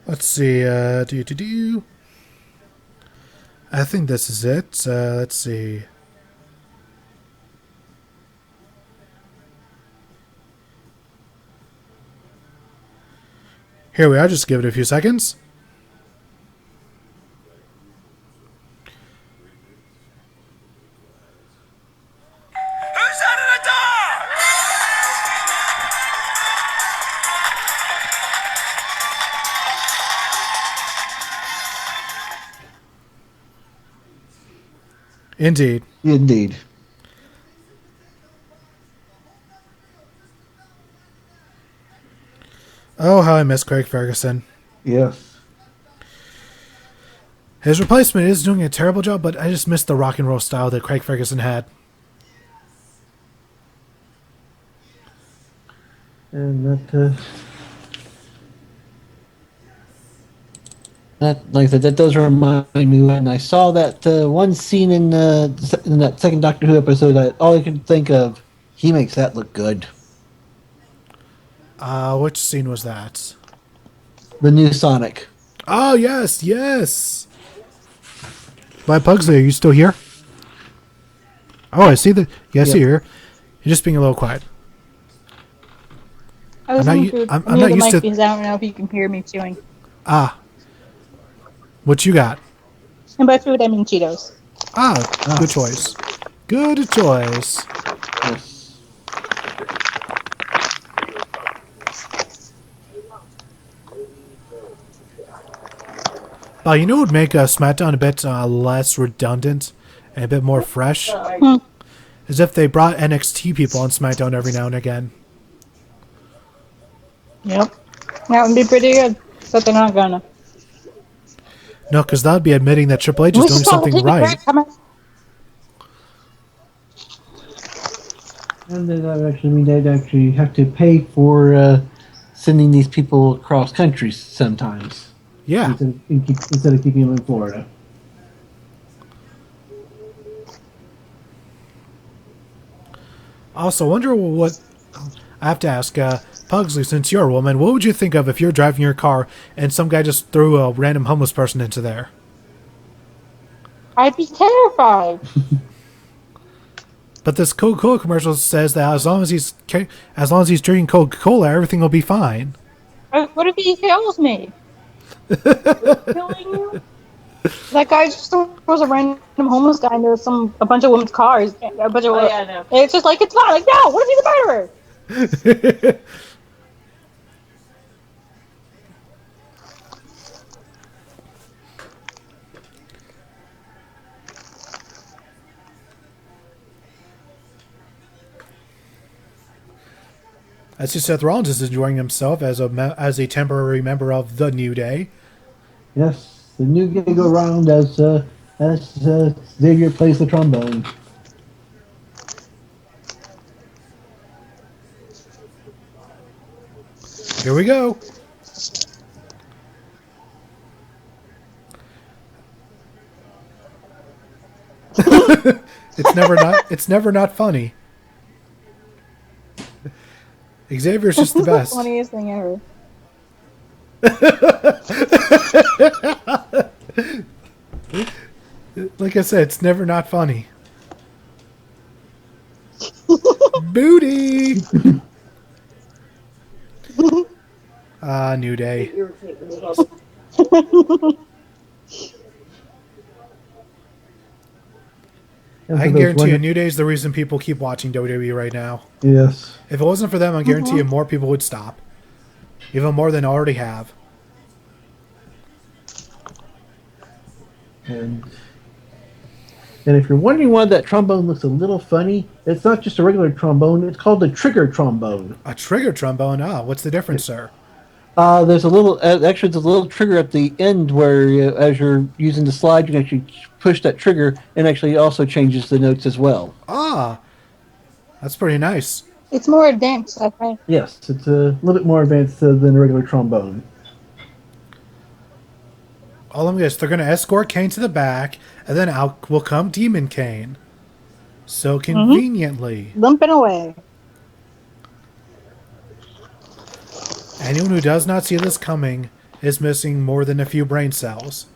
S2: Let's see. I think this is it. Let's see. Here we are. Just give it a few seconds.
S1: Who's out of the door?
S2: Indeed.
S3: Indeed.
S2: Oh, how I miss Craig Ferguson.
S3: Yes.
S2: His replacement is doing a terrible job, but I just miss the rock and roll style that Craig Ferguson had.
S3: And that, like I said, that does remind me when I saw that one scene in that second Doctor Who episode. All I could think of, he makes that look good.
S2: Which scene was that?
S3: The new Sonic.
S2: Oh, yes, yes. My Pugsley, are you still here? Oh, I see the. Yes,
S3: Yep.
S2: you're here. You're just being a little quiet.
S5: I was
S2: I'm
S5: going
S2: not
S5: to
S2: u- I'm
S5: near
S2: not
S5: the
S2: used
S5: mic
S2: to-
S5: because I don't know if you can hear me chewing.
S2: Ah. What you got?
S5: And by food, I mean Cheetos.
S2: Good choice. Good choice.
S3: Yes.
S2: You know what would make SmackDown a bit less redundant and a bit more fresh? Is if they brought NXT people on SmackDown every now and again.
S5: Yep. That would be pretty good. But they're not gonna.
S2: No, because that would be admitting that Triple H is doing something right.
S3: And then that would actually mean they'd actually have to pay for sending these people across countries sometimes.
S2: Yeah.
S3: Instead of keeping them in Florida.
S2: Also, wonder what... I have to ask, Pugsley, since you're a woman, what would you think of if you're driving your car and some guy just threw a random homeless person into there?
S5: I'd be terrified.
S2: But this Coca-Cola commercial says that as long as he's drinking Coca-Cola, everything will be fine.
S5: What if he kills me? Killing you? That guy just throws a random homeless guy into a bunch of women's cars. A bunch of no. It's just like, it's not. Like, no, what if he's a murderer?
S2: I see Seth Rollins is enjoying himself as a temporary member of the New Day.
S3: Yes, the new guy go around as Xavier plays the trombone.
S2: Here we go. It's never not funny. Xavier's just the best.
S5: Funniest thing ever.
S2: Like I said, it's never not funny. Booty. New Day. I can guarantee you, New Day is the reason people keep watching WWE right now.
S3: Yes.
S2: If it wasn't for them, I guarantee you more people would stop. Even more than already have.
S3: And if you're wondering why that trombone looks a little funny, it's not just a regular trombone. It's called a trigger trombone.
S2: A trigger trombone? What's the difference, sir?
S3: There's a little, actually, there's a little trigger at the end where, as you're using the slide, you can actually push that trigger, and actually also changes the notes as well.
S2: That's pretty nice.
S5: It's more advanced, I think.
S3: Yes, it's a little bit more advanced than a regular trombone.
S2: all I'm guessing, they're going to escort Kane to the back, and then out will come Demon Kane. So conveniently.
S5: Limping away.
S2: Anyone who does not see this coming is missing more than a few brain cells.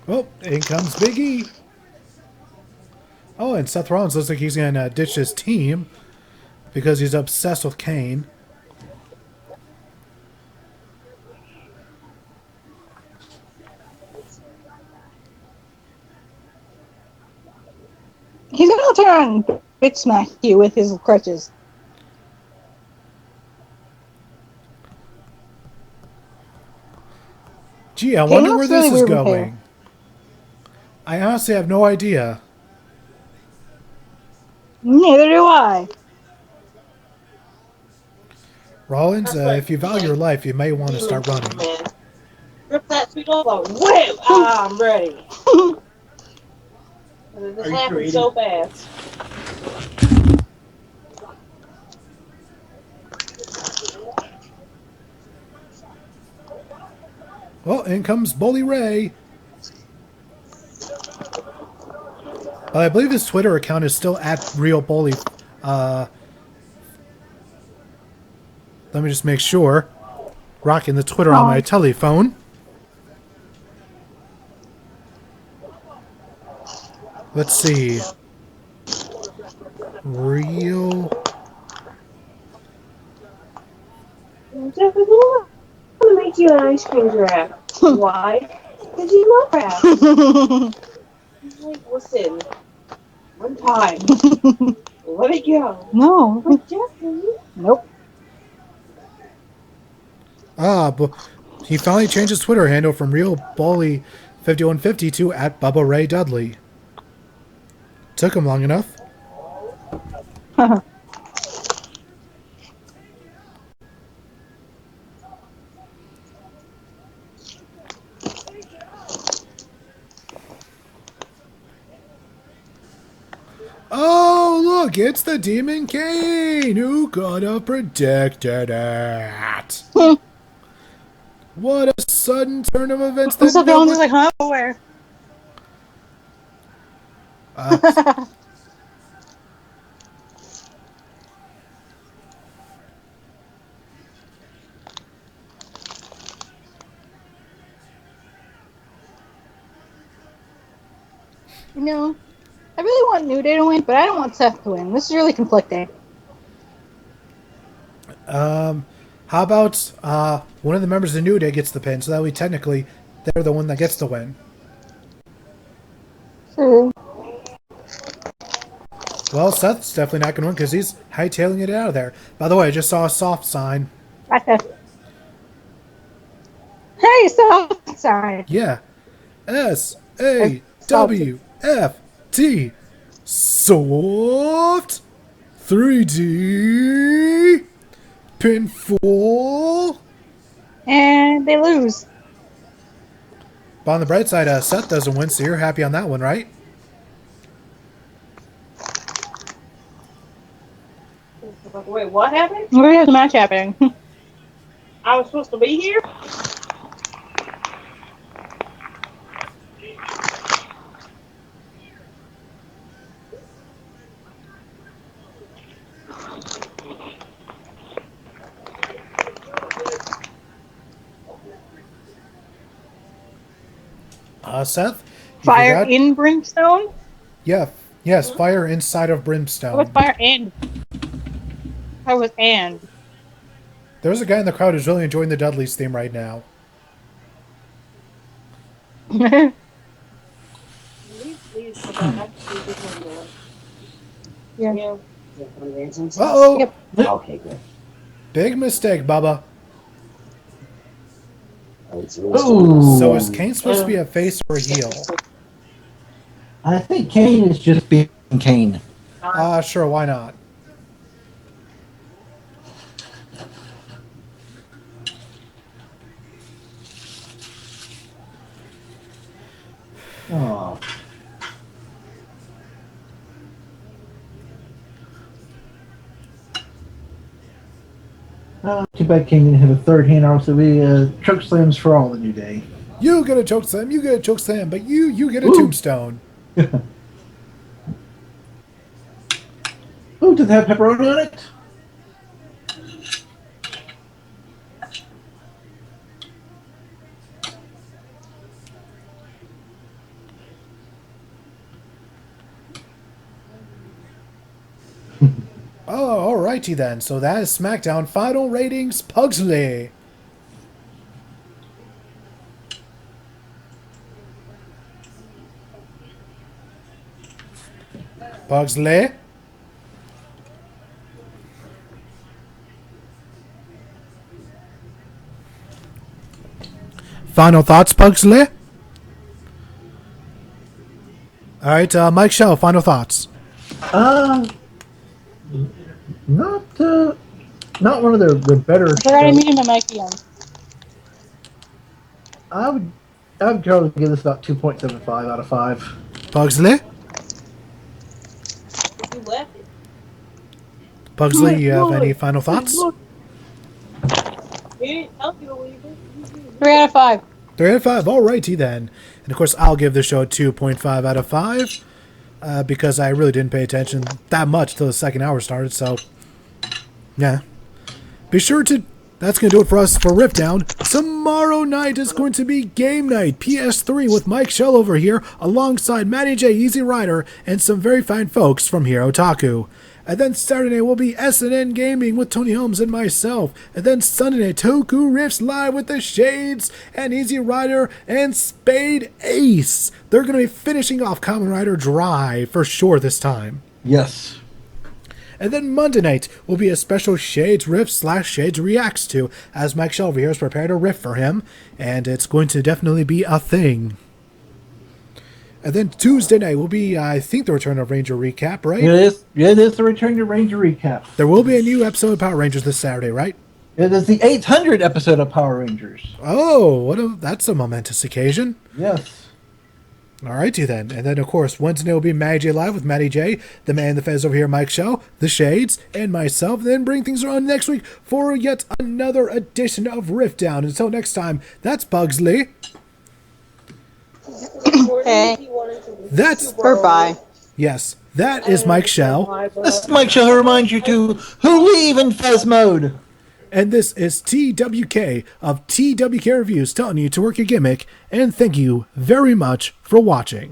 S2: Oh, in comes Big E. Oh, and Seth Rollins looks like he's going to ditch his team because he's obsessed with Kane.
S5: He's gonna turn and bitch smack you with his crutches.
S2: Gee, I
S5: Kane
S2: wonder where
S5: looks
S2: this
S5: really
S2: is
S5: weird with hair.
S2: going. I honestly have no idea.
S5: Neither do I.
S2: Rollins, if you value your life, you may want to start running.
S6: Man. Rip that sweet over. Whip! I'm ready. This happened so fast.
S2: Well, in comes Bully Ray. I believe his Twitter account is still at Real Bully. Let me just make sure. Rocking the Twitter on my telephone. Let's see. Real.
S6: Jeff, I want to make you an ice cream giraffe. Why? Because you love crap. Like, listen. One time. Let it go.
S5: No.
S6: But Jeff, you?
S5: Nope.
S2: But he finally changed his Twitter handle from Real Bully 5150 to at Bubba Ray Dudley. Took him long enough. Oh, look, it's the Demon Kane who could have predicted it. What a sudden turn of events.
S5: So the one's like, huh? Where? You know, I really want New Day to win, but I don't want Seth to win. This is really conflicting.
S2: How about one of the members of the New Day gets the pin, so that way technically they're the one that gets the win.
S5: True.
S2: Well, Seth's definitely not going to win because he's hightailing it out of there. By the way, I just saw a soft sign.
S5: Gotcha. Hey, soft sign.
S2: Yeah. SAWFT. Soft 3D pinfall.
S5: And they lose.
S2: But on the bright side, Seth doesn't win, so you're happy on that one, right?
S6: Wait, what happened?
S5: We have the match happening.
S6: I was supposed to be here?
S2: Seth? You
S5: Fire
S2: forgot?
S5: in Brimstone?
S2: Yeah. Yes, fire inside of Brimstone.
S5: What's fire and? How was and?
S2: There's a guy in the crowd who's really enjoying the Dudleys theme right now.
S5: Yeah.
S2: Uh-oh!
S5: Yep.
S6: Okay, good.
S2: Big mistake, Bubba.
S3: Ooh.
S2: So is Kane supposed to be a face or a heel?
S3: I think Kane is just being Kane.
S2: Sure, why not?
S3: Oh. Too bad King didn't have a third hand. Also, we choke slams for all the New Day.
S2: You get a choke slam, you get a choke slam, but you get a
S3: Ooh.
S2: tombstone.
S3: Oh, does it have pepperoni on it?
S2: Oh, alrighty then. So that is SmackDown final ratings. Pugsley. Pugsley. Final thoughts, Pugsley? Alright, Mike Shell, final thoughts.
S3: Not one of the better.
S5: I forgot I muted my mic again.
S3: I would probably give this about 2.75 out of 5.
S2: Pugsley?
S6: You left it.
S2: Pugsley, you have any final thoughts?
S6: He didn't help you leave it.
S5: 3 out of 5.
S2: 3 out of 5, alrighty then. And of course, I'll give the show a 2.5 out of 5. Because I really didn't pay attention that much till the second hour started, so yeah. Be sure to... That's going to do it for us for RiffDown. Tomorrow night is going to be Game Night PS3 with Mike Shell over here, alongside Matty J, Easy Rider, and some very fine folks from Hero Otaku. And then Saturday will be SNN Gaming with Tony Holmes and myself. And then Sunday, Toku Riffs Live with the Shades and Easy Rider and Spade Ace. They're going to be finishing off Kamen Rider Dry for sure this time.
S3: Yes.
S2: And then Monday night will be a special Shades Riff / Shades Reacts to, as Mike Shell over here has prepared a riff for him. And it's going to definitely be a thing. And then Tuesday night will be, I think, the Return of Ranger recap, right?
S3: It is the Return to Ranger recap.
S2: There will be a new episode of Power Rangers this Saturday, right?
S3: It is the 800th episode of Power Rangers.
S2: Oh, that's a momentous occasion.
S3: Yes.
S2: Alrighty then. And then, of course, Wednesday will be Matty J Live with Matty J, the man, the fez over here, Mike Shell, the Shades, and myself. Then bring things around next week for yet another edition of RiffDown. Until next time, that's Pugsley.
S5: Hey.
S2: That's...
S5: Bye.
S2: Yes, that is Mike Shell.
S3: This is Mike Shell who reminds you to who leave in Fez mode.
S2: And this is TWK of TWK Reviews telling you to work your gimmick, and thank you very much for watching.